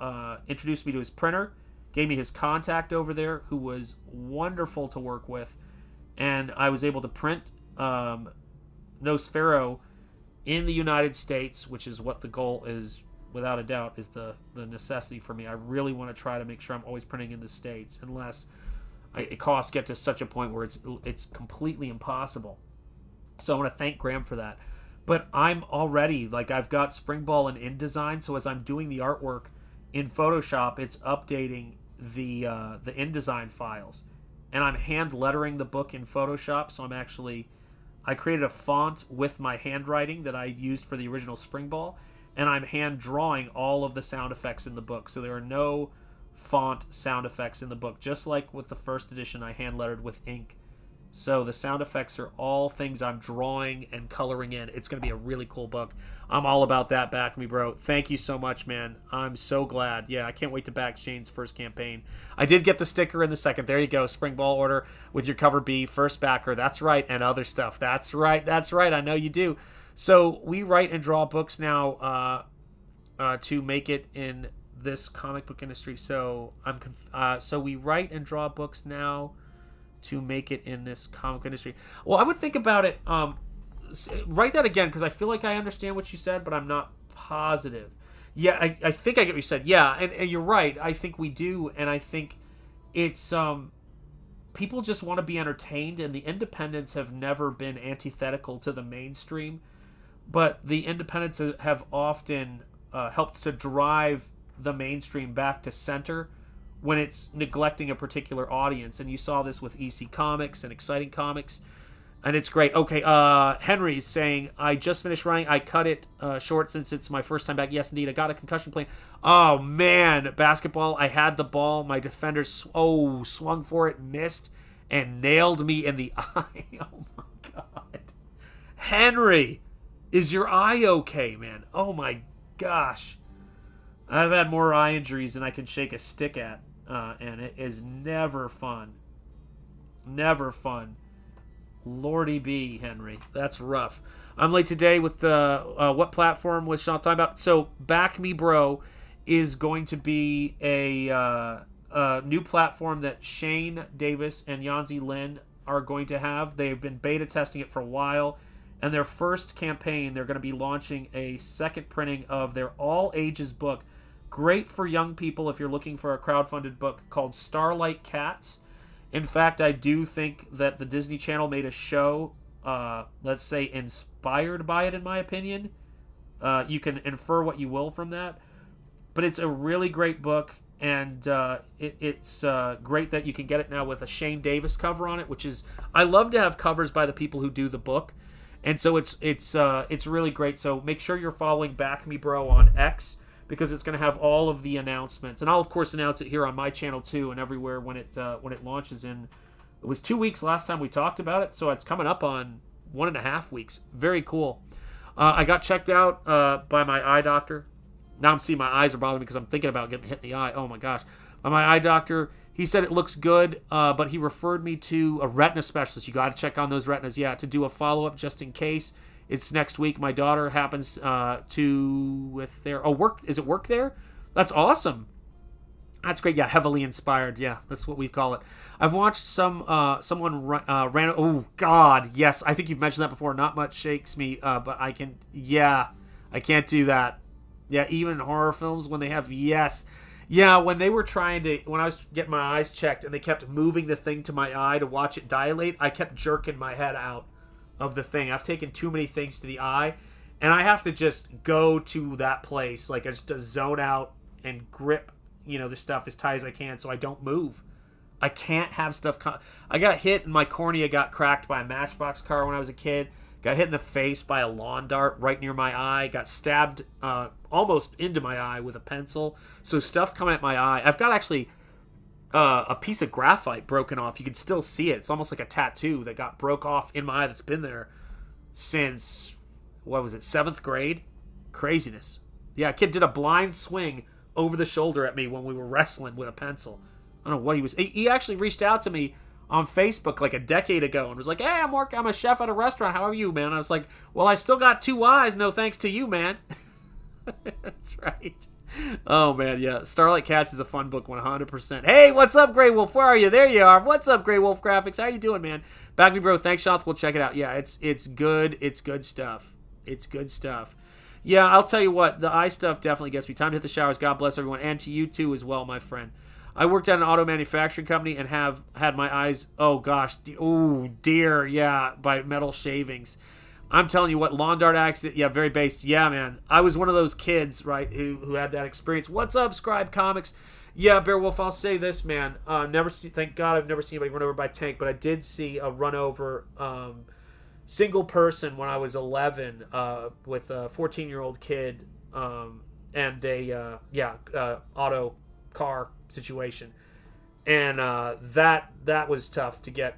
introduced me to his printer, gave me his contact over there, who was wonderful to work with, and I was able to print Nosfero in the United States, which is what the goal is, without a doubt, is the necessity for me. I really want to try to make sure I'm always printing in the States, unless costs get to such a point where it's completely impossible. So I want to thank Graham for that. But I'm already, like, I've got SPRINGBALL and InDesign, so as I'm doing the artwork in Photoshop, it's updating the InDesign files. And I'm hand lettering the book in Photoshop, so I created a font with my handwriting that I used for the original SPRINGBALL, and I'm hand drawing all of the sound effects in the book. So there are no font sound effects in the book. Just like with the first edition, I hand lettered with ink. So the sound effects are all things I'm drawing and coloring in. It's going to be a really cool book. I'm all about that. Back me, bro. Thank you so much, man. I'm so glad. Yeah, I can't wait to back Shane's first campaign. I did get the sticker in the second. There you go. SPRINGBALL order with your cover B, first backer. That's right. And other stuff. That's right. That's right. I know you do. So we write and draw books now to make it in this comic book industry. So so we write and draw books now to make it in this comic industry. Well, I would think about it. Write that again, because I feel like I understand what you said, but I'm not positive. Yeah, I think I get what you said. Yeah, and you're right. I think we do, and I think it's people just want to be entertained, and the independents have never been antithetical to the mainstream, but the independents have often helped to drive the mainstream back to center when it's neglecting a particular audience. And you saw this with EC Comics and Exciting Comics, and it's great. Okay, Henry's saying, I just finished running. I cut it short since it's my first time back. Yes, indeed. I got a concussion playing. Oh, man. Basketball, I had the ball. My defender swung for it, missed, and nailed me in the eye. Oh, my God. Henry, is your eye okay, man? Oh, my gosh. I've had more eye injuries than I can shake a stick at. And it is never fun. Never fun. Lordy B, Henry. That's rough. I'm late today with what platform was Sean talking about? So, Back Me Bro is going to be a new platform that Shane Davis and Yanzi Lin are going to have. They've been beta testing it for a while. And their first campaign, they're going to be launching a second printing of their all ages book. Great for young people if you're looking for a crowdfunded book, called Starlight Cats. In fact, I do think that the Disney Channel made a show, let's say, inspired by it, in my opinion. You can infer what you will from that. But it's a really great book, and it's great that you can get it now with a Shane Davis cover on it, which is... I love to have covers by the people who do the book. And so it's really great. So make sure you're following Back Me Bro on X, because it's going to have all of the announcements. And I'll, of course, announce it here on my channel, too, and everywhere when it launches in... It was 2 weeks last time we talked about it, so it's coming up on 1.5 weeks. Very cool. I got checked out by my eye doctor. Now I'm seeing my eyes are bothering me because I'm thinking about getting hit in the eye. Oh, my gosh. My eye doctor, he said it looks good, but he referred me to a retina specialist. You got to check on those retinas, to do a follow-up just in case. It's next week. My daughter happens to with their work. Is it work there? That's awesome. That's great. Yeah, heavily inspired. Yeah, that's what we call it. I've watched someone ran. Oh God, yes. I think you've mentioned that before. Not much shakes me, but I can. Yeah, I can't do that. Yeah, even in horror films when they have when they were when I was getting my eyes checked and they kept moving the thing to my eye to watch it dilate, I kept jerking my head out of the thing. I've taken too many things to the eye, and I have to just go to that place, like just to zone out and grip, the stuff as tight as I can so I don't move. I can't have stuff. I got hit and my cornea got cracked by a Matchbox car when I was a kid. Got hit in the face by a lawn dart right near my eye. Got stabbed almost into my eye with a pencil. So stuff coming at my eye. I've got actually a piece of graphite broken off. You can still see it. It's almost like a tattoo that broke off in my eye that's been there since, 7th grade? Craziness. Yeah, a kid did a blind swing over the shoulder at me when we were wrestling with a pencil. I don't know what he was. He actually reached out to me on Facebook like a decade ago and was like, "Hey, I'm a chef at a restaurant. How are you, man?" I was like, "Well, I still got 2 eyes. No thanks to you, man." That's right. Oh, man, yeah. Starlight Cats is a fun book, 100%. Hey, what's up, Grey Wolf? Where are you? There you are. What's up, Grey Wolf Graphics? How you doing, man? Back me, bro. Thanks, Sean. We'll check it out. Yeah, it's good. It's good stuff. It's good stuff. Yeah, I'll tell you what. The eye stuff definitely gets me. Time to hit the showers. God bless everyone. And to you, too, as well, my friend. I worked at an auto manufacturing company and have had my eyes, oh, gosh. Oh, dear. Yeah, by metal shavings. I'm telling you what, lawn dart accident, yeah, very based. Yeah, man. I was one of those kids, right, who had that experience. What's up, Scribe Comics? Yeah, Beowulf, I'll say this, man. Thank God I've never seen anybody run over by a tank, but I did see a run over single person when I was 11 with a 14-year-old kid and a, auto car situation. And that was tough to get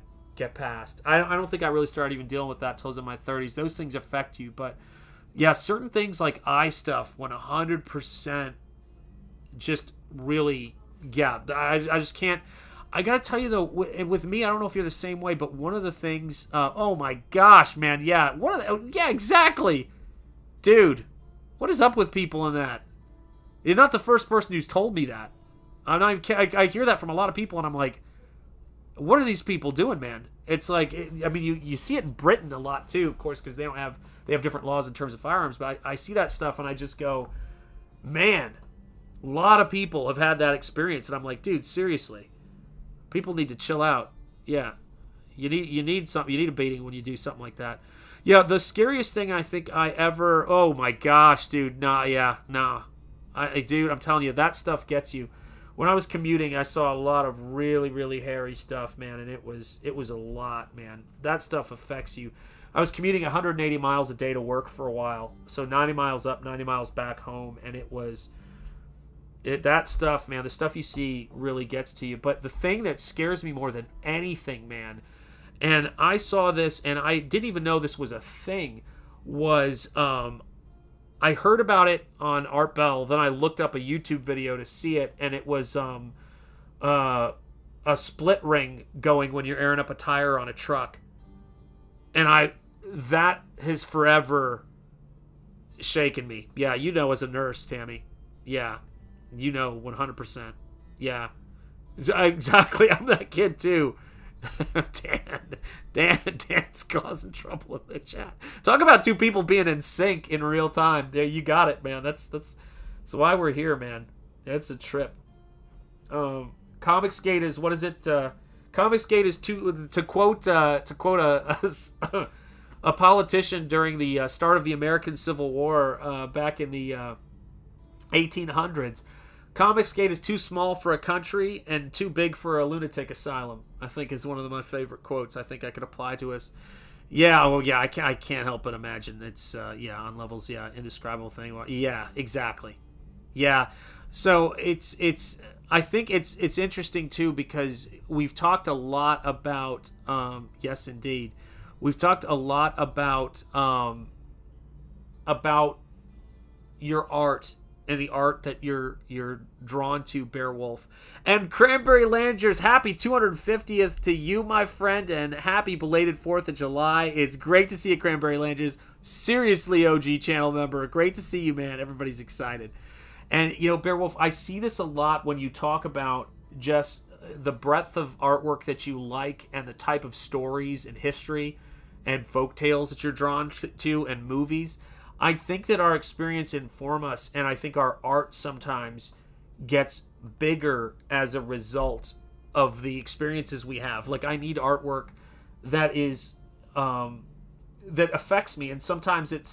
past. I don't think I really started even dealing with that till I was in my 30s. Those things affect you, but yeah, certain things like eye stuff, 100% just really, yeah, I just can't. I gotta tell you though, with me, I don't know if you're the same way, but one of the things, oh my gosh, man, yeah, yeah, exactly, dude, what is up with people in that? You're not the first person who's told me that. I hear that from a lot of people, and I'm like, what are these people doing, man? It's like, I mean, you see it in Britain a lot too, of course, because they have different laws in terms of firearms. But I see that stuff and I just go, man, a lot of people have had that experience, and I'm like, dude, seriously, people need to chill out. Yeah, you need something. You need a beating when you do something like that. Yeah, the scariest thing I think I ever. Oh my gosh, dude, nah. Dude, I'm telling you, that stuff gets you. When I was commuting, I saw a lot of really, really hairy stuff, man, and it was a lot, man. That stuff affects you. I was commuting 180 miles a day to work for a while, so 90 miles up, 90 miles back home, and that stuff, man, the stuff you see really gets to you. But the thing that scares me more than anything, man, and I saw this, and I didn't even know this was a thing, was I heard about it on Art Bell. Then I looked up a YouTube video to see it, and it was a split ring going when you're airing up a tire on a truck. And that has forever shaken me. Yeah, you know, as a nurse, Tammy. Yeah, you know, 100%. Yeah, exactly. I'm that kid too. Dan's causing trouble in the chat. Talk about two people being in sync in real time. There, you got it, man. That's why we're here, man. It's a trip. Comicsgate is, what is it? Comicsgate is to quote a politician during the start of the American Civil War back in the 1800s. Comicsgate is too small for a country and too big for a lunatic asylum, I think, is one of my favorite quotes. I think I could apply to us. Yeah, well, yeah, I can't help but imagine. It's, on levels, yeah, indescribable thing. Yeah, exactly. Yeah, so I think it's interesting, too, because we've talked a lot about, yes, indeed, we've talked a lot about your art, and the art that you're drawn to, Beowulf. And Cranberry Langers, happy 250th to you, my friend, and happy belated 4th of July. It's great to see you, Cranberry Langers. Seriously, OG channel member. Great to see you, man. Everybody's excited. And, you know, Beowulf, I see this a lot when you talk about just the breadth of artwork that you like and the type of stories and history and folk tales that you're drawn to and movies. I think that our experience inform us, and I think our art sometimes gets bigger as a result of the experiences we have. Like, I need artwork that is that affects me, and sometimes it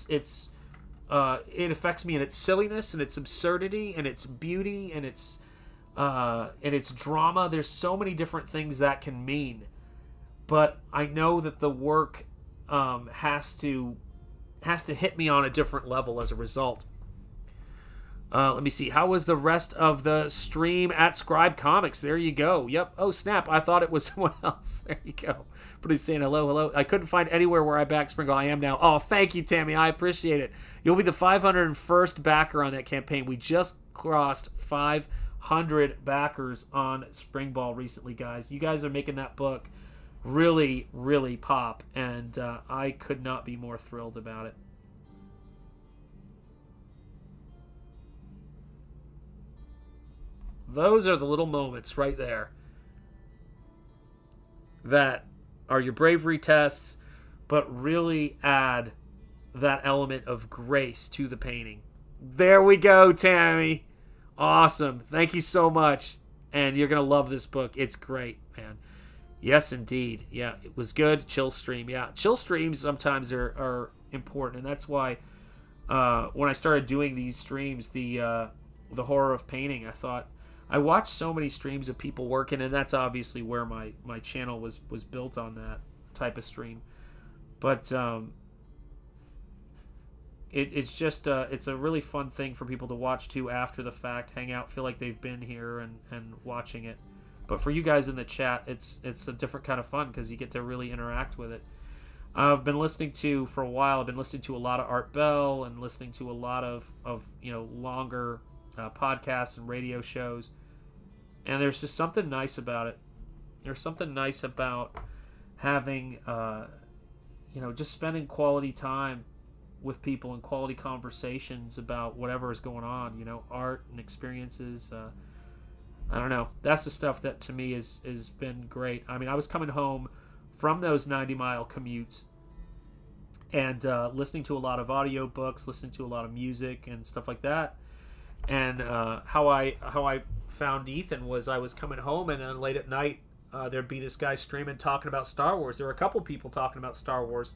affects me in its silliness and its absurdity and its beauty and its drama. There's so many different things that can mean, but I know that the work has to hit me on a different level as a result. Let me see. How was the rest of the stream at Scribe Comics? There you go. Yep. Oh, snap. I thought it was someone else. There you go. But he's saying hello. I couldn't find anywhere where I backed SPRINGBALL. I am now. Oh, thank you, Tammy. I appreciate it. You'll be the 501st backer on that campaign. We just crossed 500 backers on SPRINGBALL recently, guys. You guys are making that book really, really pop. And I could not be more thrilled about it. Those are the little moments right there that are your bravery tests, but really add that element of grace to the painting. There we go, Tammy. Awesome. Thank you so much. And you're going to love this book. It's great, man. Yes, indeed. Yeah, it was good. Chill stream. Yeah, chill streams sometimes are important. And that's why when I started doing these streams, the horror of painting, I thought, I watched so many streams of people working, and that's obviously where my channel was built on that type of stream. But it's just it's a really fun thing for people to watch too after the fact, hang out, feel like they've been here and watching it. But for you guys in the chat, it's a different kind of fun because you get to really interact with it. I've been listening to, for a while, I've been listening to a lot of Art Bell and listening to a lot of longer podcasts and radio shows. And there's just something nice about it. There's something nice about having, just spending quality time with people and quality conversations about whatever is going on, art and experiences. I don't know. That's the stuff that to me has been great. I mean, I was coming home from those 90-mile commutes and listening to a lot of audiobooks, listening to a lot of music and stuff like that. And how I found Ethan was I was coming home, and then late at night there'd be this guy streaming talking about Star Wars. There were a couple people talking about Star Wars.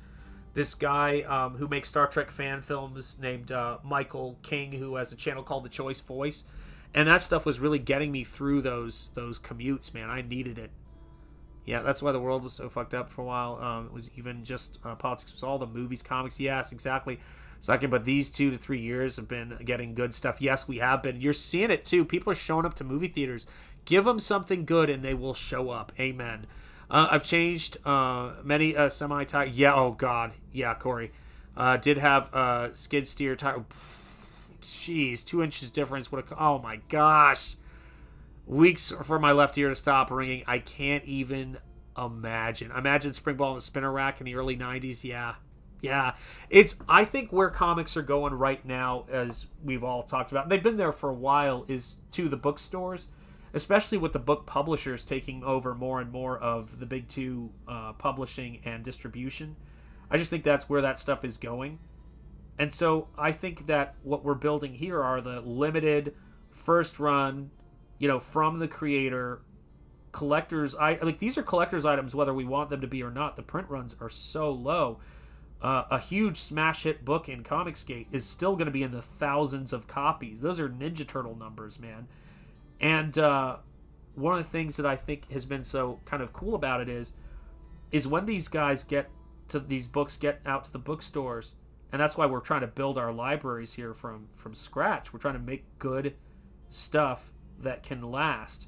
This guy who makes Star Trek fan films named Michael King, who has a channel called The Choice Voice, and that stuff was really getting me through those commutes, man. I needed it. Yeah, that's why the world was so fucked up for a while. It was even just politics. It was all the movies, comics. Yes, exactly. But these 2 to 3 years have been getting good stuff. Yes, we have been. You're seeing it too. People are showing up to movie theaters. Give them something good and they will show up. Amen. I've changed many semi-tire. Yeah, oh God. Yeah, Corey. Did have skid steer tire. Jeez, 2 inches difference. Oh my gosh. Weeks for my left ear to stop ringing. I can't even imagine. Imagine SPRINGBALL in the spinner rack in the early 90s. Yeah. It's, I think, where comics are going right now, as we've all talked about, they've been there for a while, is to the bookstores, especially with the book publishers taking over more and more of the big two, publishing and distribution. I just think that's where that stuff is going. And so I think that what we're building here are the limited first run, from the creator, collectors. These are collector's items whether we want them to be or not. The print runs are so low. A huge smash hit book in Comicsgate is still going to be in the thousands of copies. Those are Ninja Turtle numbers, man. And one of the things that I think has been so kind of cool about it is when these guys these books get out to the bookstores, and that's why we're trying to build our libraries here from scratch. We're trying to make good stuff that can last.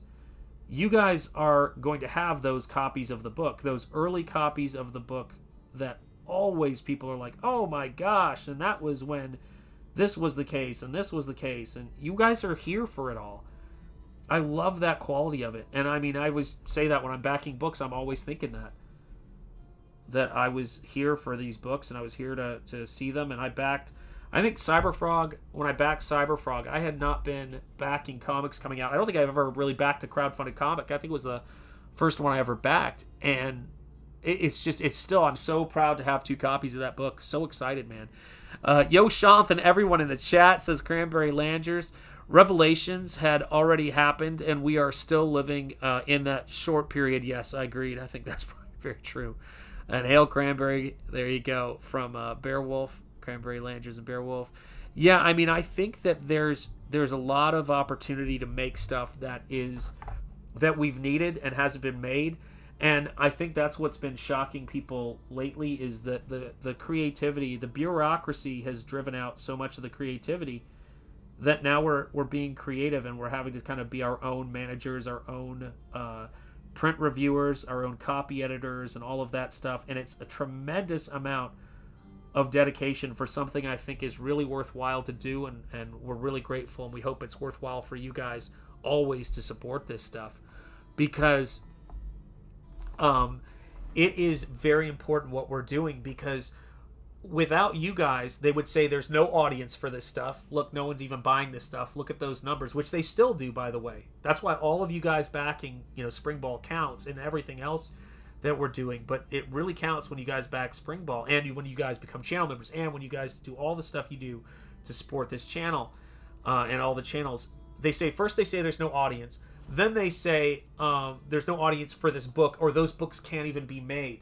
You guys are going to have those copies of the book, those early copies of the book that always people are like, oh my gosh, and that was when this was the case and this was the case, and you guys are here for it all. I love that quality of it. And I mean, I always say that when I'm backing books, I'm always thinking that I was here for these books and I was here to see them. And I think CYBERFROG, when I backed CYBERFROG, I had not been backing comics coming out. I don't think I've ever really backed a crowdfunded comic. I think it was the first one I ever backed. And it's still, I'm so proud to have 2 copies of that book. So excited, man. Yo, Shanth and everyone in the chat, says Cranberry Langers. Revelations had already happened, and we are still living in that short period. Yes, I agreed. I think that's probably very true. And Hail Cranberry, there you go, from Beowulf, Cranberry Langers and Beowulf. Yeah, I mean, I think that there's a lot of opportunity to make stuff that we've needed and hasn't been made. And I think that's what's been shocking people lately is that the creativity, the bureaucracy has driven out so much of the creativity. that now we're being creative, and we're having to kind of be our own managers, our own print reviewers, our own copy editors, and all of that stuff. And it's a tremendous amount of dedication for something I think is really worthwhile to do, and we're really grateful, and we hope it's worthwhile for you guys always to support this stuff, because it is very important what we're doing, because without you guys, they would say there's no audience for this stuff. Look, no one's even buying this stuff. Look at those numbers, which they still do, by the way. That's why all of you guys backing, Springball counts and everything else that we're doing. But it really counts when you guys back Springball, and when you guys become channel members, and when you guys do all the stuff you do to support this channel and all the channels. They say there's no audience. Then they say there's no audience for this book, or those books can't even be made.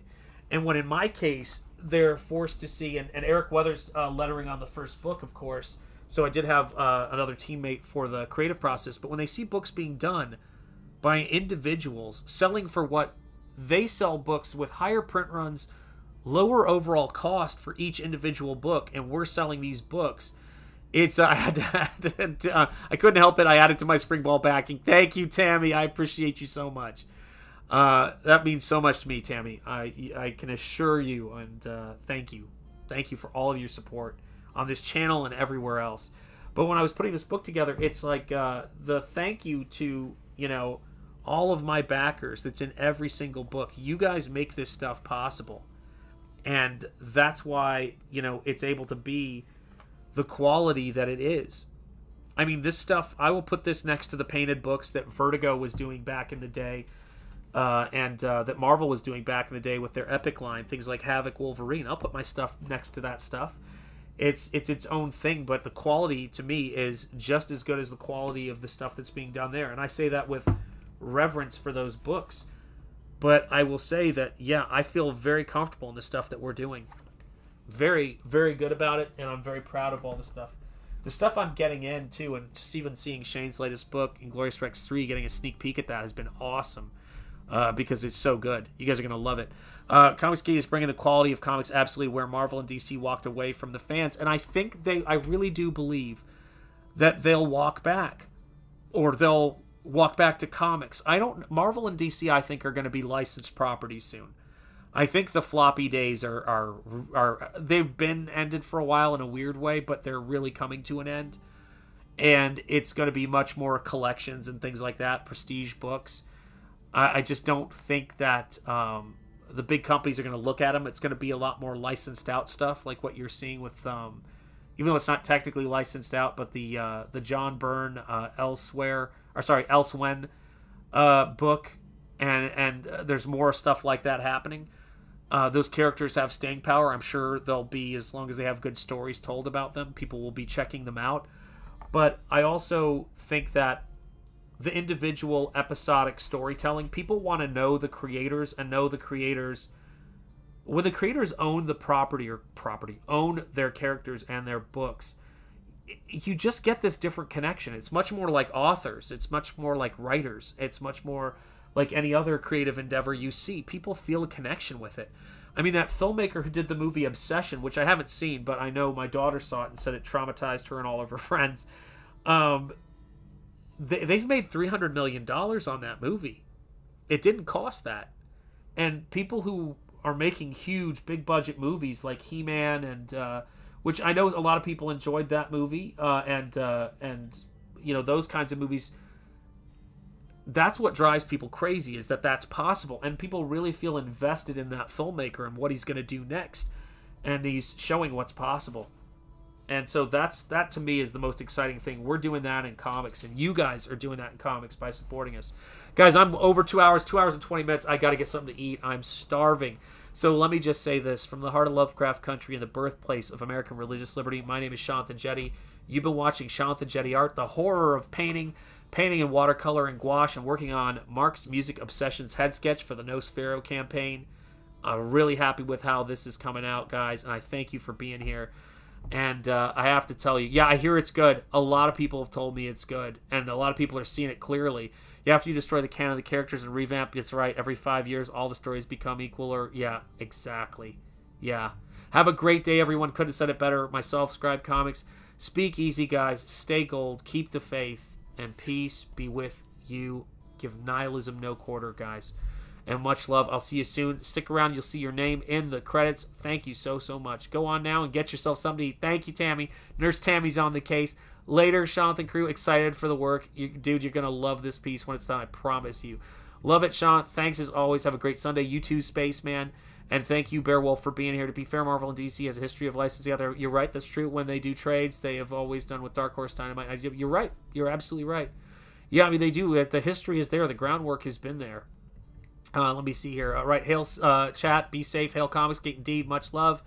And when in my case, they're forced to see, and Eric Weathers lettering on the first book, of course. So I did have another teammate for the creative process. But when they see books being done by individuals selling for what they sell, books with higher print runs, lower overall cost for each individual book, and we're selling these books, it's I couldn't help it. I added to my Springball backing. Thank you, Tammy. I appreciate you so much. That means so much to me, Tammy. I can assure you, and thank you for all of your support on this channel and everywhere else. But when I was putting this book together, it's like the thank you to all of my backers that's in every single book. You guys make this stuff possible, and that's why it's able to be the quality that it is. I mean, this stuff, I will put this next to the painted books that Vertigo was doing back in the day. And that Marvel was doing back in the day with their Epic line, things like Havoc, Wolverine. I'll put my stuff next to that stuff. It's its own thing, but the quality to me is just as good as the quality of the stuff that's being done there. And I say that with reverence for those books. But I will say that, yeah, I feel very comfortable in the stuff that we're doing. Very, very good about it, and I'm very proud of all the stuff. The stuff I'm getting in, too, and just even seeing Shane's latest book, Inglorious Rex 3, getting a sneak peek at that has been awesome. Because it's so good. You guys are going to love it. Comics Gate is bringing the quality of comics absolutely where Marvel and DC walked away from the fans. And I think I really do believe that they'll walk back. Or they'll walk back to comics. Marvel and DC, I think, are going to be licensed properties soon. I think the floppy days are they've been ended for a while in a weird way, but they're really coming to an end. And it's going to be much more collections and things like that, prestige books. I just don't think that the big companies are going to look at them. It's going to be a lot more licensed out stuff, like what you're seeing with, even though it's not technically licensed out, but the John Byrne Elsewhen book, and there's more stuff like that happening. Those characters have staying power. I'm sure they'll be, as long as they have good stories told about them, people will be checking them out. But I also think that the individual episodic storytelling, people want to know the creators, and know the creators. When the creators own the own their characters and their books, you just get this different connection. It's much more like authors. It's much more like writers. It's much more like any other creative endeavor you see. People feel a connection with it. I mean, that filmmaker who did the movie Obsession, which I haven't seen, but I know my daughter saw it and said it traumatized her and all of her friends. They've made $300 million on that movie. It didn't cost that. And people who are making huge, big budget movies like He-Man and which I know a lot of people enjoyed that movie, and those kinds of movies. That's what drives people crazy, is that that's possible, and people really feel invested in that filmmaker and what he's going to do next, and he's showing what's possible. And so that to me is the most exciting thing. We're doing that in comics, and you guys are doing that in comics by supporting us. Guys, I'm over 2 hours and 20 minutes. I got to get something to eat. I'm starving. So let me just say this. From the heart of Lovecraft Country and the birthplace of American religious liberty, my name is Shanthan Jetty. You've been watching Shanthan Jetty Art, the horror of painting in watercolor and gouache, and working on Mark's Music Obsessions head sketch for the No Sphero campaign. I'm really happy with how this is coming out, guys, and I thank you for being here. And I have to tell you, yeah, I hear it's good. A lot of people have told me it's good, and a lot of people are seeing it clearly. After you destroy the canon of the characters and revamp, it's right, every 5 years, all the stories become equal, or, yeah, exactly. Yeah. Have a great day, everyone. Couldn't have said it better. Myself, Scribe Comics. Speak easy, guys. Stay gold. Keep the faith. And peace be with you. Give nihilism no quarter, guys. And much love. I'll see you soon. Stick around. You'll see your name in the credits. Thank you so much. Go on now and get yourself somebody. Thank you, Tammy. Nurse Tammy's on the case. Later, Jonathan Crew, excited for the work. Dude, you're going to love this piece when it's done. I promise you. Love it, Sean. Thanks as always. Have a great Sunday. You too, Spaceman. And thank you, Bearwolf, for being here. To be fair, Marvel and DC has a history of licensing out there. You're right. That's true. When they do trades, they have always done with Dark Horse Dynamite. You're right. You're absolutely right. Yeah, I mean, they do. The history is there. The groundwork has been there. Let me see here. All right, Hail chat. Be safe. Hail Comics. Indeed. Much love.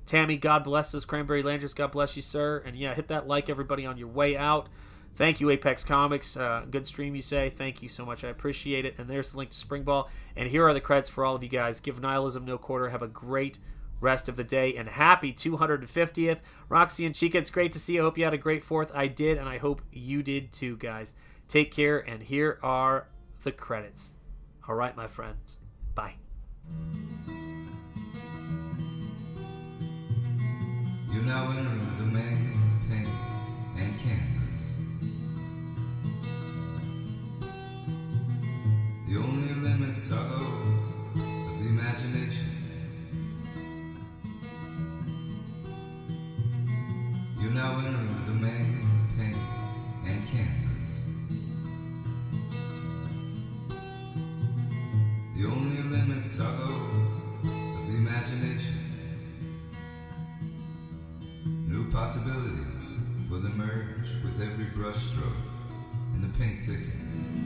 Tammy, God bless us. Cranberry Landris, God bless you, sir. And yeah, hit that like, everybody, on your way out. Thank you, Apex Comics. Good stream, you say. Thank you so much. I appreciate it. And there's the link to Springball. And here are the credits for all of you guys. Give nihilism no quarter. Have a great rest of the day. And happy 250th. Roxy and Chica, it's great to see you. I hope you had a great 4th. I did, and I hope you did too, guys. Take care, and here are the credits. All right, my friends. Bye. You now enter the domain of paint and canvas. The only limits are those of the imagination. You now enter the domain of paint and canvas. The only limits are those of the imagination. New possibilities will emerge with every brushstroke, and the paint thickens.